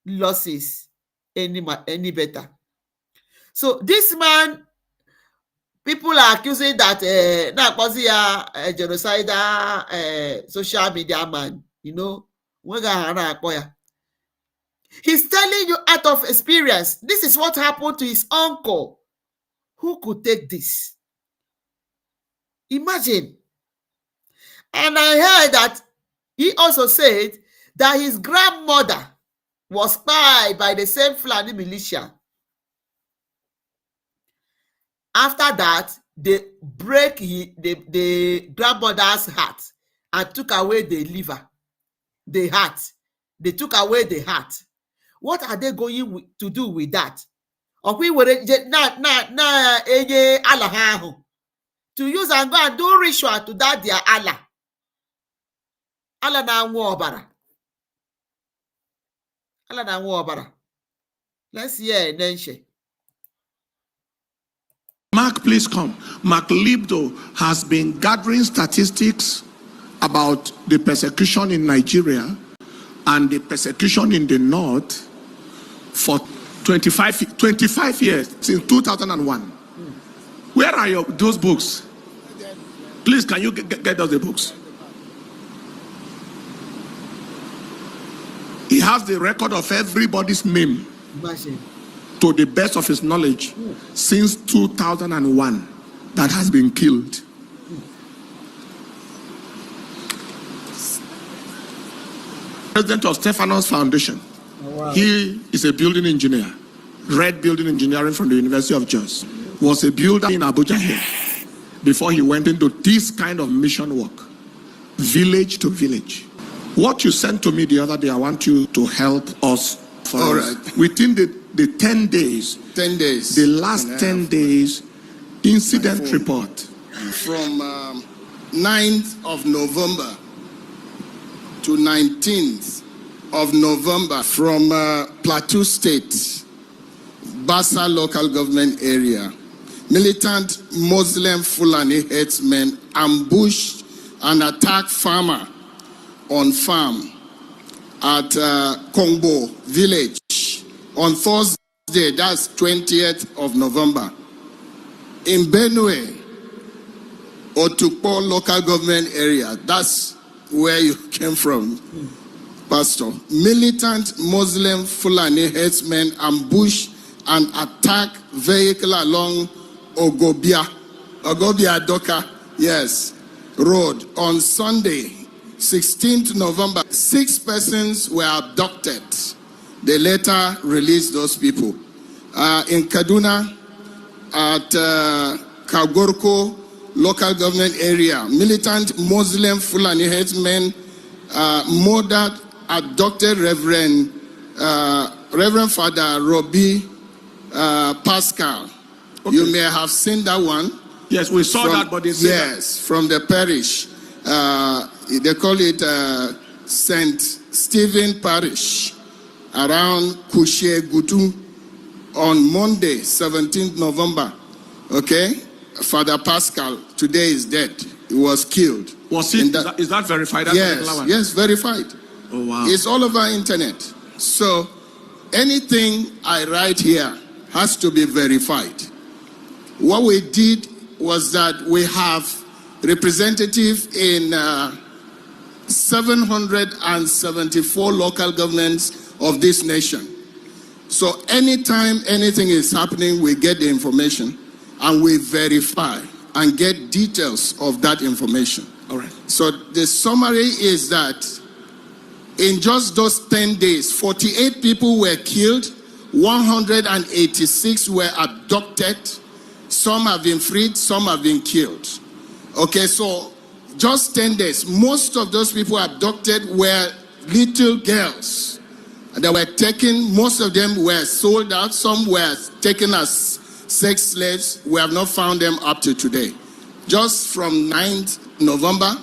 A: losses any better. So this man, people are accusing that a genocidal social media man, you know. He's telling you out of experience. This is what happened to his uncle. Who could take this? Imagine. And I heard that he also said that his grandmother was spied by the same Fulani militia. After that, they break the grandmother's heart and took away the liver, the heart. They took away the heart. What are they going to do with that? To use and go and do ritual to that their Allah. Allah na anwụ ọbara. Allah na anwụ ọbara. Let's hear Nenche.
L: Mark, please come. Mark Libdo has been gathering statistics about the persecution in Nigeria and the persecution in the north for 25 years, since 2001. Where are those books? Please, can you get us the books? He has the record of everybody's name, to the best of his knowledge, since 2001, that has been killed. President of Stephanos Foundation. He is a building engineer, Red Building Engineering from the University of Jos. Was a builder in Abuja here before he went into this kind of mission work, village to village. What you sent to me the other day, I want you to help us for
O: All
L: us.
O: right.
L: Within the 10 days,
O: 10 days.
L: the last 10 days, incident report.
O: From 9th of November to 19th of November from Plateau State, Bassa local government area, militant Muslim Fulani headsmen ambushed and attacked farmer on farm at Kongbo village on Thursday, that's 20th of November. In Benue, Otukpo local government area. That's where you came from, Pastor. Militant Muslim Fulani herdsmen ambush and attack vehicle along Ogobia Doka, yes, road on Sunday, 16th November. 6 persons were abducted. They later released those people. In Kaduna, at Kagorko local government area, militant Muslim Fulani herdsmen murdered abducted Reverend Father Robbie Pascal. Okay. You may have seen that one.
C: Yes, we saw that, but they said
O: yes, from the parish. They call it St. Stephen Parish, around Kushe Gutu, on Monday, 17th November. Okay? Father Pascal today is dead. He was killed.
C: Was it? Is that verified?
O: Yes, verified.
C: Oh, wow.
O: It's all over internet. So anything I write here has to be verified. What we did was that we have representatives in 774 local governments of this nation. So anytime anything is happening, we get the information and we verify and get details of that information.
C: All right.
O: So the summary is that in just those 10 days, 48 people were killed, 186 were abducted, some have been freed, some have been killed. Okay, so just 10 days, most of those people abducted were little girls that were taken. Most of them were sold out, some were taken as sex slaves. We have not found them up to today. Just from 9th November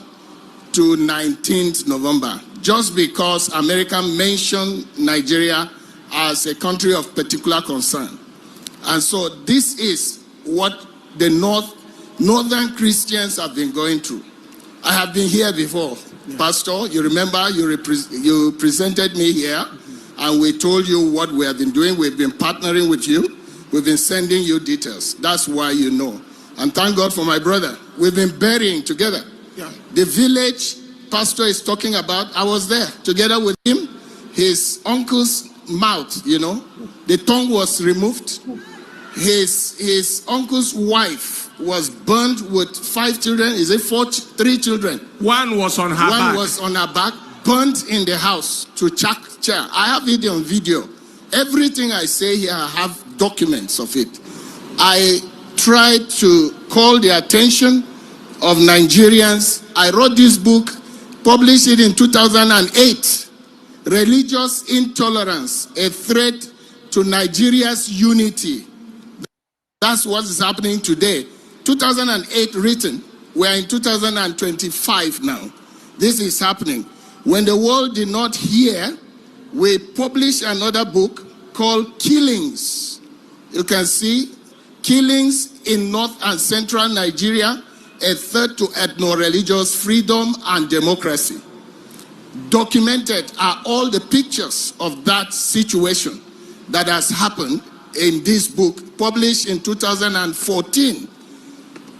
O: to 19th November, just because America mentioned Nigeria as a country of particular concern. And so this is what the northern Christians have been going through. I have been here before, Pastor. You remember you presented me here, and we told you what we have been doing. We've been partnering with you. We've been sending you details. That's why you know. And thank God for my brother. We've been burying together.
C: Yeah.
O: The village Pastor is talking about, I was there together with him. His uncle's mouth, the tongue was removed. His uncle's wife was burnt with 5 children. Is it 3 children?
C: One was on her back.
O: One was on her back, burnt in the house to chair. I have it on video. Everything I say here, I have documents of it. I tried to call the attention of Nigerians. I wrote this book, published it in 2008. Religious Intolerance, a Threat to Nigeria's Unity. That's what is happening today. 2008 written. We are in 2025 now. This is happening. When the world did not hear, we published another book called Killings. You can see killings in North and Central Nigeria, a threat to ethno-religious freedom and democracy. Documented are all the pictures of that situation that has happened in this book, published in 2014.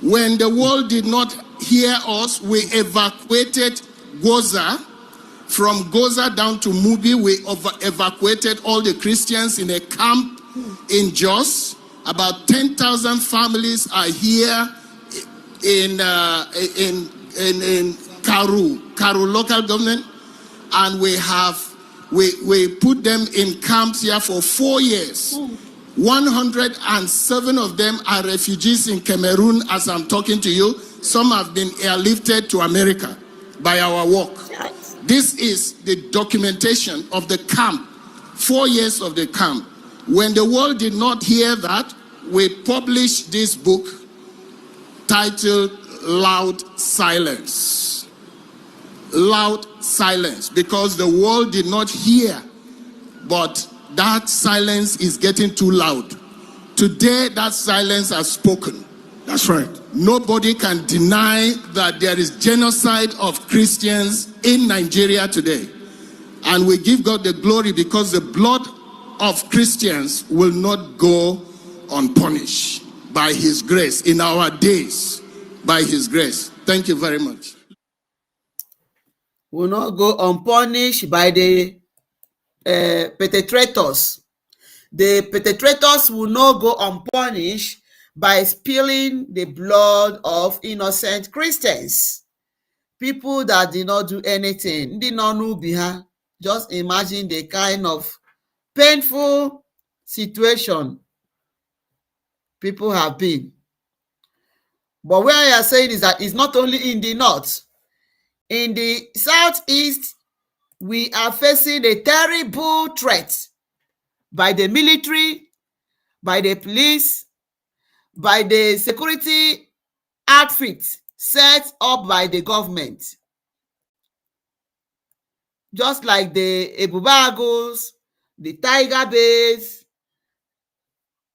O: When the world did not hear us, we evacuated Goza. From Goza down to Mubi, we evacuated all the Christians in a camp in Jos. About 10,000 families are here in Karu local government, and we put them in camps here for 4 years. 107 of them are refugees in Cameroon as I'm talking to you. Some have been airlifted to America by our work. This is the documentation of the camp, 4 years of the camp. When the world did not hear that, we published this book titled Loud Silence. Loud silence, because the world did not hear, but that silence is getting too loud. Today, that silence has spoken.
C: That's right.
O: Nobody can deny that there is genocide of Christians in Nigeria today. And we give God the glory because the blood of Christians will not go unpunished by his grace in our days. by his grace. Thank you very much.
A: Will not go unpunished by the perpetrators. The perpetrators will not go unpunished by spilling the blood of innocent Christians. People that did not do anything. Ndị nọ n'ubi ha. Just imagine the kind of painful situation people have been. But where I are saying is that it's not only in the north. In the southeast, we are facing a terrible threat by the military, by the police, by the security outfit set up by the government. Just like the Ebubagos, the Tiger Base,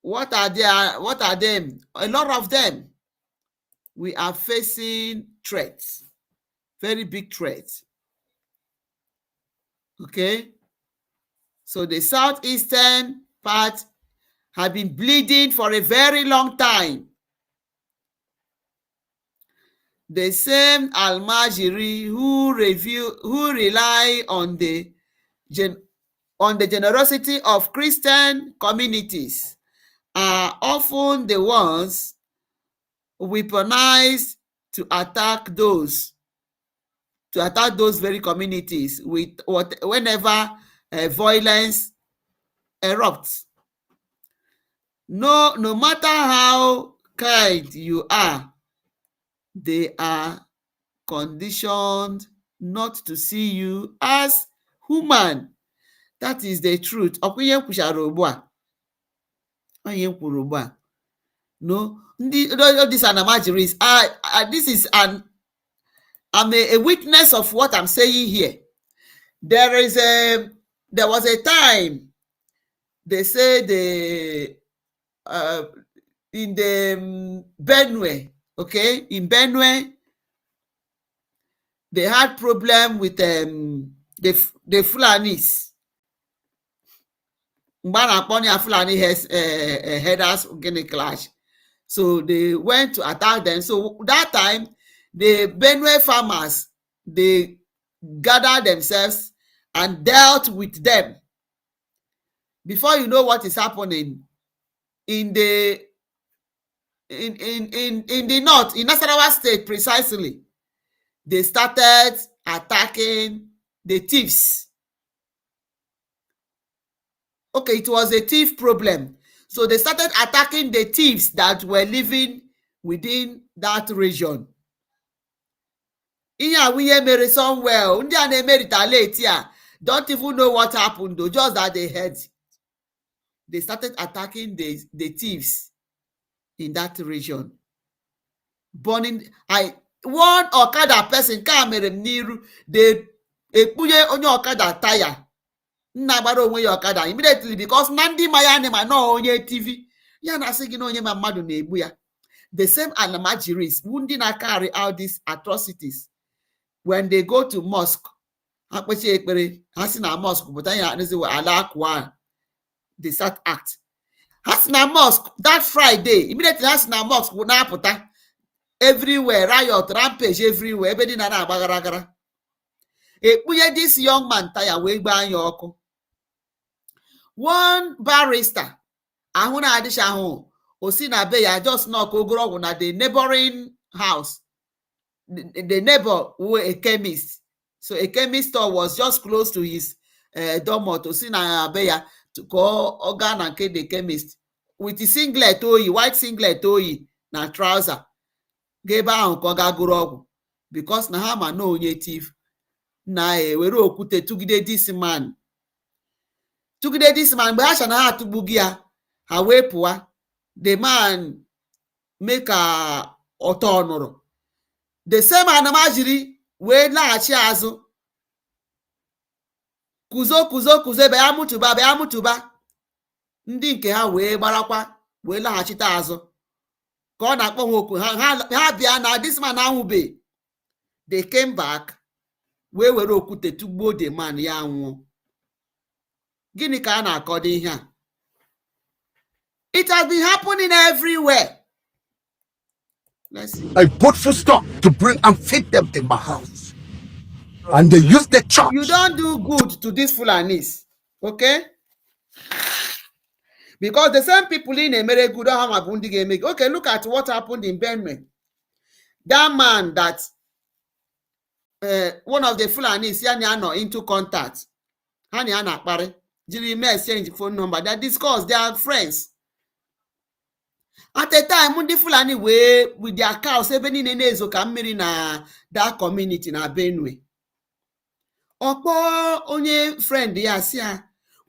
A: what are them? A lot of them. We are facing threats, very big threats. Okay? So the southeastern part have been bleeding for a very long time. The same Almajiri who rely on the generosity of Christian communities are often the ones weaponized to attack those very communities with whenever violence erupts. No matter how kind you are, they are conditioned not to see you as human. That is the truth. No, all these Anamajiris, I'm a witness of what I'm saying here. There was a time they say in the Benue, okay, in Benue, they had problem with the Fulanis. Fulani headers getting clash. So they went to attack them. So that time, the Benue farmers, they gathered themselves and dealt with them. Before you know what is happening in the north, in Nasarawa State precisely, they started attacking the thieves. Okay, it was a thief problem. So they started attacking the thieves that were living within that region. Somewhere, don't even know what happened though, just that they heard. They started attacking the thieves in that region. Burning, one Okada person came niru, they ekpunye onye Okada tire. Nna gbara onwe ya Okada immediately because na ndị ma ya anịma nọ onye TV ya na-asị gị na onye ma mmadụ na-egbu ya. The same Alamajiris ndị na-carry out these atrocities when they go to mosque, ha kpechi ekpere, ha si na mosque pụta ya nziwe ala akwa, they start act. Ha si na mosque that Friday, immediately ha si na mosque bụ na-apụta everywhere, riot, rampage everywhere, ebe dị na na-agbagaragara. Ekpunye this young man tire wee gbaa anya ọkụ. One barrister ahụ na-adịcha ahụ o si na be ya just knock ogoro ọgwụ na the neighboring house. The neighbor were a chemist, so a chemist store was just close to his dormot. O si na be ya to call organ and the chemist with his singlet oyi, white singlet oyi na trouser. Gebe ahụ ka ọ ga gụrụ ọgwụ because na ha ma na onye thief na were okwute tụgide this man. Tụgide this man mgbe ha cha na ha atụgbughị ya, ha wee pụọ. The man make a ọtọ ọnụrụ. The same Anamajiri wee laghachi azụ. Kuzo bịa mụtụba. Ndị nke ha wee gbarakwa wee laghachite azụ. Ka ọ na-akpọ ha oku ha bịa na this man ahụbe. They came back wee were okwute tugbuo the man ya nwụọ. Gịnị ka a na-akọdo ihe a? It has been happening everywhere. Let's see.
P: I put full stop to bring and feed them in my house. And they use the church.
A: You don't do good to these Fulanis, okay? Because the same people in Emeregwu don't have Abundi game. Okay, look at what happened in Benue. That man that one of the Fulanis yana into contact. Hani ana akpari. Jiri me exchange phone number. They discuss, they are friends. At a time, ndị Fulani with their cows ebe niile na-ezo ka mmiri na that community na Benue. Ọkpọ onye friend ya si ya,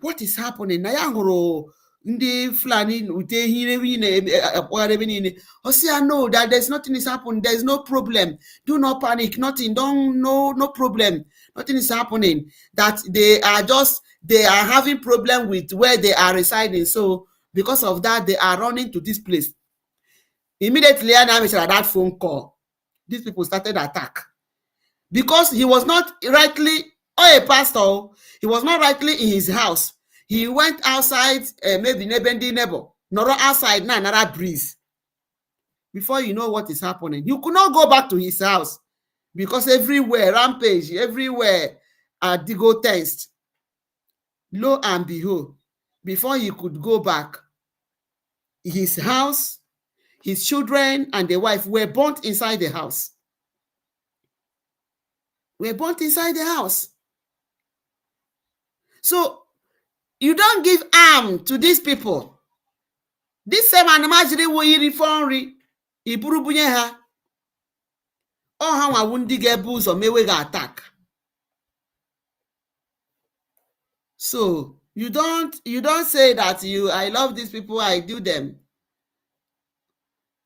A: what is happening? Na ya hụrụ ndị Fulani ute ihe na-akpọgharị ebe niile. O si ya, no, that there's nothing is happening. There's no problem. Do not panic. Nothing. No problem. Nothing is happening. That they are having problem with where they are residing. So because of that, they are running to this place. Immediately, after that phone call, these people started attack. Because he was not rightly, a pastor, he was not rightly in his house. He went outside, maybe neighbor, nor outside, now another breeze. Before you know what is happening, you could not go back to his house because everywhere, rampage, everywhere, Digo test. Lo and behold, before he could go back, his house, his children, and the wife were burnt inside the house. Were burnt inside the house. So, you don't give arm to these people. This same animajiri wo yiri fonri, iburu bunye ha. Oh, ha wa wundi gebu ụzọ mewe ga attack. So, you don't say that I love these people, I do them.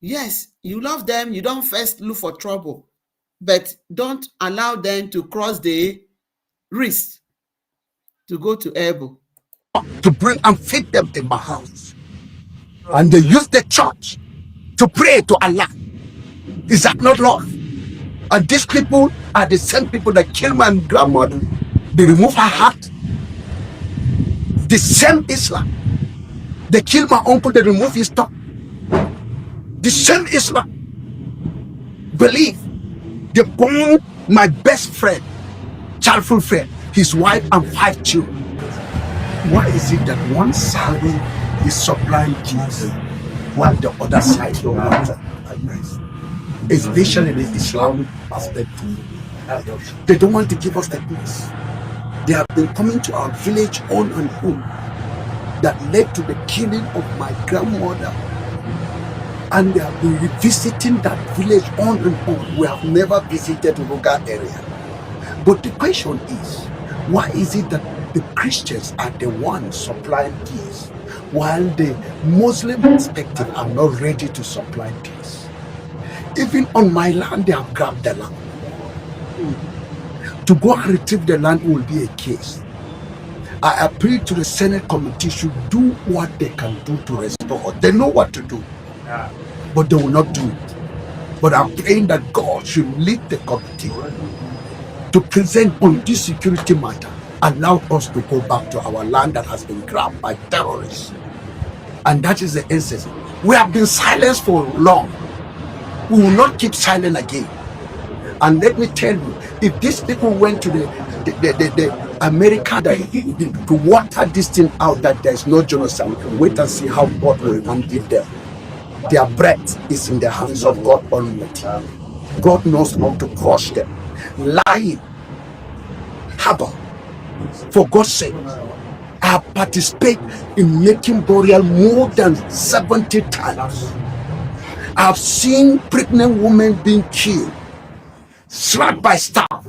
A: Yes, you love them, you don't first look for trouble, but don't allow them to cross the risk to go to elbow.
P: To bring and feed them in my house. And they use the church to pray to Allah. Is that not love? And these people are the same people that killed my grandmother. They remove her heart. The same Islam. They killed my uncle, they remove his tongue. The same Islam. Believe. They burned my best friend, childhood friend, his wife and 5 children. Why is it that one side is supplying Jesus while the other side don't want it? Especially the Islamic aspect. They don't want to give us the peace. They have been coming to our village on and on. That led to the killing of my grandmother. And they have been revisiting that village on and on. We have never visited the Ruga area. But the question is, why is it that the Christians are the ones supplying peace, while the Muslim perspective are not ready to supply peace? Even on my land, they have grabbed the land. To go and retrieve the land will be a case. I appeal to the Senate committee should do what they can do to restore. They know what to do, but they will not do it. But I'm praying that God should lead the committee to present on this security matter, allow us to go back to our land that has been grabbed by terrorists. And that is the essence. We have been silenced for long. We will not keep silent again. And let me tell you, if these people went to the America to water this thing out, that there's no genocide, we can wait and see how God will handle them. Their breath is in the hands of God Almighty. God knows how to crush them. Lying, harbor. For God's sake, I have participated in making burial more than 70 times. I have seen pregnant women being killed, slapped by staff,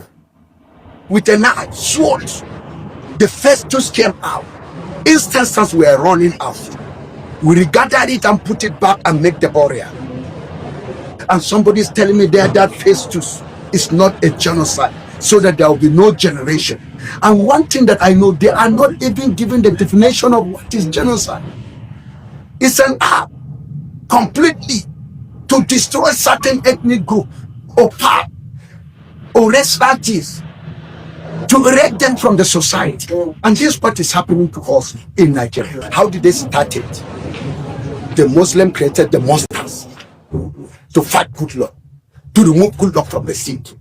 P: with a knife, swords. The first just came out. Instances were running out. We regarded it and put it back and make the burial. And somebody is telling me that Festus is not a genocide, so that there will be no generation. And one thing that I know, they are not even giving the definition of what is genocide. It's an act completely to destroy certain ethnic group or part or refugees, to erect them from the society. And this is what is happening to us in Nigeria. How did they start it? The Muslim created the monsters. to fight good luck, to remove good luck from the seat.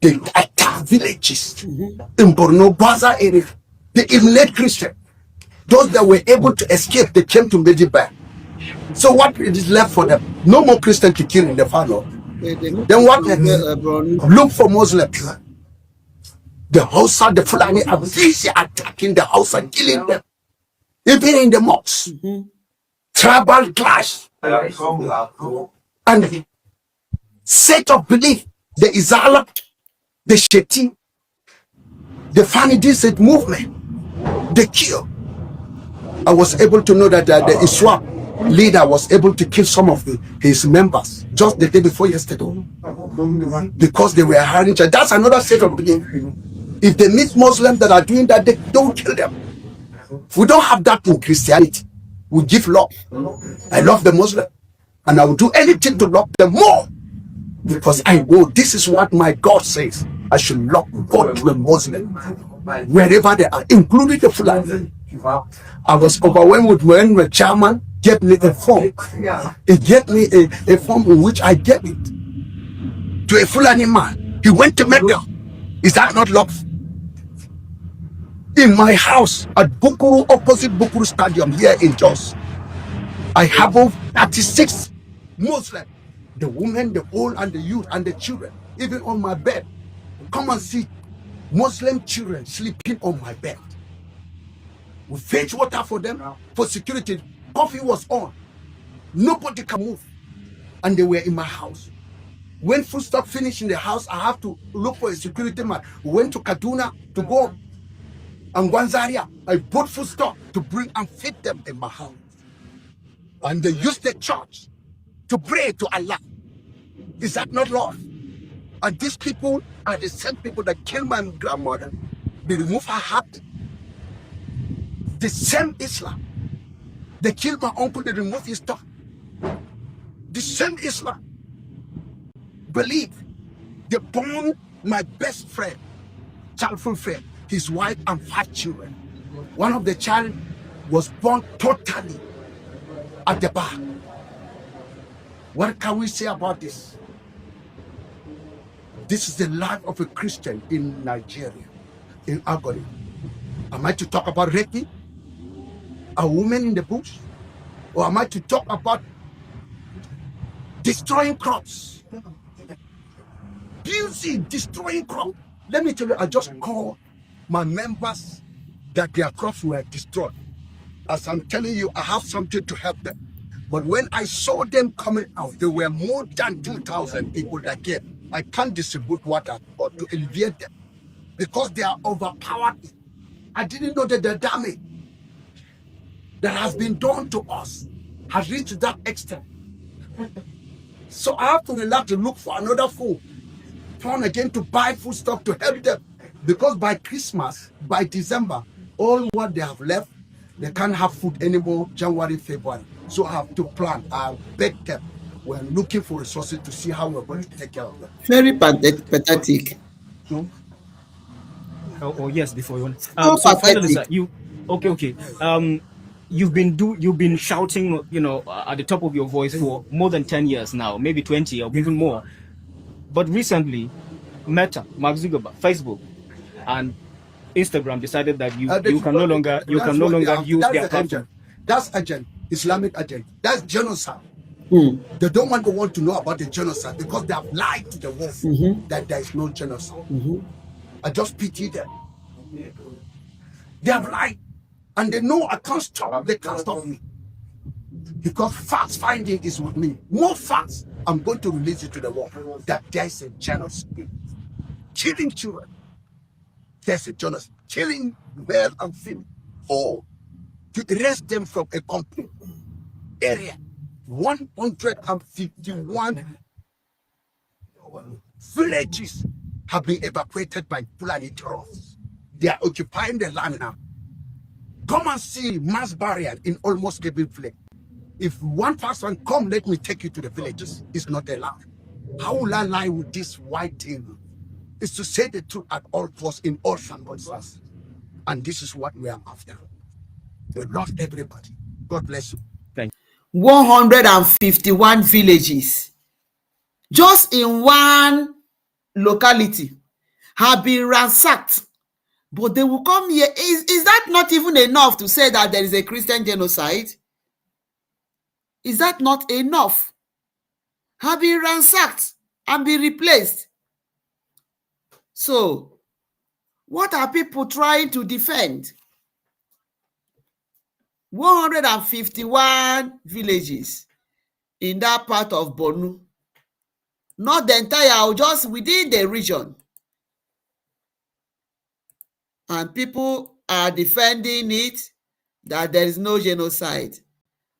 P: They attack villages in Borno, Baza area. They eliminate Christians. Those that were able to escape, they came to Medjugorje. So what is left for them? No more Christian to kill in the far north. Then what next? Look for Muslims. The Hausa, the Fulani are busy attacking the Hausa, killing them. Even in the mosques. Tribal clash. And set of belief. The Izala, the Sheti, the Fani Diset movement, the kill. I was able to know that the Iswap leader was able to kill some of his members just the day before yesterday because they were hiring. That's another set of belief. If they meet Muslims that are doing that, they don't kill them. We don't have that in Christianity. We give love. I love the Muslim, and I will do anything to love them more because I know this is what my God says. I should love God to a Muslim wherever they are, including the Fulani. I was overwhelmed when the chairman gave me a form. He gave me a form in which I gave it to a Fulani man. He went to Mecca. Is that not love? In my house at Bukuru, opposite Bukuru Stadium here in Jos, I have over 36 Muslims, the women, the old, and the youth, and the children, even on my bed. Come and see Muslim children sleeping on my bed. We fetch water for them for security. Coffee was on. Nobody can move. And they were in my house. When food stock finished in the house, I have to look for a security man. We went to Kaduna to go. And Gwanzaria, I bought food stock to bring and feed them in my house. And they used the church to pray to Allah. Is that not love? And these people are the same people that killed my grandmother. They removed her heart. The same Islam. They killed my uncle, they removed his tongue. The same Islam. Believe. They burned my best friend, childhood friend, his wife and 5 children. One of the child was born totally at the back. What can we say about this? This is the life of a Christian in Nigeria, in agony. Am I to talk about raping a woman in the bush? Or am I to talk about destroying crops? Busy destroying crops. Let me tell you, I just called my members that their crops were destroyed. As I'm telling you, I have something to help them. But when I saw them coming out, there were more than 2,000 people that came. I can't distribute water or to alleviate them because they are overpowered. I didn't know that the damage that has been done to us has reached to that extent. So I have to relax to look for another food, turn again to buy food stuff to help them. Because by Christmas, by December, all what they have left, they can't have food anymore, January, February. So I have to plan. I beg them. We're looking for resources to see how we're going to take care of them.
A: Very pathetic.
Q: Oh yes, before you.
A: So
Q: So finally,
A: pathetic.
Q: sir, okay. You've been shouting, at the top of your voice for more than 10 years now, maybe 20 or even more. But recently, Meta, Mark Zuckerberg, Facebook, and Instagram decided that you can no longer use their platform.
P: That's agent, Islamic agent. That's genocide. They don't want to know about the genocide because they have lied to the world that there is no genocide. I just pity them. They have lied, and they know I can't stop. They can't stop me because facts finding is with me. More facts, I'm going to release it to the world that there is a genocide, killing children. There's a genocide, killing male and female, or to erase them from a complete area. 151 villages have been evacuated by Fulani terrorists. They are occupying the land now. Come and see mass barrier in almost every village. If one person come, let me take you to the villages. It's not allowed. How will I lie with this white thing? It's to say the truth at all costs in all circumstances. And this is what we are after. We love everybody. God bless you.
Q: Thank you.
A: 151 villages just in one locality have been ransacked. But they will come here. Is that not even enough to say that there is a Christian genocide? Is that not enough? Have been ransacked and be replaced. So, what are people trying to defend? 151 villages in that part of Borno. Not the entire, just within the region. And people are defending it, that there is no genocide.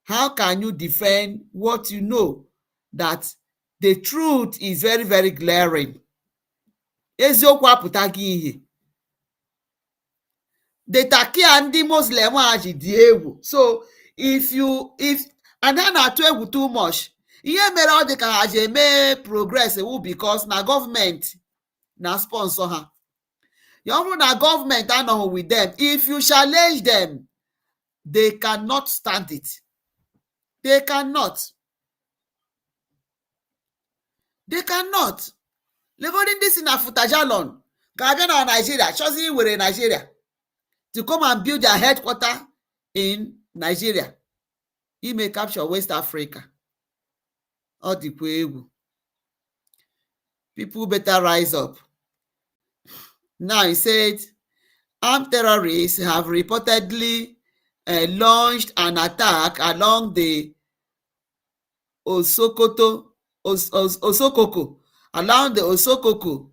A: How can you defend what you know? That the truth is very, very glaring. Eziokwu apụtaghị ihe. The taki ndị Muslim a ji dị egwu. So if and then na-atụ egwu too much, ihe mere ọ dị ka ha ji eme progress ewu because na gọọmenti na sponsor ha. Ya bụrụ na gọọmenti anọghị with them, if you challenge them, they cannot stand it. They cannot. They cannot. Legodin this in Afutajalon, ga-abịa na Nigeria, chozi were Nigeria to come and build their headquarters in Nigeria. He may capture West Africa. Ọ dịkwa egwu. People better rise up. Now he said, armed terrorists have reportedly launched an attack along the Osokoko, along the Osokoko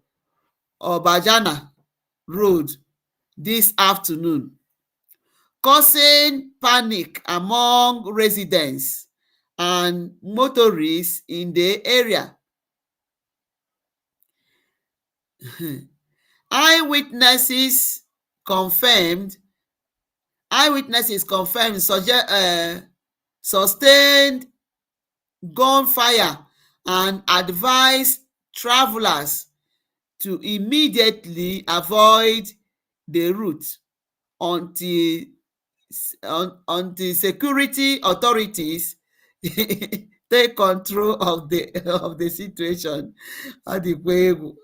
A: Obajana Road this afternoon, causing panic among residents and motorists in the area. Eyewitnesses confirmed sustained gunfire and advised travelers to immediately avoid the route until security authorities take control of the situation. Ọ dịkwa egwu.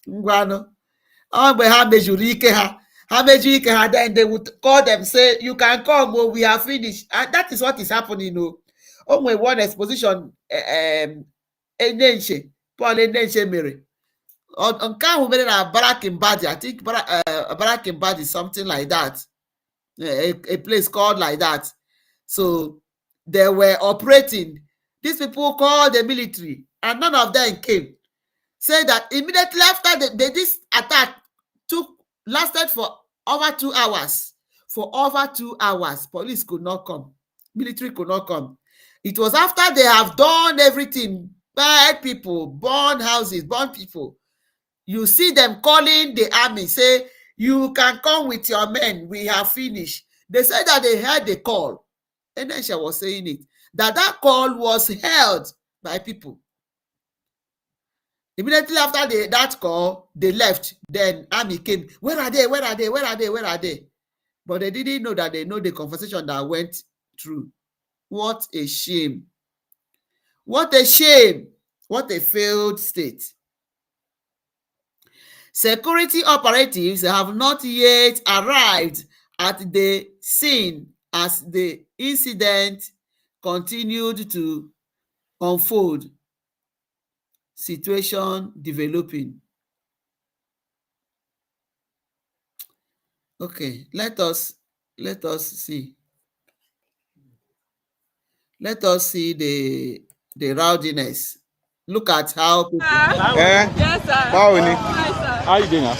A: Ngwanụ, ọ mgbe ha mejuru ike ha, then they would call them, say, you can come, oh, we have finished. And that is what is happening. Only one exposition Enenche, Paul Enenche mere. On can mere na Barakimbadi, I think Barakimbadi is something like that. A place called like that. So they were operating. These people called the military, and none of them came. Say that immediately after this attack lasted for over 2 hours. For over 2 hours, police could not come. Military could not come. It was after they have done everything, bad people, burned houses, burned people. You see them calling the army, say, you can come with your men, we have finished. They said that they heard the call. And then she was saying it, that call was held by people. Immediately after that call, they left. Then army came. Where are they? Where are they? Where are they? Where are they? But they didn't know that they know the conversation that went through. What a shame. What a shame. What a failed state. Security operatives have not yet arrived at the scene as the incident continued to unfold. Situation developing. Okay, let us see. Let us see the rowdiness. Look at how people.
K: Yes, sir. How are you doing? Is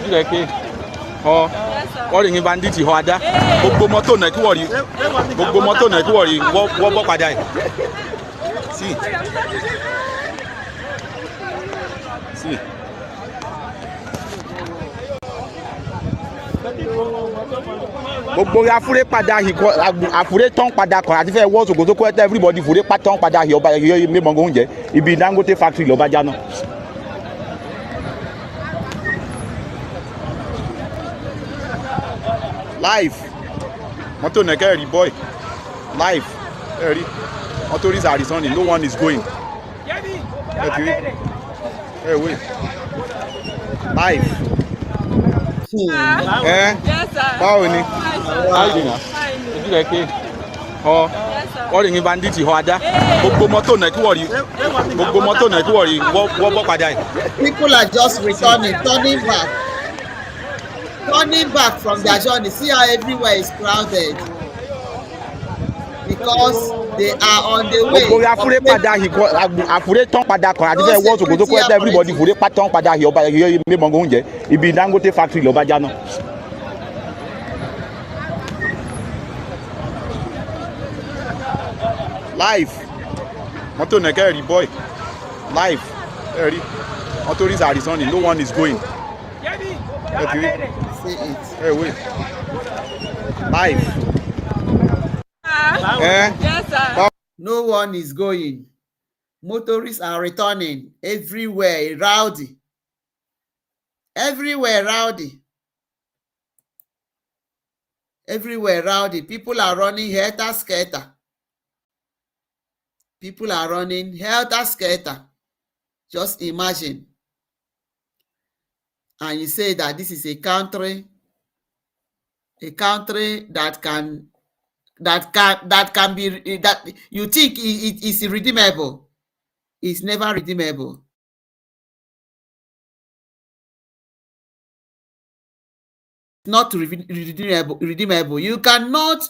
K: it okay? Oh, yes, sir. What in bandit you had? Gbogbo mọ́tò náà kí wọ́n rí. Gbogbo mọ́tò náà kí wọ́n rí. Wọ́n bọ́ padà yìí. See. See. Gbogbo afure padà yìí afure tán padà kan àti fẹ́ wọ́ sògòtò kọ́ everybody fure tán padà yìí ọba yìí mímọ́ oúnjẹ ibi Dangote factory lọ́ba jáná. Life mọ́tò nẹ̀kẹ́ rí boy. Life. Authorities are returning. No one is going. Okay. Hey, wait. Life. Báwo ni? How you doing now? Ojú rẹ̀ ké. Wọ́n rí ní bandit họ ajá. Gbogbo mọ́tò náà kí wọ́n rí. Gbogbo mọ́tò náà kí wọ́n rí. Wọ́n bọ́ padà yìí.
A: People are just returning, turning back. Turning back from their journey. See how everywhere is crowded. Because they are on the way.
K: Gbogbo afúré padà yìí kọ́ àfúré tán padà kan àti fẹ́ wọ́ọ̀sì ògùn tó kọ́ ẹ́ everybody fúré tán padà yìí ọba yìí ní mọ̀ngàn oúnjẹ ibi Dangote factory lọ́ba jáná. Life mọ́tò nẹ̀kẹ́ rí boy life ẹ̀rí authorities are returning no one is going. Okay. Hey, wait. Life.
A: Yes, sir. No one is going. Motorists are returning. Everywhere rowdy. Everywhere rowdy. Everywhere rowdy. People are running helter-skelter. People are running helter-skelter. Just imagine. And you say that this is a country that can be, that you think it is redeemable. It's never redeemable. Not redeemable. You cannot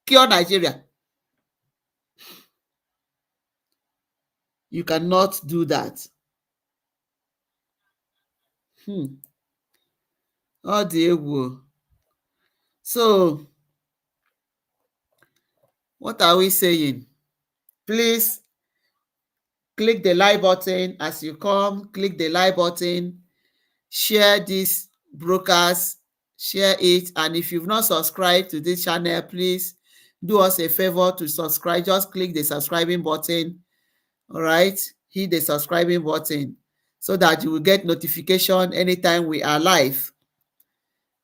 A: cure Nigeria. You cannot do that. Oh dear. So what are we saying? Please click the like button as you come. Click the like button. Share this broadcast. Share it. And if you've not subscribed to this channel, please do us a favor to subscribe. Just click the subscribing button. All right. Hit the subscribing button so that you will get notification anytime we are live.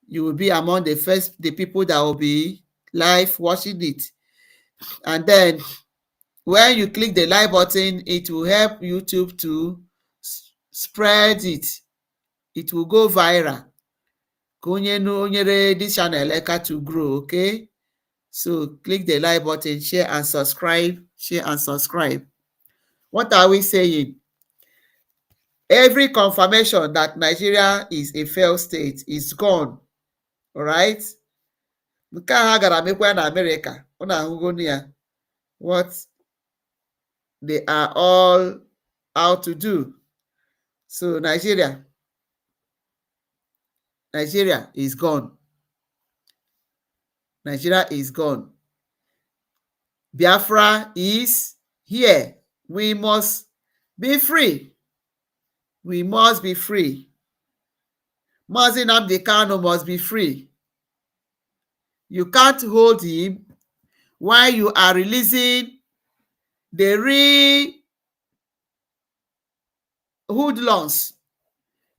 A: You will be among the people that will be live watching it. And then when you click the like button, it will help YouTube to spread it. It will go viral. This channel to grow, okay? So click the like button, share and subscribe. Share and subscribe. What are we saying? Every confirmation that Nigeria is a failed state is gone. All right? Nke a gara mekwa na America. Ọ na-ahụgo ya. What they are all out to do. So Nigeria is gone. Nigeria is gone. Biafra is here. We must be free. We must be free. Mazi Nnamdi Kanu must be free. You can't hold him while you are releasing the real hoodlums,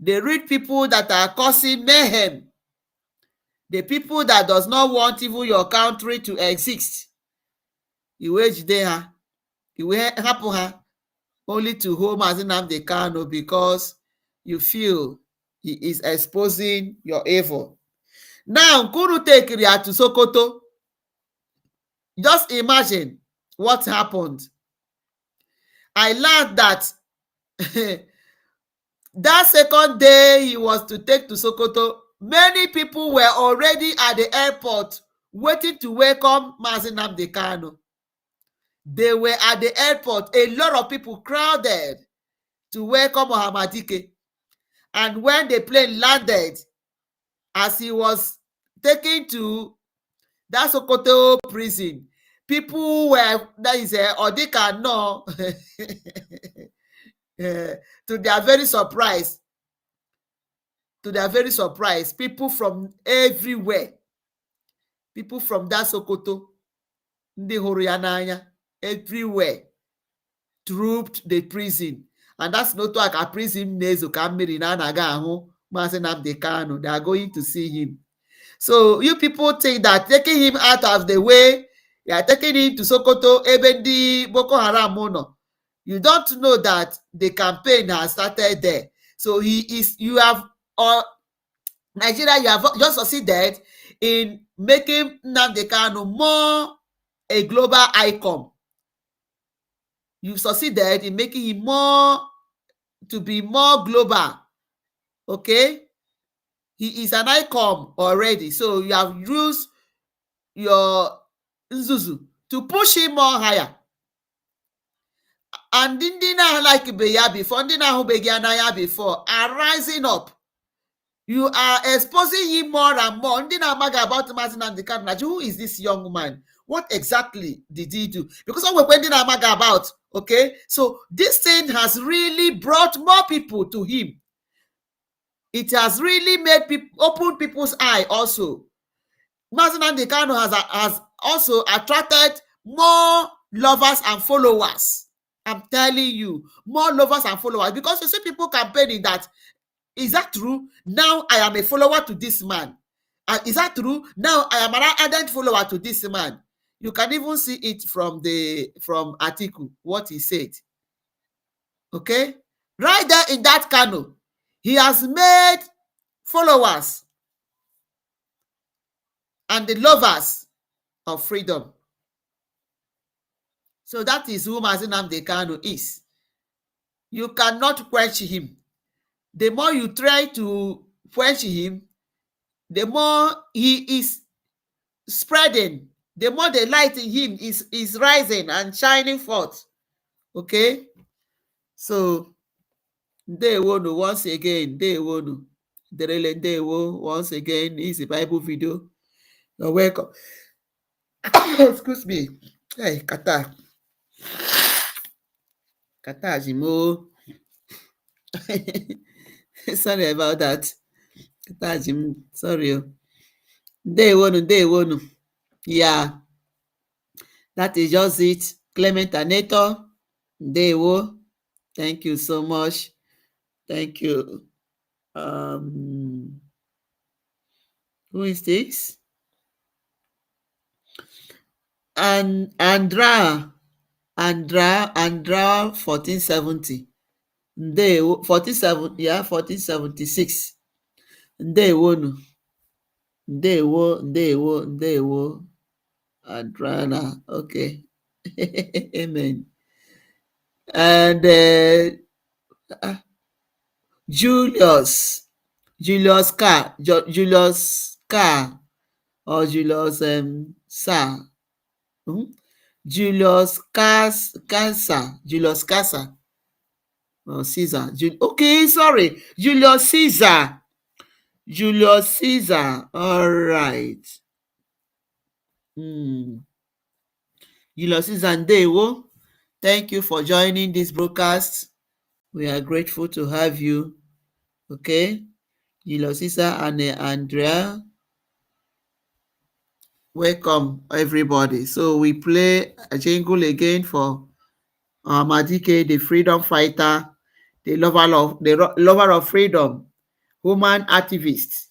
A: the real people that are causing mayhem, the people that does not want even your country to exist. You wage there, you will happen her only to hold Mazi Nnamdi Kanu because you feel he is exposing your evil. Now, Kunu take Ria to Sokoto. Just imagine what happened. I learned that that second day he was to take to Sokoto, many people were already at the airport waiting to welcome Mazi Nnamdi Kanu. They were at the airport, a lot of people crowded to welcome Ohamadike. And when the plane landed, as he was taken to that Sokoto prison, people were, that is Odika no, to their very surprise, people from everywhere, people from that Sokoto, ndị hụrụ ya n'anya, everywhere trooped the prison. And that's not like a prison nezo ka mmiri na anaga ahụ Mazi Nnamdi Kanu. They are going to see him. So you people think that taking him out of the way, you are taking him to Sokoto, Ebedi, Boko Haram, no. You don't know that the campaign has started there. So you have, Nigeria, you have just succeeded in making Nnamdi Kanu more a global icon. You've succeeded in making him to be more global. Okay? He is an icon already. So you have used your Nzuzu to push him more higher. And ndị na-like ya before, ndị na-ahụbeghị ya n'anya before are rising up. You are exposing him more and more. Ndị na-amaghị about Mazi Nnamdi Kanu, who is this young man? What exactly did he do? Because of what ndị na-amaghị about, okay? So this thing has really brought more people to him. It has really made people open people's eye also. Mazi Nnamdi Kanu has also attracted more lovers and followers. I'm telling you, more lovers and followers, because you see people campaigning that, is that true? Now I am a follower to this man. Is that true? Now I am an ardent follower to this man. You can even see it from Atiku, what he said. Okay? Right there in that Kano, he has made followers and the lovers of freedom. So that is who Mazi Nnamdi Kanu is. You cannot quench him. The more you try to quench him, the more he is spreading, the more the light in him is rising and shining forth. Okay? So, Ndewonu once again, Ndewonu. Derele Ndewo once again is a Bible video. You're welcome. Excuse me. Hey, Kata. Kata Jimo. Sorry about that. Kata Jim. Sorry. Ndewonu. Yeah. That is just it. Clement Aneto. Ndewo. Thank you so much. Thank you. Who is this? And Andra 1470. Ndewo 1476. Ndewonu. Ndewo. Adrana. Okay. Amen. And Julius Carr or Julius Sar. Julius Caesar or Caesar. Okay, sorry. Julius Caesar. All right. Julius Caesar Ndewo. Thank you for joining this broadcast. We are grateful to have you. Okay. Julius Caesar and Andrea. Welcome, everybody. So we play a jingle again for Madike, the freedom fighter, the lover of freedom, woman activist.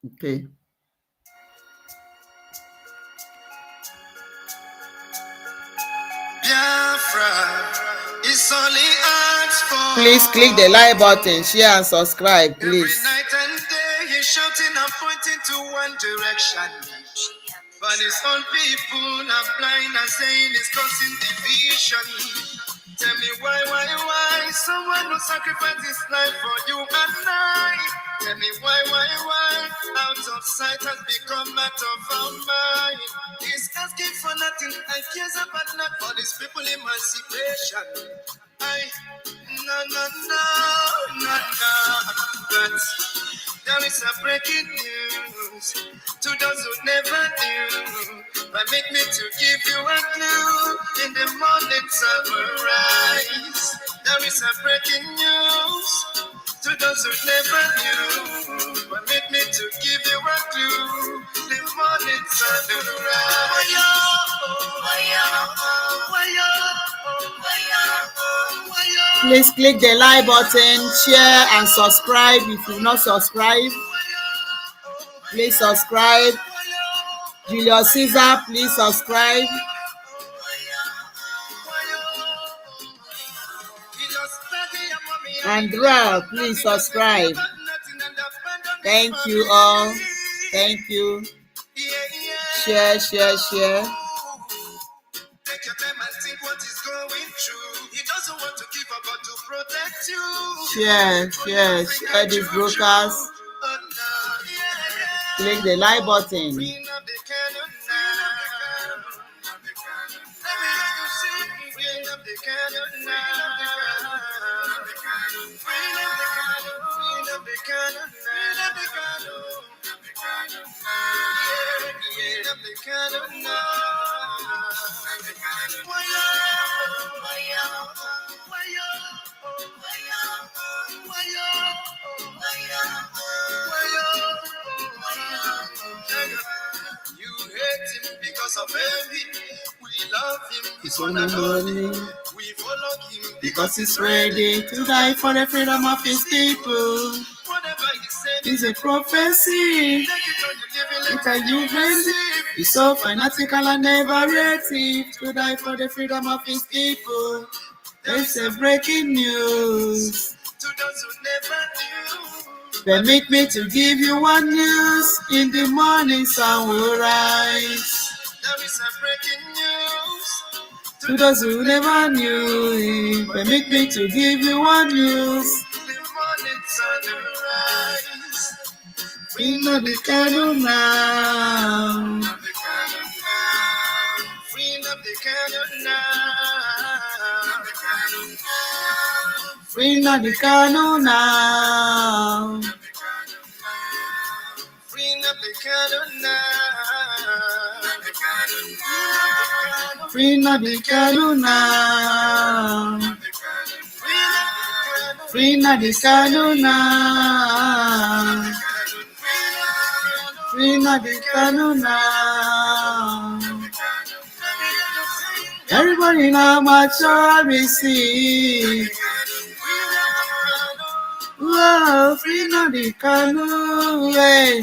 A: Okay. Please click the like button, share and subscribe, please.
B: Every night and day he's shouting and pointing to one direction. But his own people are blind and saying it's causing division. Tell me why someone will sacrifice his life for you and I. Tell me why out of sight has become out of our mind. He's asking for nothing and cares about not for these people emancipation. No. But there is a breaking news to those who never knew. Permit me to give you a clue. In the morning sunrise, there is a breaking news to those who never knew. Permit me to give you a clue. The morning sunrise.
A: Please click the like button, share and subscribe if you've not subscribed. please subscribe. Julius Caesar, please subscribe. Andra, please subscribe. Thank you all. Thank you. Share.
B: Take your time and think what is going through. He doesn't want to give up, but to protect you.
A: Share this broadcast. Click the like button.
B: You hate him because of envy. We love him.
A: He's one and only.
B: We follow him
A: Because he's ready to die for the freedom of his people.
B: whatever he said.
A: It's a prophecy. It's a human. He's so fanatical and never ready to die for the freedom of his people. It's a breaking news.
B: To those who never knew.
A: Permit me to give you one news. In the morning sun will rise.
B: There is a breaking news.
A: To those who never knew. Permit me to give you one news.
B: The morning sun will rise.
A: We know the candle now.
B: Free up the candle now.
A: We know the candle now.
B: Free up the candle now.
A: We know the candle now. We know the candle now. We know the candle now. Everybody now mature receive. Whoa, free now the canoe, yeah.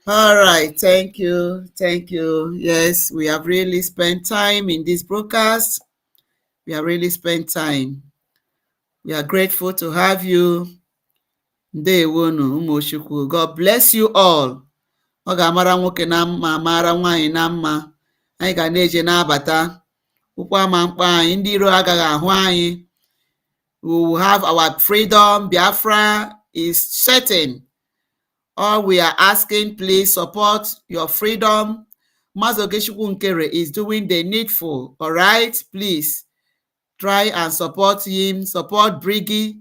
A: All right, thank you. Yes, we have really spent time in this broadcast. We have really spent time. We are grateful to have you. Ndewonu Umochukwu. God bless you all. Ọ ga-amara nwoke na mma, mara nwaanyị na mma. Anyị ga na-eje na-abata. Ụkwụ ama mkpa anyị, ndị iro agaghị ahụ anyị. We will have our freedom. Biafra is certain. All we are asking, please support your freedom. Maazị Ogechukwu Nkere is doing the needful. All right, please try and support him. Support Briggy.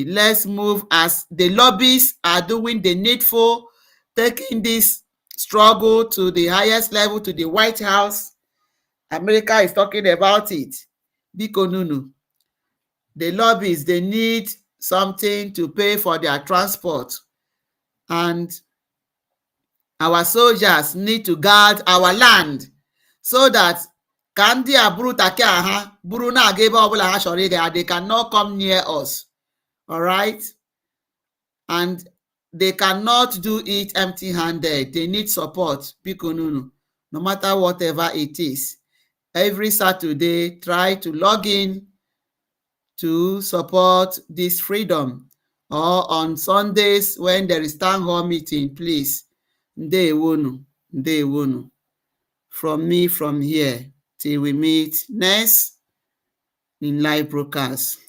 A: Let's move as the lobbies are doing the needful, taking this struggle to the highest level, to the White House. America is talking about it. Biko Nunu. The lobbies, they need something to pay for their transport. And our soldiers need to guard our land so that Kandi Aburu Takeaha, Buruna Geba Obula Hashoriga, they cannot come near us. All right? And they cannot do it empty-handed. They need support. Bikonunu. No matter whatever it is. Every Saturday, try to log in to support this freedom. Or on Sundays when there is town hall meeting, please. Ndewonu. From me, from here, till we meet next in live broadcast.